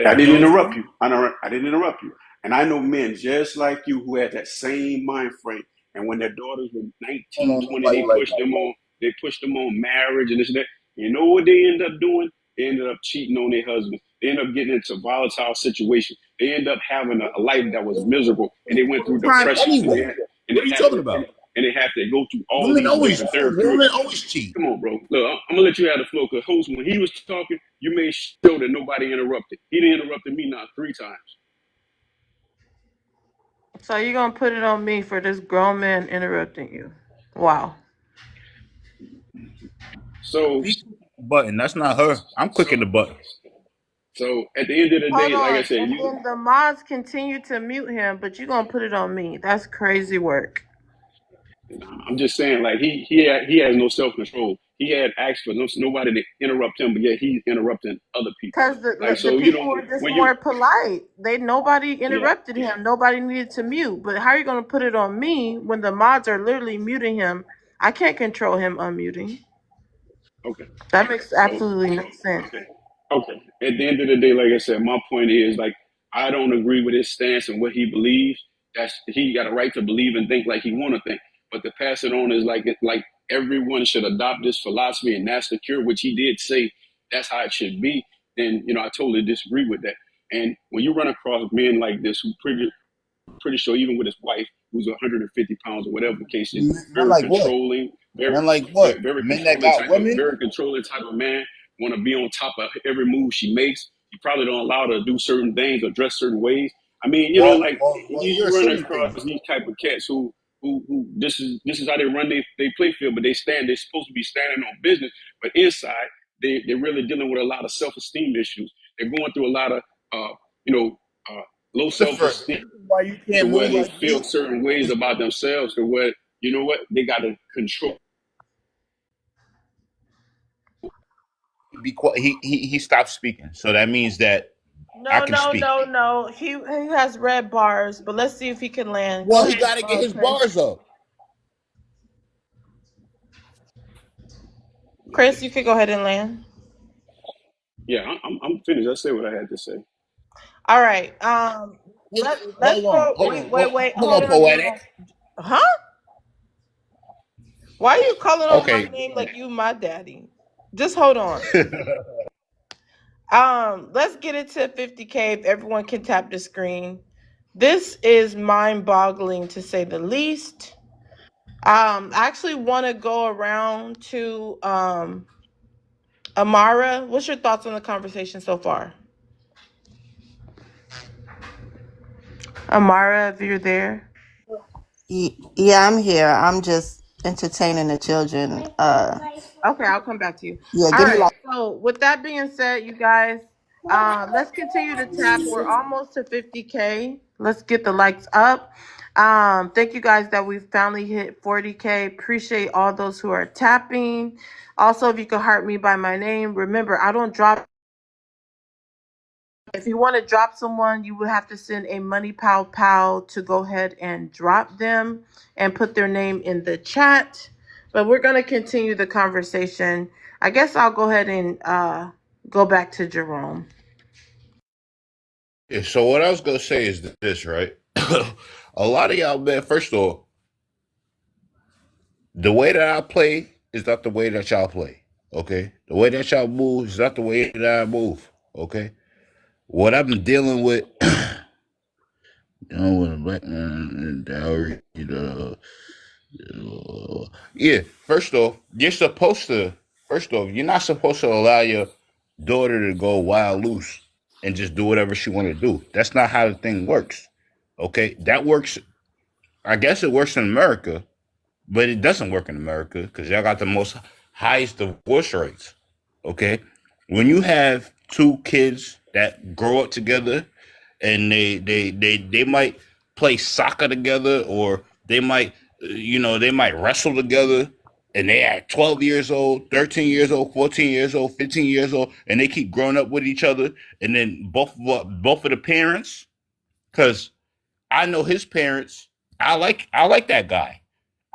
I You didn't know what I'm interrupt saying? you. I didn't interrupt you. And I know men just like you who had that same mind frame. And when their daughters were I don't 19, know 20, nobody like that. they pushed them on marriage and this and that. You know what they end up doing? They ended up cheating on their husband. They ended up getting into volatile situations. They ended up having a life that was miserable, and they went through Crime depression, anyway. What are you talking about? and they had to go through all Women these always different therapeutic. women always cheat. Come on, bro. Look, I'm gonna let you have the floor because host, when he was talking, you made sure that nobody interrupted. He didn't interrupted me not 3 times. So you're gonna put it on me for this grown man interrupting you? Wow. So, He clicking the button. That's not her. I'm clicking the button. so at the end of the Hold day, like I on. said, And then the mods continue to mute him, but you're gonna put it on me. That's crazy work. I'm just saying, like he has no self control. He had asked for nobody to interrupt him, but yet he's interrupting other people. Because Like the so, people were just when you more polite. Nobody yeah, interrupted him. Nobody needed to mute. But how are you gonna put it on me when the mods are literally muting him? I can't control him unmuting. okay. That makes So absolutely no sense. okay. Okay. At the end of the day, like I said, my point is like I don't agree with his stance and what he believes. That's he got a right to believe and think like he want to think. But to pass it on is like everyone should adopt this philosophy and that's the cure, which he did say that's how it should be. Then I totally disagree with that. And when you run across men like this who pretty sure even with his wife, who's 150 pounds or whatever the case is, Men like what? Men like what? very Men that got women? controlling type of man, want to be on top of every move she makes. You probably don't allow her to do certain things or dress certain ways. I mean, like You're you run assuming across things. these type of cats who this is how they run they play field, but they're supposed to be standing on business, but inside they're really dealing with a lot of self esteem issues. They're going through a lot of uh, you know uh, low self Christopher, the esteem reason why you to can't where move they like feel me certain ways is about themselves to where you know what they got to control. be quiet. He stopped speaking. So that means that I No, can no, speak. no, no. He has red bars, but let's see if he can land. Go Well, he ahead, gotta get his Chris. bars up. Chris, you could go ahead and land. Yeah, I'm finished. I say what I had to say. All right. Let's Hold on, go. Wait. hold Hold on, on, poetic. Jerome. Huh? Why are you calling on my Okay. name like you my daddy? Just hold on. Let's get it to 50K if everyone can tap the screen. This is mind-boggling to say the least. I actually want to go around to Amara. What's your thoughts on the conversation so far? Amara, if you're there. Yeah, I'm here. I'm just entertaining the children. Okay, I'll come back to you. Yeah, All give me right. like. So with that being said, you guys, let's continue to tap. We're almost to 50K. Let's get the likes up. Thank you guys that we've finally hit 40K. Appreciate all those who are tapping. Also, if you could heart me by my name, remember I don't drop. If you want to drop someone, you would have to send a money pow pow to go ahead and drop them and put their name in the chat. But we're going to continue the conversation. I guess I'll go ahead and go back to Jerome. Yeah, so what I was gonna say is this, right? A lot of y'all, man. First of all, the way that I play is not the way that y'all play. Okay, the way that y'all move is not the way that I move. Okay, what I've been dealing with, with a black man and dowry, yeah. First off, you're supposed to. First off, you're not supposed to allow your daughter to go wild loose and just do whatever she want to do. That's not how the thing works. Okay, that works. I guess it works in America, but it doesn't work in America because y'all got the most highest divorce rates. Okay, when you have two kids that grow up together and they might play soccer together or they might they might wrestle together and they at 12 years old, 13 years old, 14 years old, 15 years old, and they keep growing up with each other, and then both of the parents, because I know his parents. I like that guy.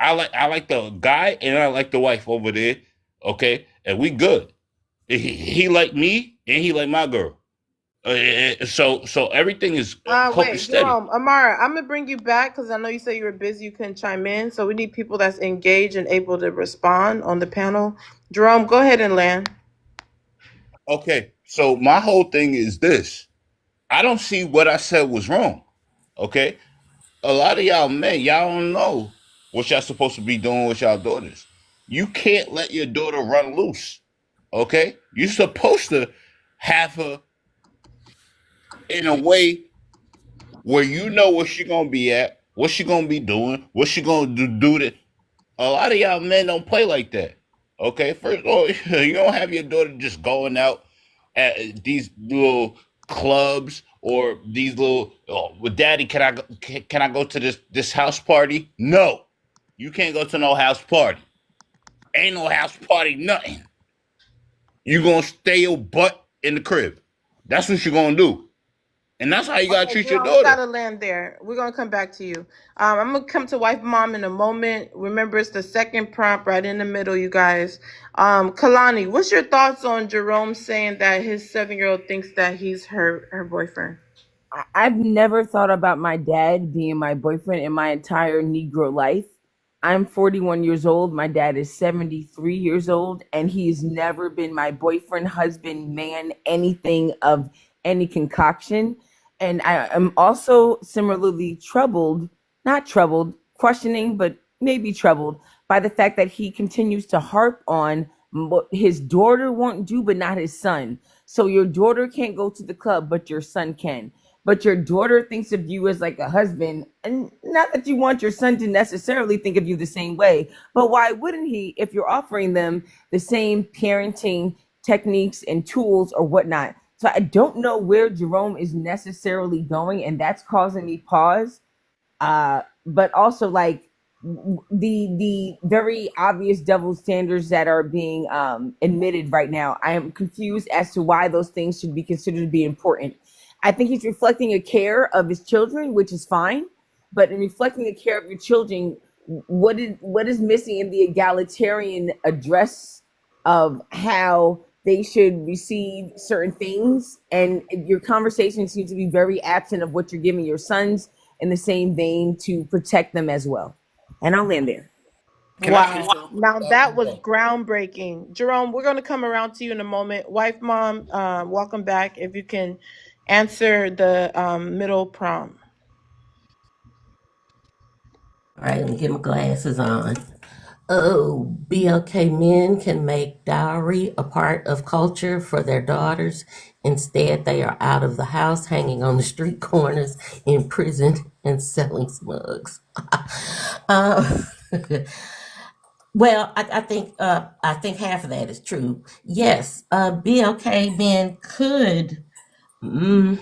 I like the guy and I like the wife over there. Okay, and we good. He like me and he like my girl. So everything is Wait, steady. Jerome, Amara, I'm gonna bring you back because I know you said you were busy, you couldn't chime in. So we need people that's engaged and able to respond on the panel. Jerome, go ahead and land. Okay, so my whole thing is this: I don't see what I said was wrong. Okay, a lot of y'all men, y'all don't know what y'all supposed to be doing with y'all daughters. You can't let your daughter run loose. Okay, you're supposed to have her in a way where you know where she gonna be at, what she gonna be doing, what she gonna do to. A lot of y'all men don't play like that. Okay, first of all, you don't have your daughter just going out at these little clubs or these little. Oh, well, daddy, can I go to this house party? No, you can't go to no house party. Ain't no house party, nothing. You gonna stay your butt in the crib. That's what you gonna do, and that's how you gotta Okay, treat your Jerome, we daughter. gotta land there. We're gonna come back to you. I'm gonna come to wife mom in a moment. Remember, it's the second prompt right in the middle, you guys. Kalani, what's your thoughts on Jerome saying that his 7-year-old thinks that he's her boyfriend? I've never thought about my dad being my boyfriend in my entire Negro life. I'm 41 years old. My dad is 73 years old, and he's never been my boyfriend, husband, man, anything of any concoction. And I am also similarly troubled, not troubled, questioning, but maybe troubled by the fact that he continues to harp on what his daughter won't do, but not his son. So your daughter can't go to the club, but your son can, but your daughter thinks of you as like a husband, and not that you want your son to necessarily think of you the same way, but why wouldn't he if you're offering them the same parenting techniques and tools or whatnot? So I don't know where Jerome is necessarily going, and that's causing me pause. But also like the very obvious double standards that are being admitted right now. I am confused as to why those things should be considered to be important. I think he's reflecting a care of his children, which is fine, but in reflecting the care of your children, what is missing in the egalitarian address of how they should receive certain things, and your conversation seems to be very absent of what you're giving your sons in the same vein to protect them as well. And I'll land there. Can I say Wow. something? Now that was Okay. groundbreaking. Jerome, we're gonna come around to you in a moment. Wife mom, welcome back. If you can answer the middle prompt. All right, let me get my glasses on. Oh, BLK men can make dowry a part of culture for their daughters. Instead, they are out of the house, hanging on the street corners, in prison, and selling smugs. uh, well, I think half of that is true. Yes, BLK men mm,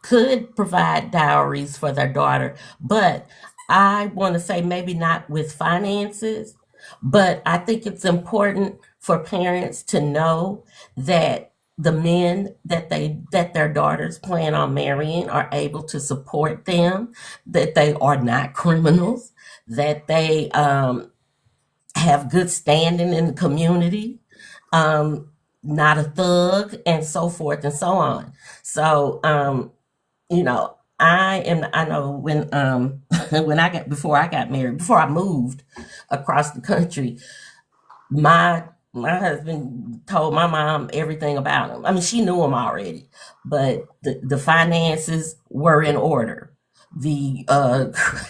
could provide dowries for their daughter, but I want to say maybe not with finances, but I think it's important for parents to know that the men that their daughters plan on marrying are able to support them, that they are not criminals, that they have good standing in the community, um, not a thug, and so forth and so on. So I know when when I got before I got married, before I moved across the country, my husband told my mom everything about him. I mean, she knew him already, but the finances were in order. The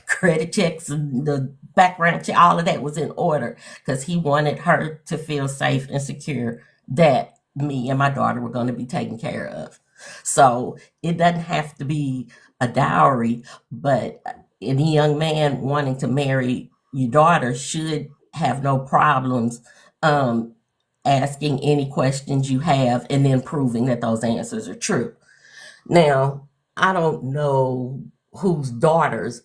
credit checks and the background check, all of that was in order because he wanted her to feel safe and secure that me and my daughter were going to be taken care of. So it doesn't have to be a dowry, but any young man wanting to marry your daughter should have no problems um, asking any questions you have and then proving that those answers are true. Now, I don't know whose daughters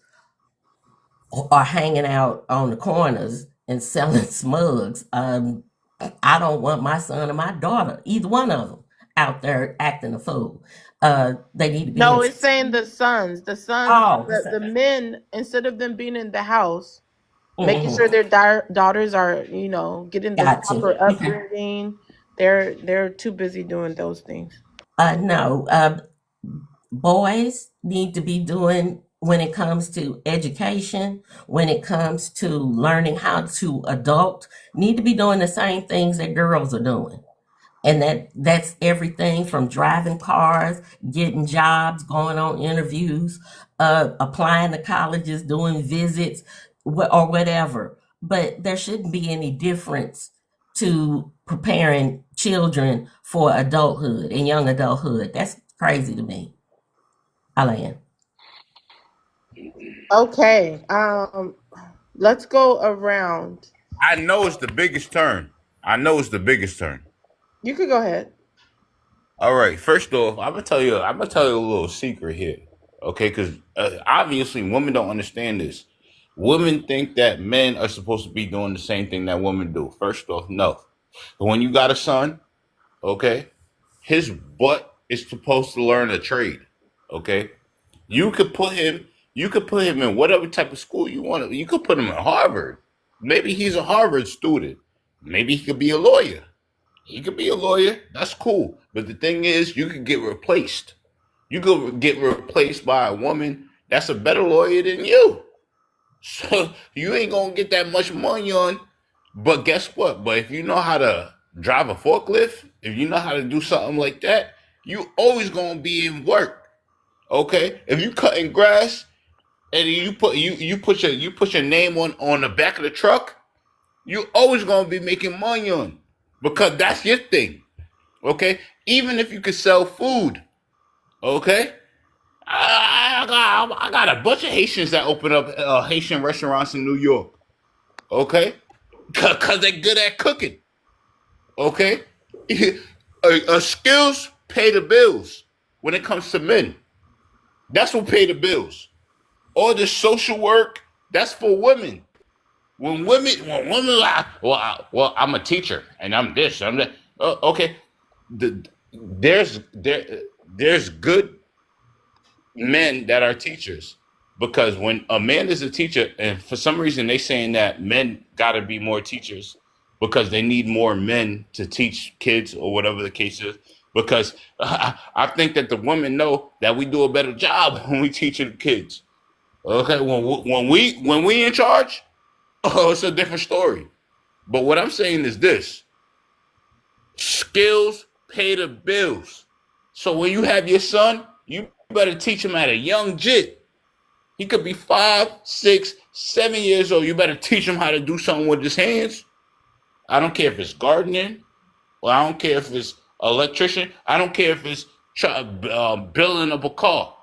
are hanging out on the corners and selling smugs. I don't want my son or my daughter, either one of them, out there acting a fool. They need to be No, in. it's saying the sons. Oh, The men, instead of them being in the house, making mhm. sure their daughters are, getting the Gotcha. proper Okay. upbringing. They're too busy doing those things. No. boys need to be doing when it comes to education, when it comes to learning how to adult, need to be doing the same things that girls are doing. And that's everything from driving cars, getting jobs, going on interviews, applying to colleges, doing visits, or whatever. But there shouldn't be any difference to preparing children for adulthood and young adulthood. That's crazy to me. Alan. Okay. Let's go around. I know it's the biggest turn. I know it's the biggest turn. You could go ahead. All right. First off, I'm gonna tell you. I'm gonna tell you a little secret here. Okay, because obviously women don't understand this. Women think that men are supposed to be doing the same thing that women do. First off, no. When you got a son, okay, his butt is supposed to learn a trade. Okay, you could put him. You could put him in whatever type of school you want. You could put him in Harvard. Maybe he's a Harvard student. Maybe he could be a lawyer. He could be a lawyer. That's cool. But the thing is, you could get replaced. You could get replaced by a woman that's a better lawyer than you. So you ain't gonna get that much money on. But guess what? But if you know how to drive a forklift, if you know how to do something like that, you always gonna be in work. Okay? If you cutting grass and you put your name on the back of the truck, you always gonna be making money on because that's your thing. Okay? Even if you could sell food, okay? I got a bunch of Haitians that open up Haitian restaurants in New York. Okay? Because they're good at cooking. Okay? Skills pay the bills when it comes to men. That's what pay the bills. All the social work, that's for women. When women, well, I'm a teacher and I'm this, I'm that. Okay, there's good men that are teachers because when a man is a teacher, and for some reason they saying that men got to be more teachers because they need more men to teach kids or whatever the case is. Because I think that the women know that we do a better job when we teaching kids. Okay, when we in charge, oh, it's a different story. But what I'm saying is this: skills pay the bills. So when you have your son, you better teach him at a young jit. He could be 5, 6, 7 years old. You better teach him how to do something with his hands. I don't care if it's gardening, or I don't care if it's electrician. I don't care if it's building up a car.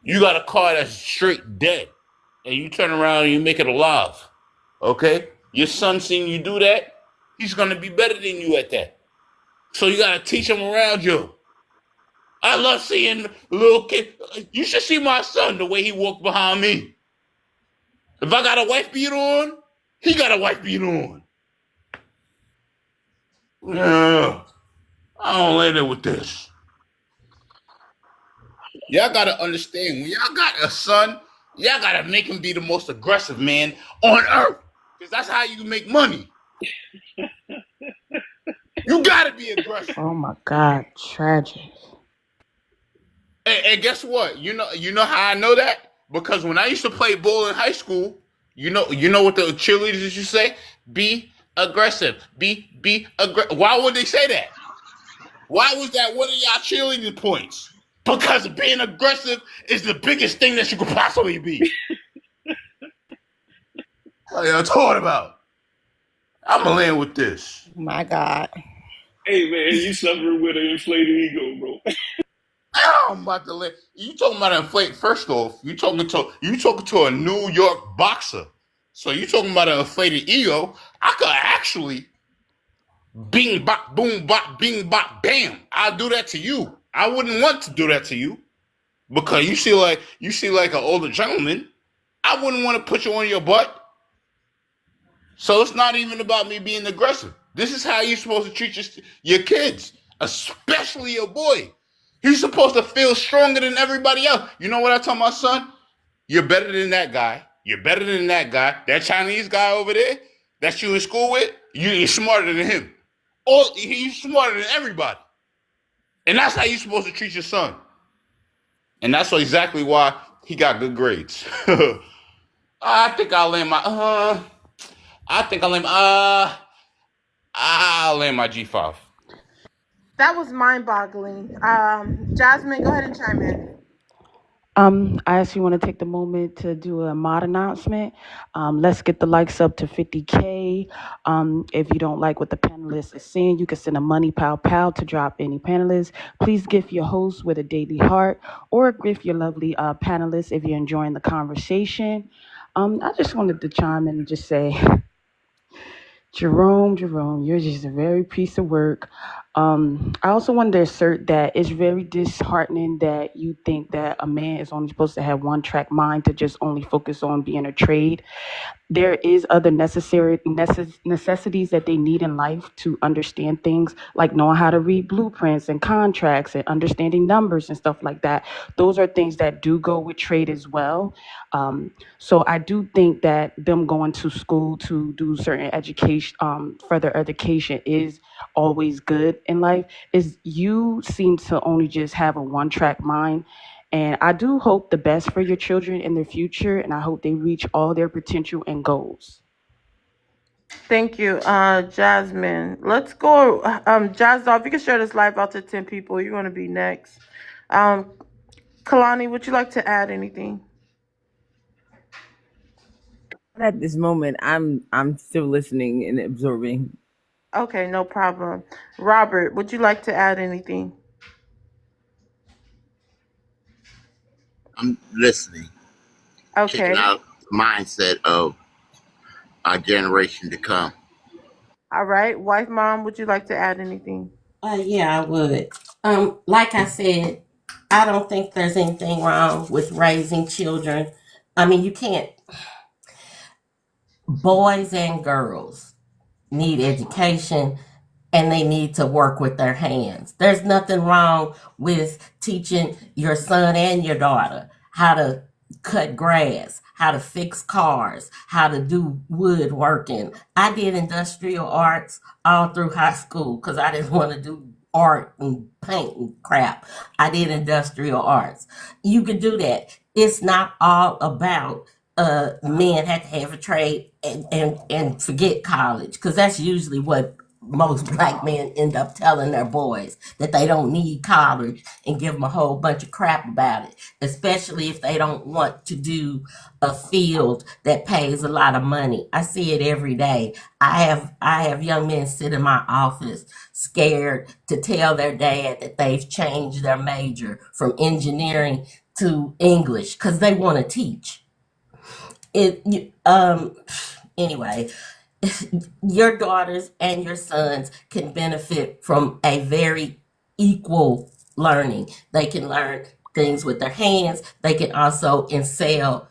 You got a car that's straight dead, and you turn around and you make it alive. Okay? Your son seeing you do that, he's gonna be better than you at that. So you gotta teach him around you. I love seeing little kids. You should see my son the way he walked behind me. If I got a wife beat on, he got a wife beat on. Yeah, I don't land it with this. Y'all gotta understand when y'all got a son, y'all gotta make him be the most aggressive man on earth. Because that's how you make money. You gotta be aggressive. Oh my God, tragic. And guess what? You know how I know that? Because when I used to play ball in high school, you know what the cheerleaders used to say? Be aggressive. Be aggressive. Why would they say that? Why was that one of y'all cheerleading points? Because being aggressive is the biggest thing that you could possibly be. What y'all talking about? I'm gonna land with this. My God. Hey man, you suffering with an inflated ego, bro. I'm about to let you talking about inflate. First off, you talking to a New York boxer. So you talking about an inflated ego. I could actually bing bop boom bop bing bop bam. I'll do that to you. I wouldn't want to do that to you because you see like an older gentleman. I wouldn't want to put you on your butt. So it's not even about me being aggressive. This is how you're supposed to treat your kids, especially your boy. He's supposed to feel stronger than everybody else. You know what I tell my son? You're better than that guy. You're better than that guy. That Chinese guy over there that you in school with, you're smarter than him. He's smarter than everybody. And that's how you're supposed to treat your son. And that's exactly why he got good grades. I think I'll land my I think I'll land my G5. That was mind-boggling. Jasmine, go ahead and chime in. I actually want to take the moment to do a mod announcement. Let's get the likes up to 50K. If you don't like what the panelists is saying, you can send a money pow to drop any panelists. Please gift your host with a daily heart or gift your lovely panelists if you're enjoying the conversation. I just wanted to chime in and just say, Jerome, you're just a very piece of work. I also wanted to assert that it's very disheartening that you think that a man is only supposed to have one track mind to just only focus on being a trade. There is other necessities that they need in life to understand things, like knowing how to read blueprints and contracts and understanding numbers and stuff like that. Those are things that do go with trade as well. So I do think that them going to school to do certain education, further education, is always good in life. Is you seem to only just have a one track mind. And I do hope the best for your children in their future, and I hope they reach all their potential and goals. Thank you, Jasmine. Let's go, Jazz. If you can share this live out to 10 people, you're going to be next. Um, Kalani, would you like to add anything? At this moment, I'm still listening and absorbing. Okay, no problem. Robert, would you like to add anything? I'm listening, checking Okay. out the mindset of our generation to come. All right. Wife, mom, would you like to add anything? Yeah, I would. Like I said, I don't think there's anything wrong with raising children. I mean, you can't, boys and girls need education and they need to work with their hands. There's nothing wrong with teaching your son and your daughter how to cut grass, how to fix cars, how to do woodworking. I did industrial arts all through high school because I didn't want to do art and paint and crap. I did industrial arts. You could do that. It's not all about men have to have a trade and forget college, because that's usually what most black men end up telling their boys, that they don't need college, and give them a whole bunch of crap about it, especially if they don't want to do a field that pays a lot of money. I see it every day. I have young men sit in my office scared to tell their dad that they've changed their major from engineering to English because they want to teach anyway. Your daughters and your sons can benefit from a very equal learning. They can learn things with their hands. They can also excel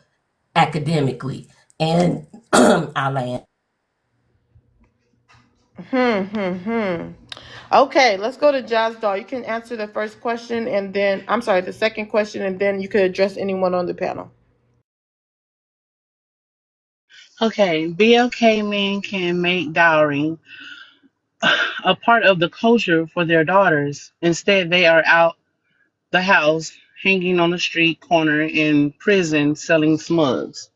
academically. And I'll land. Okay, let's go to Jazz Doll. You can answer the first question and then, I'm sorry, the second question, and then you could address anyone on the panel. Okay, BLK men can make dowry a part of the culture for their daughters. Instead, they are out the house, hanging on the street corner, in prison, selling smugs.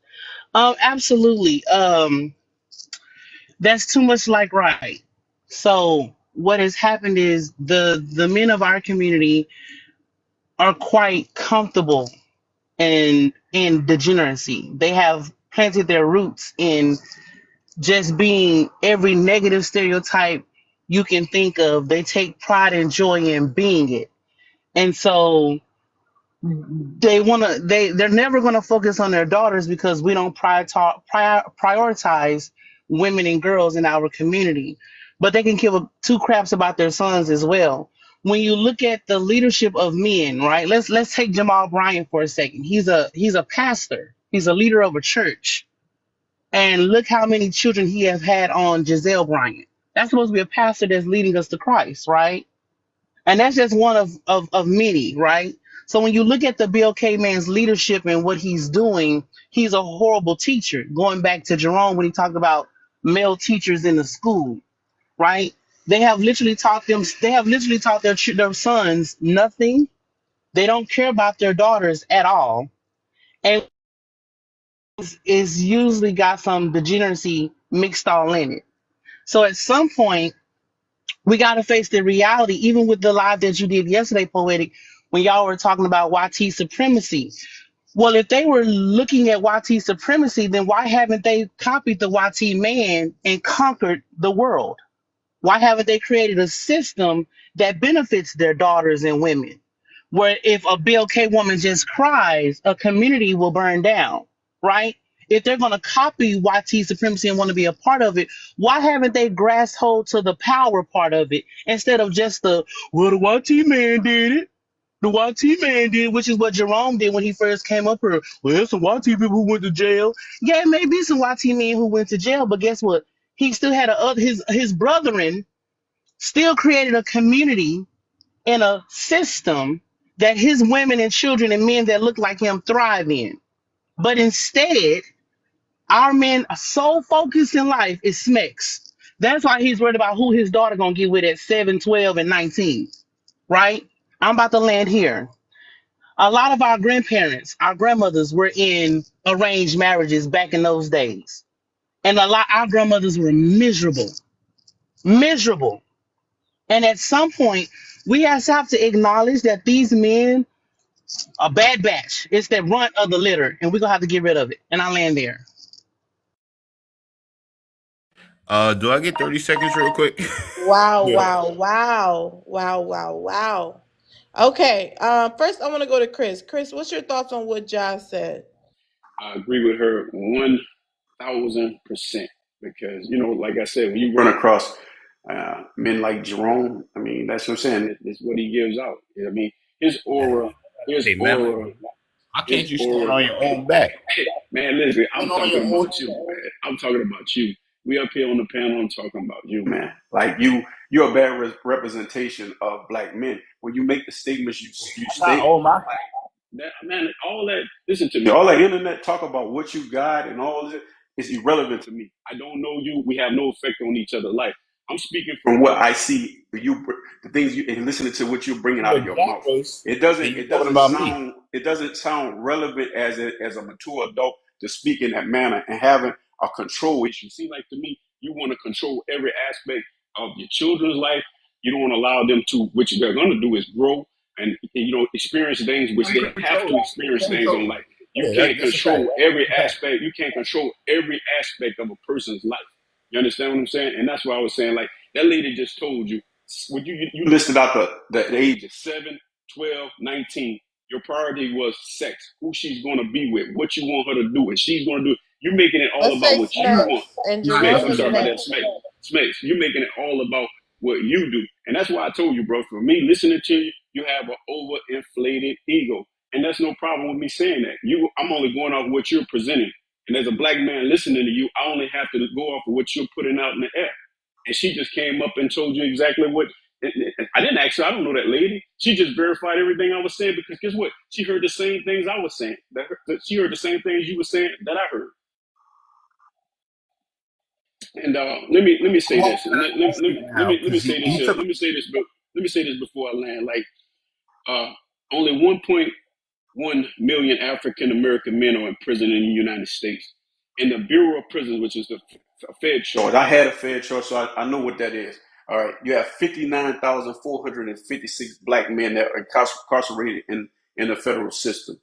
Absolutely. That's too much like right. So what has happened is the men of our community are quite comfortable in degeneracy. They have planted their roots in just being every negative stereotype you can think of. They take pride and joy in being it. And so they're never going to focus on their daughters because we don't prioritize women and girls in our community. But they can give two craps about their sons as well. When you look at the leadership of men, right? Let's take Jamal Bryant for a second. He's a pastor. He's a leader of a church. And look how many children he has had on Giselle Bryant. That's supposed to be a pastor that's leading us to Christ, right? And that's just one of many, right? So when you look at the BLK man's leadership and what he's doing, he's a horrible teacher. Going back to Jerome when he talked about male teachers in the school, right? They have literally taught them. They have literally taught their sons nothing. They don't care about their daughters at all, and is usually got some degeneracy mixed all in it. So at some point, we got to face the reality, even with the live that you did yesterday, Poetic, when y'all were talking about YT supremacy. Well, if they were looking at YT supremacy, then why haven't they copied the YT man and conquered the world? Why haven't they created a system that benefits their daughters and women? Where if a BLK woman just cries, a community will burn down, right? If they're going to copy YT supremacy and want to be a part of it, why haven't they grasped hold to the power part of it instead of just the, well, the YT man did it? The YT man did, which is what Jerome did when he first came up here. Well, there's some YT people who went to jail. Yeah, it may be some YT men who went to jail, but guess what? He still had his brethren still created a community and a system that his women and children and men that look like him thrive in. But instead, our men are so focused in life is smecks. That's why he's worried about who his daughter gonna get with at 7, 12, and 19. Right? I'm about to land here. A lot of our grandparents, our grandmothers were in arranged marriages back in those days. And a lot our grandmothers were miserable. Miserable. And at some point, we have to acknowledge that these men are bad batch. It's that runt of the litter, and we're gonna have to get rid of it. And I land there. Do I get 30 seconds real quick? Wow, Yeah. wow, wow, wow, wow, wow. Okay, first I want to go to Chris. Chris, what's your thoughts on what Josh said? I agree with her 1,000% because like I said, when you run across men like Jerome, I mean, that's what I'm saying. It's what he gives out. I mean, his aura, his Hey man, aura, why his can't you stand aura. on your own back? Hey, man, listen, I'm Stand on talking your own about you, man. I'm talking about you. We up here on the panel. I'm talking about you, man. Like you're a bad representation of black men. When you make the statements you I'm not state, on my that man, all that. Listen to me. All that internet talk about what you got and all this is irrelevant to me. I don't know you. We have no effect on each other's life. I'm speaking from what I see. The things you and listening to what you're bringing out of your mouth. race, It and doesn't. you It talking doesn't about me. sound. It doesn't sound relevant as a mature adult to speak in that manner and having a control issue. Seems like to me you want to control every aspect of your children's life. You don't want to allow them to. What they're going to do is grow and experience things which they have to experience things on life. You Yeah, can't that's a fact. control every That's a fact. aspect. You can't control every aspect of a person's life. You understand what I'm saying? And that's why I was saying, like, that lady just told you, when you listed out the age of 7, 12, 19, your priority was sex, who she's going to be with, what you want her to do, and she's going to do. You're making it all Let's about say what you want. Smurfs, and Smith, Jerome I'm is sorry about that, next. Smith. Smith, you're making it all about what you do. And that's why I told you, bro, for me listening to you, you have an overinflated ego. And that's no problem with me saying that. I'm only going off what you're presenting. And as a black man listening to you, I only have to go off of what you're putting out in the air. And she just came up and told you exactly what. I didn't ask her. I don't know that lady. She just verified everything I was saying because guess what? She heard the same things I was saying. She heard the same things you were saying that I heard. And let me say I'm this, and let me because say this he here. took. Let me say this before I land. Like only 1.1 million African American men are in prison in the United States. And the Bureau of Prisons, which is the Fed charge, I had a Fed charge, so I know what that is. All right, you have 59,456 black men that are incarcerated in the federal system.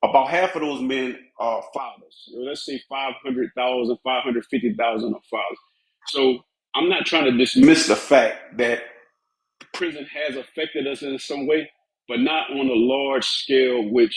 About half of those men are fathers. Let's say 500,000, 550,000 are fathers. So I'm not trying to dismiss the fact that prison has affected us in some way, but not on a large scale, which,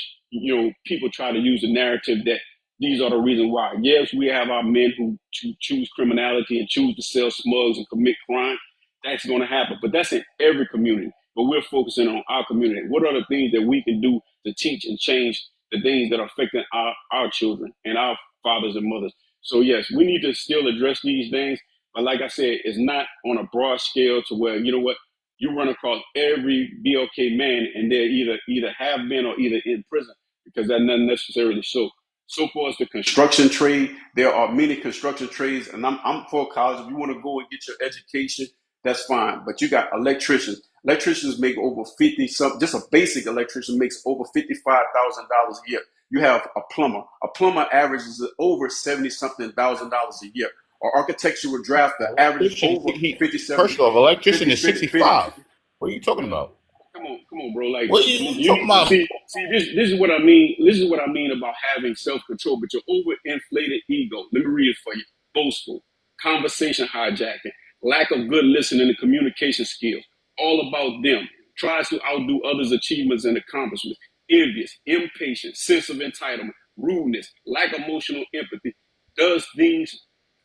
people try to use the narrative that these are the reason why. Yes, we have our men who choose criminality and choose to sell smugs and commit crime. That's going to happen, but that's in every community. But we're focusing on our community. What are the things that we can do to teach and change the things that are affecting our children and our fathers and mothers? So yes, we need to still address these things. But like I said, it's not on a broad scale to where, you know what, you run across every BLK man and they're either have been or either in prison because that's not necessarily so. So far as the construction trade, there are many construction trades, and I'm for college. If you want to go and get your education, that's fine. But you got electricians. Electricians make over 50 something. Just a basic electrician makes over $55,000 a year. You have a plumber. A plumber averages over 70 something $1,000 a year. Or architectural drafter averages Electrician, over 57, first off, electrician 50, is 50, 50. 65. What are you talking about? Come on, bro. Like, What are you you talking need about? see. This is what I mean. This is what I mean about having self control. But your overinflated ego. Let me read it for you. Boastful, conversation hijacking, lack of good listening and communication skills. All about them. Tries to outdo others' achievements and accomplishments. Envious, impatient, sense of entitlement, rudeness, lack of emotional empathy. Does things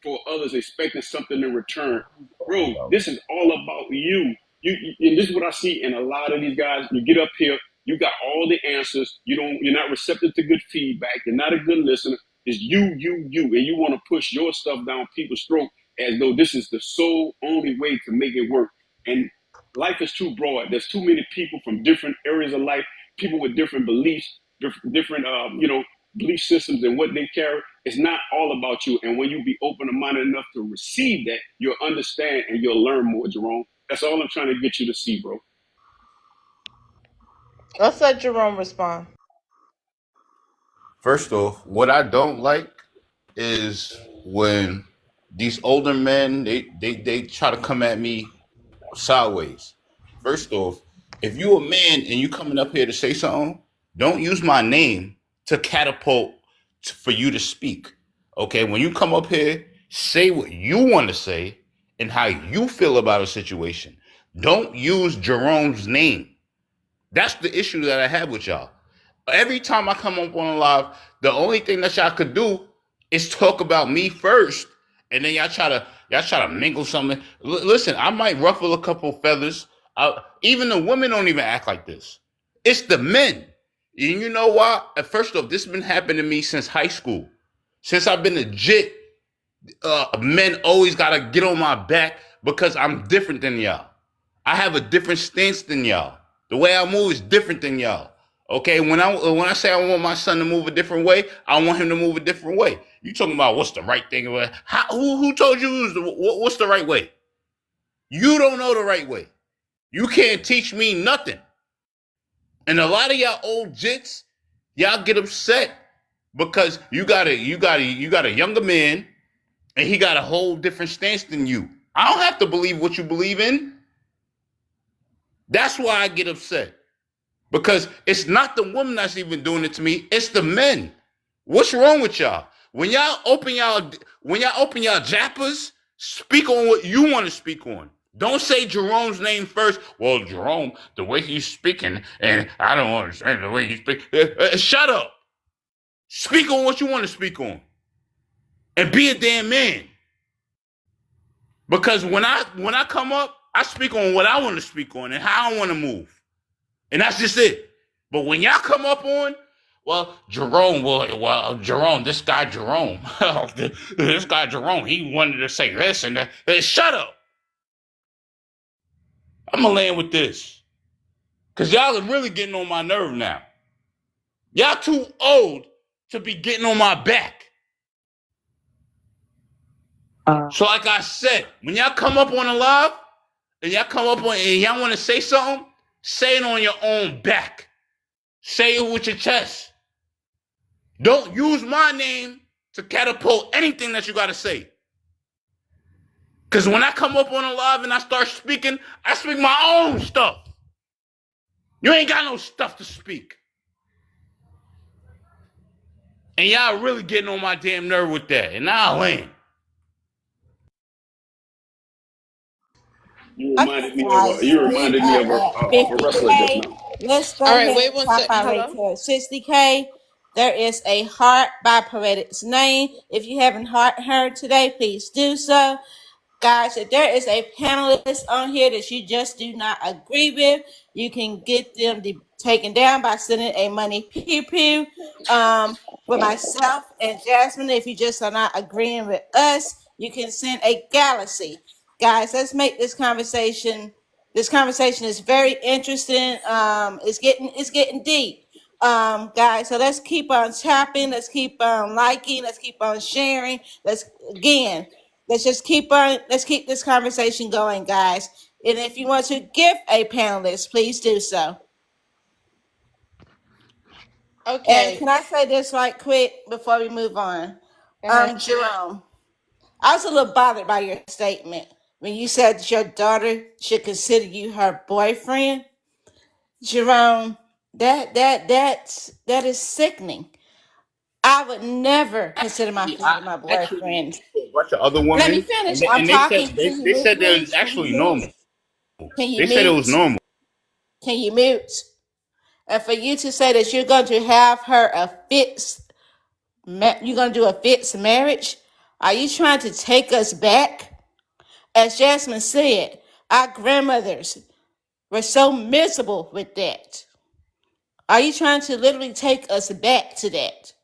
for others expecting something in return. Bro, this is all about you. And this is what I see in a lot of these guys. You get up here, you got all the answers. You're not receptive to good feedback. You're not a good listener. It's you, and you want to push your stuff down people's throat as though this is the sole only way to make it work. And life is too broad. There's too many people from different areas of life, people with different beliefs, different belief systems and what they carry. It's not all about you. And when you be open minded enough to receive that, you'll understand and you'll learn more, Jerome. That's all I'm trying to get you to see, bro. Let's let Jerome respond. First off, what I don't like is when these older men they try to come at me sideways. First off, if you a man and you coming up here to say something, don't use my name to catapult for you to speak. Okay, when you come up here, say what you want to say and how you feel about a situation. Don't use Jerome's name. That's the issue that I have with y'all. Every time I come up on a live, the only thing that y'all could do is talk about me first, and then y'all try to mingle something. Listen, I might ruffle a couple feathers. Even the women don't even act like this. It's the men. And you know why? First off, this has been happening to me since high school. Since I've been a jit, men always gotta get on my back because I'm different than y'all. I have a different stance than y'all. The way I move is different than y'all. Okay, when I say I want my son to move a different way, I want him to move a different way. You talking about what's the right thing? Who told you what's the right way? You don't know the right way. You can't teach me nothing. And a lot of y'all old jits, y'all get upset because you got a younger man and he got a whole different stance than you. I don't have to believe what you believe in. That's why I get upset. Because it's not the woman that's even doing it to me, it's the men. What's wrong with y'all? When y'all open y'all jappers, speak on what you want to speak on. Don't say Jerome's name first. Well, Jerome, the way he's speaking, and I don't understand the way he's speaking. Shut up. Speak on what you want to speak on. And be a damn man. Because when I come up, I speak on what I want to speak on and how I want to move. And that's just it. But when y'all come up on, Jerome, this guy Jerome, this guy Jerome, he wanted to say this and that. Shut up. I'm going to land with this. Because y'all are really getting on my nerve now. Y'all too old to be getting on my back. So like I said, when y'all come up on a live, and y'all come up on and y'all want to say something, say it on your own back. Say it with your chest. Don't use my name to catapult anything that you got to say. Because when I come up on a live and I start speaking, I speak my own stuff. You ain't got no stuff to speak. And y'all really getting on my damn nerve with that. And now I land. Okay, guys, You we reminded me are of at a wrestler just 50K. now. Let's All go right, ahead wait and one tap sec. our Hold way on. to 60K. There is a heart by Poetic's name. If you haven't heard today, please do so. Guys, if there is a panelist on here that you just do not agree with, you can get them taken down by sending a money pew pew. With myself and Jasmine, if you just are not agreeing with us, you can send a galaxy. Guys, let's make this conversation. This conversation is very interesting. It's getting deep. Guys, so let's keep on tapping. Let's keep on liking. Let's keep on sharing. let's just keep on. Let's keep this conversation going, guys. And if you want to give a panelist, please do so. And Okay. can I say this right quick before we move on? Go ahead. Jerome, I was a little bothered by your statement when you said that your daughter should consider you her boyfriend. Jerome, that is sickening. I would never consider my father my Actually boyfriend. a bunch of other Let me women, finish. and they, I'm and they said talking. they, Can you they mute, said that was please? Can you actually mute? normal. Can you They said it was mute? normal. Can you mute? And for you to say that you're going to have her a fixed, you're going to do a fixed marriage, are you trying to take us back? As Jasmine said, our grandmothers were so miserable with that. Are you trying to literally take us back to that?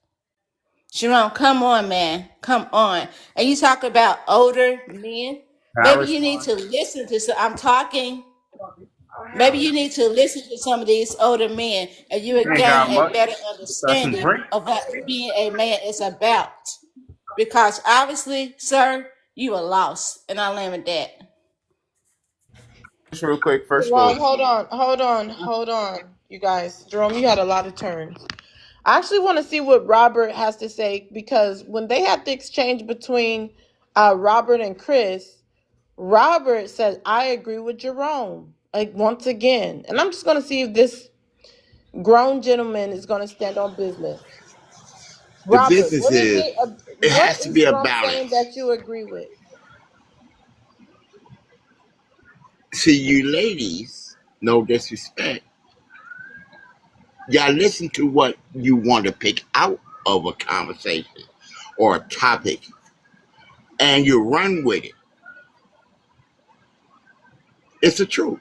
Jerome, come on, man. Come on. And you talk about older men. Can I Maybe you need respond? to listen to some. I'm talking. Maybe you need to listen to some of these older men and you will You ain't gain got a much. better Got some understanding drink. of what being a man is about. Because obviously, sir, you are lost. And I land with that. Just real quick. First of Jerome, all, hold on, you guys. Jerome, you had a lot of turns. I actually want to see what Robert has to say because when they had the exchange between Robert and Chris, Robert said, I agree with Jerome. Like once again. And I'm just gonna see if this grown gentleman is gonna stand on business. The Robert, business what is is, it? it What has to is be a Jerome saying balance. that you agree with? See, you ladies, no disrespect, y'all listen to what you want to pick out of a conversation or a topic and you run with it. It's the truth.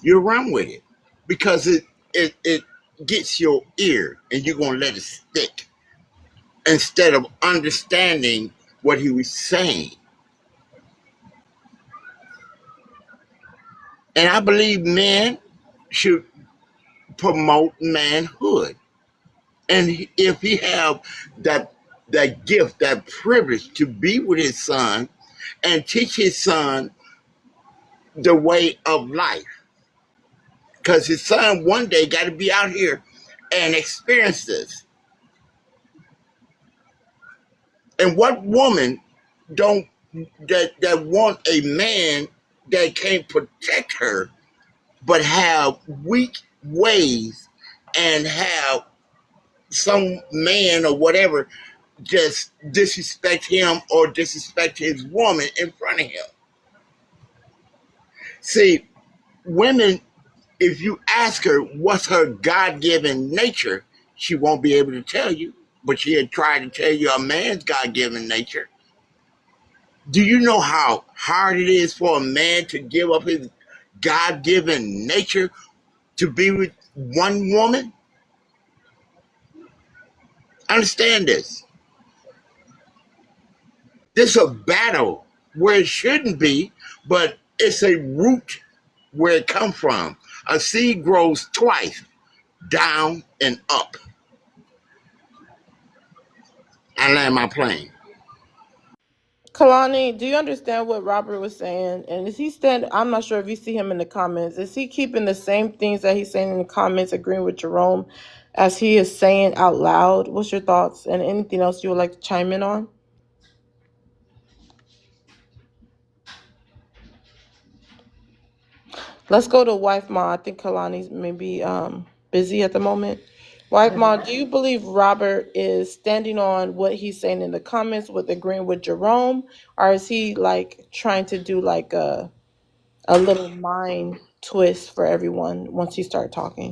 You run with it because it gets your ear and you're going to let it stick instead of understanding what he was saying. And I believe men should promote manhood. And if he have that that gift, that privilege to be with his son and teach his son the way of life, because his son one day got to be out here and experience this. And what woman don't that want a man that can't protect her, but have weak ways and have some man or whatever just disrespect him or disrespect his woman in front of him. See, women, if you ask her what's her God given nature, she won't be able to tell you, but she'll try to tell you a man's God given nature. Do you know how hard it is for a man to give up his God given nature to be with one woman? Understand this. This is a battle where it shouldn't be, but it's a root where it comes from. A seed grows twice, down and up. I land my plane. Kalani, do you understand what Robert was saying? And is he stand? I'm not sure if you see him in the comments. Is he keeping the same things that he's saying in the comments, agreeing with Jerome, as he is saying out loud? What's your thoughts? And anything else you would like to chime in on? Let's go to Wife Ma. I think Kalani's maybe busy at the moment. Wife Ma, do you believe Robert is standing on what he's saying in the comments with agreeing with Jerome, or is he like trying to do like a little mind twist for everyone once you start talking?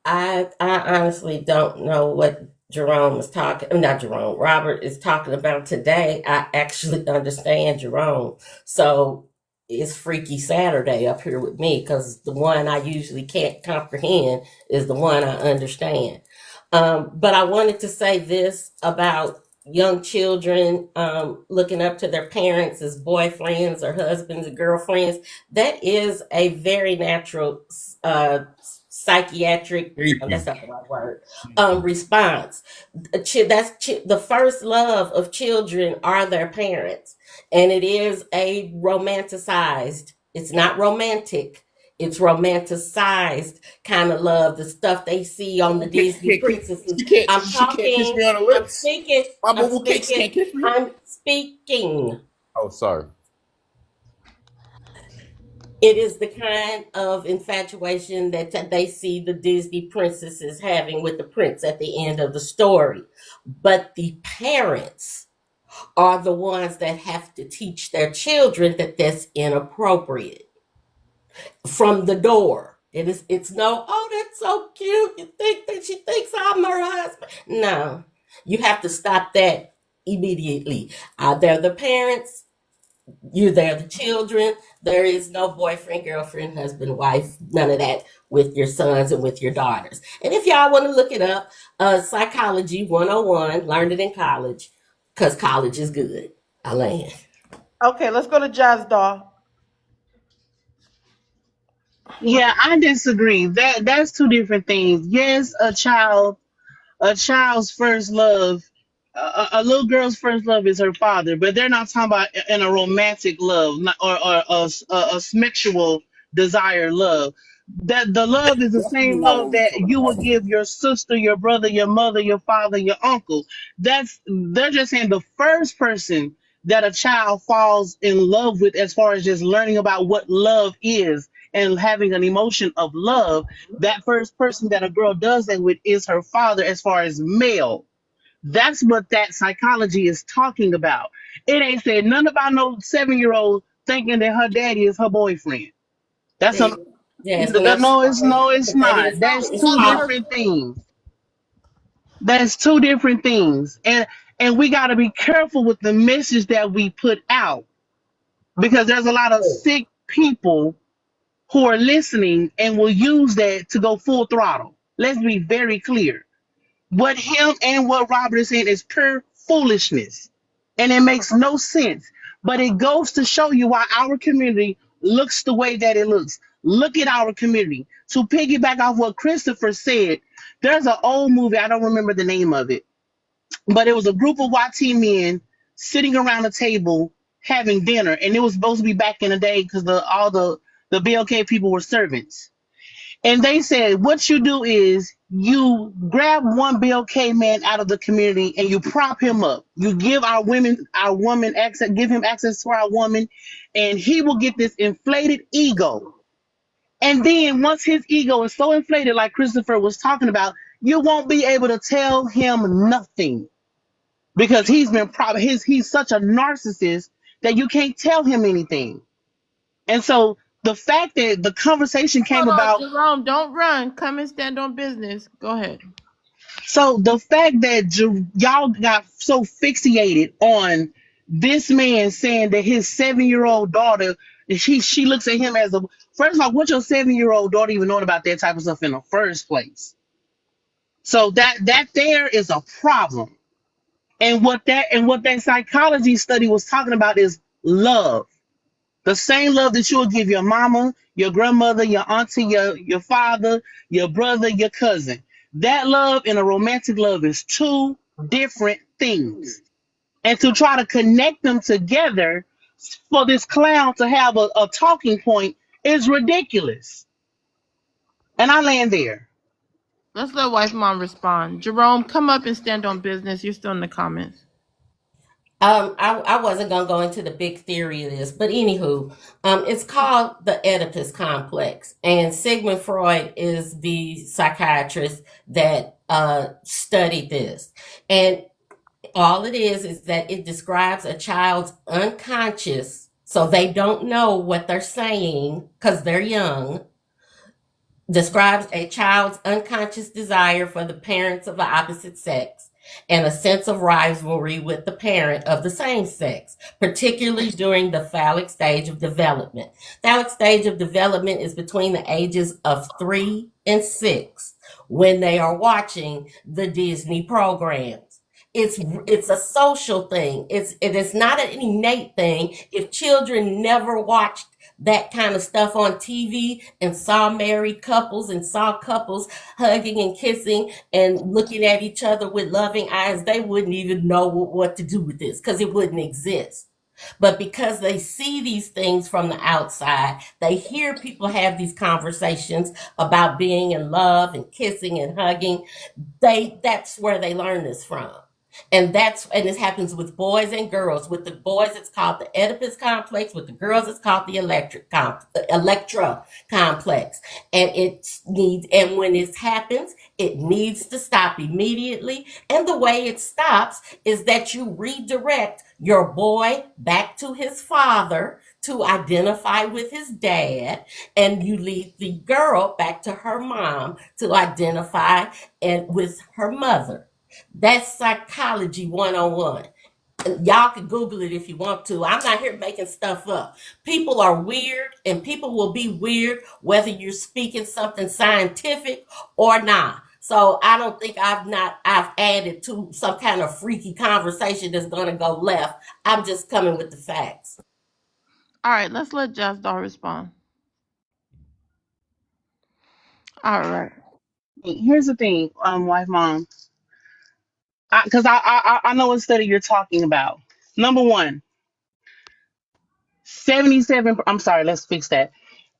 I honestly don't know what Jerome is talking. Not Jerome. Robert is talking about today. I actually understand Jerome, so it's Freaky Saturday up here with me because the one I usually can't comprehend is the one I understand. But I wanted to say this about young children looking up to their parents as boyfriends or husbands or girlfriends. That is a very natural psychiatric, Thank you. that's not the right word, response. The first love of children are their parents. And it is a romanticized, it's not romantic, it's romanticized kind of love, the stuff they see on the Oh, Disney princesses. she can't kiss me on the I'm lips. speaking, My I'm boo boo cakes speaking, can't kiss me. I'm speaking. Oh, sorry. It is the kind of infatuation that they see the Disney princesses having with the prince at the end of the story. But the parents are the ones that have to teach their children that that's inappropriate from the door. It's no, oh, that's so cute. You think that she thinks I'm her husband. No. You have to stop that immediately. They're the parents, they're the children. There is no boyfriend, girlfriend, husband, wife, none of that with your sons and with your daughters. And if y'all want to look it up, Psychology 101, learned it in college, because college is good. I land. Okay, let's go to Jazz Doll. Yeah, I disagree. That's two different things. Yes, a child's first love, a little girl's first love is her father, but they're not talking about in a romantic love or a sexual desire love. That the love is the same love that you would give your sister, your brother, your mother, your father, your uncle. They're just saying the first person that a child falls in love with, as far as just learning about what love is and having an emotion of love, that first person that a girl does that with is her father, as far as male. That's what that psychology is talking about. It ain't said nothing about no 7-year-old thinking that her daddy is her boyfriend. That's a See, Jasmine, I'm sorry, no, it's but that not. is That's It's two not. different things. That's two different things. And we got to be careful with the message that we put out, because there's a lot of sick people who are listening and will use that to go full throttle. Let's be very clear. What him and what Robert is saying is pure foolishness. And it makes no sense. But it goes to show you why our community looks the way that it looks. Look at our community. To piggyback off what Christopher said, there's an old movie, I don't remember the name of it, but it was a group of YT men sitting around a table having dinner. And it was supposed to be back in the day because all the BLK people were servants. And they said, what you do is you grab one BLK man out of the community and you prop him up. You give our woman access, give him access to our woman, and he will get this inflated ego. And then once his ego is so inflated, like Christopher was talking about, you won't be able to tell him nothing, because he's such a narcissist that you can't tell him anything. And so the fact that the conversation came Hold on, about, Jerome, don't run. Come and stand on business. Go ahead. so the fact that y'all got so fixated on this man saying that his 7-year-old daughter, she looks at him as a, first of all, what your 7-year-old daughter even knowing about that type of stuff in the first place? So that there is a problem. And what that psychology study was talking about is love. The same love that you would give your mama, your grandmother, your auntie, your father, your brother, your cousin. That love and a romantic love is two different things. And to try to connect them together for this clown to have a talking point is ridiculous. And I land there. Let's let wife mom respond. Jerome, come up and stand on business. You're still in the comments. I wasn't gonna go into the big theory of this, but anywho, it's called the Oedipus complex, and Sigmund Freud is the psychiatrist that studied this. And all it is that it describes a child's unconscious, so they don't know what they're saying because they're young, describes a child's unconscious desire for the parents of the opposite sex and a sense of rivalry with the parent of the same sex, particularly during the phallic stage of development. Phallic stage of development is between the ages of 3 and 6 when they are watching the Disney programs. It's a social thing. It is not an innate thing. If children never watched that kind of stuff on TV and saw married couples and saw couples hugging and kissing and looking at each other with loving eyes, they wouldn't even know what to do with this because it wouldn't exist. But because they see these things from the outside, they hear people have these conversations about being in love and kissing and hugging. That's where they learn this from. And this happens with boys and girls. With the boys, it's called the Oedipus complex. With the girls, it's called the Electra complex. And when this happens, it needs to stop immediately. And the way it stops is that you redirect your boy back to his father to identify with his dad, and you lead the girl back to her mom to identify and with her mother. That's psychology 101. Y'all can Google it if you want to. I'm not here making stuff up. People are weird, and people will be weird whether you're speaking something scientific or not. So I don't think I've added to some kind of freaky conversation that's gonna go left. I'm just coming with the facts. All right, let's let Jasdar respond. All right. Here's the thing, wife, mom, because I know what study you're talking about. Number one, 77. I'm sorry, let's fix that.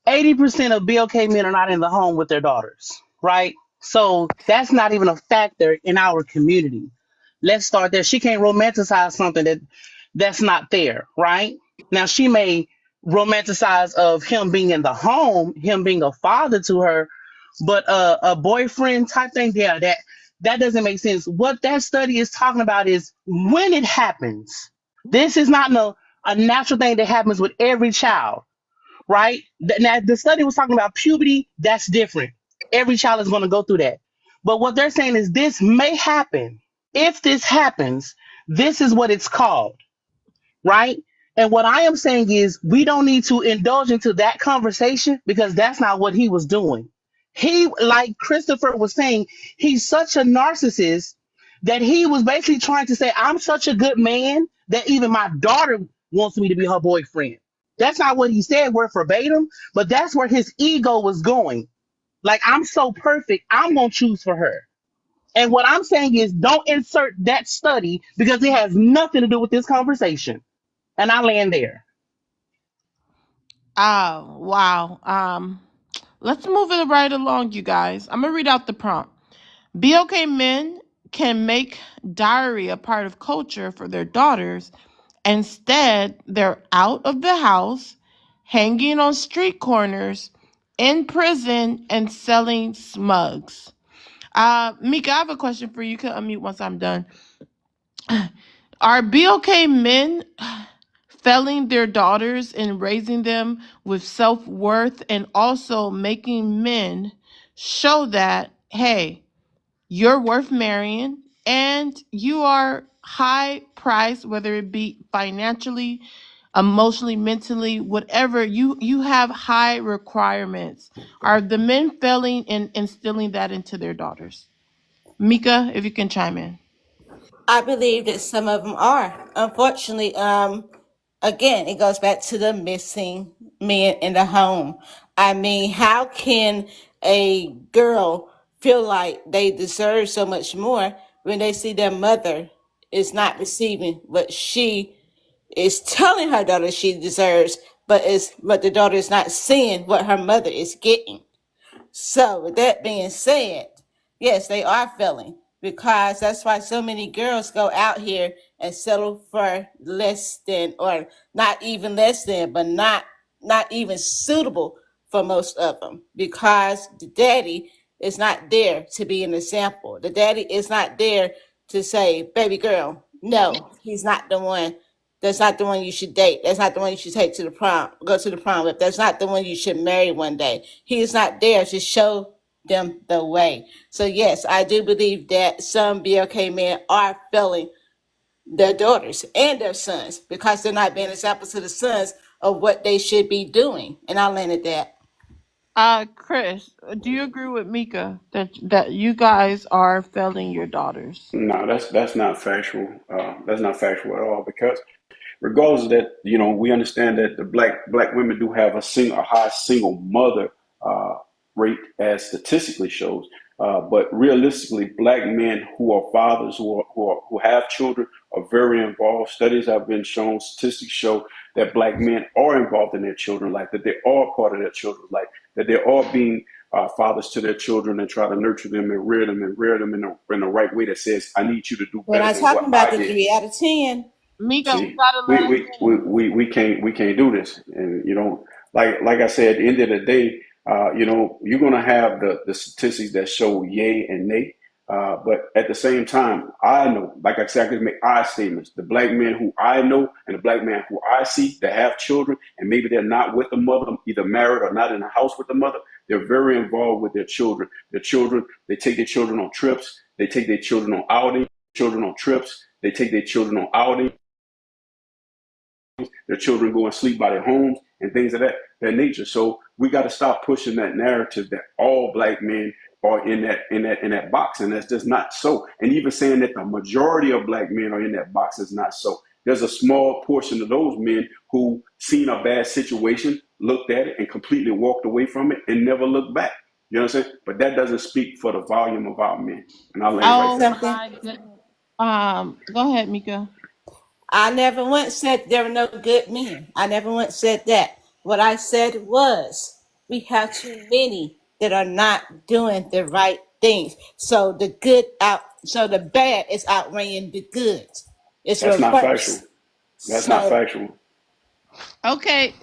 80% of BLK men are not in the home with their daughters, right? So that's not even a factor in our community. Let's start there. She can't romanticize something that's not there, right? Now she may romanticize of him being in the home, him being a father to her, but a boyfriend type thing, yeah, that doesn't make sense. What that study is talking about is when it happens. This is not a natural thing that happens with every child, right? Now, the study was talking about puberty. That's different. Every child is going to go through that. But what they're saying is this may happen. If this happens, this is what it's called, right? And what I am saying is we don't need to indulge into that conversation because that's not what he was doing. He, like Christopher was saying, he's such a narcissist that he was basically trying to say, I'm such a good man that even my daughter wants me to be her boyfriend. That's not what he said word verbatim, but that's where his ego was going. Like, I'm so perfect, I'm going to choose for her. And what I'm saying is don't insert that study because it has nothing to do with this conversation. And I land there. Oh, wow. Let's move it right along, you guys. I'm gonna read out the prompt. BOK men can make diary a part of culture for their daughters. Instead, they're out of the house, hanging on street corners, in prison, and selling smugs. Mika, I have a question for you. You can unmute once I'm done. Are BOK men failing their daughters and raising them with self-worth and also making men show that, hey, you're worth marrying and you are high priced, whether it be financially, emotionally, mentally, whatever, you have high requirements. Are the men failing in instilling that into their daughters? Mika, if you can chime in. I believe that some of them are. Unfortunately, again, it goes back to the missing men in the home. I mean, how can a girl feel like they deserve so much more when they see their mother is not receiving what she is telling her daughter she deserves, but the daughter is not seeing what her mother is getting? So, with that being said, yes, they are failing because that's why so many girls go out here and settle for less than, or not even less than, but not even suitable for most of them because the daddy is not there to be an example. The daddy is not there to say, "Baby girl, no, he's not the one. That's not the one you should date. That's not the one you should take to the prom, go to the prom with. That's not the one you should marry one day." He is not there to show them the way. So yes, I do believe that some BLK men are failing their daughters and their sons because they're not being examples to the sons of what they should be doing. And I'll land at that. Chris, do you agree with Mika that you guys are failing your daughters? No, that's not factual. That's not factual at all because regardless of that, we understand that the black women do have a high single mother rate, as statistically shows. But realistically, black men who are fathers, who have children, are very involved. Studies have been shown, statistics show that black men are involved in their children's life, that they are part of their children's life, that they are being fathers to their children and try to nurture them and rear them in the right way that says, I need you to do We're better not than what talking about I the did. 3 out of 10. Mika, we See, got to let him finish. we can't do this, and like I said, at the end of the day, you're gonna have the statistics that show yay and nay, but at the same time, I know, like I said, I can make I statements. The black men who I know and the black men who I see that have children, and maybe they're not with the mother, either married or not in the house with the mother, they're very involved with their children. Their children, they take their children on trips, they take their children on outings, children on trips, they take their children on outings. Their children go and sleep by their homes and things of that nature. So we got to stop pushing that narrative that all black men are in that box, and that's just not so. And even saying that the majority of black men are in that box is not so. There's a small portion of those men who seen a bad situation, looked at it, and completely walked away from it and never looked back. You know what I'm saying? But that doesn't speak for the volume of our men. And I'll land right Oh there. Something. my goodness. Go ahead, Mika. I never once said there were no good men. I never once said that. What I said was we have too many that are not doing the right things. So the bad is outweighing the good. It's That's not factual. reversed. That's not So factual. Okay,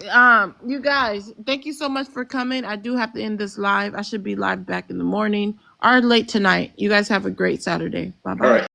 you guys, thank you so much for coming. I do have to end this live. I should be live back in the morning or late tonight. You guys have a great Saturday. Bye All bye. right.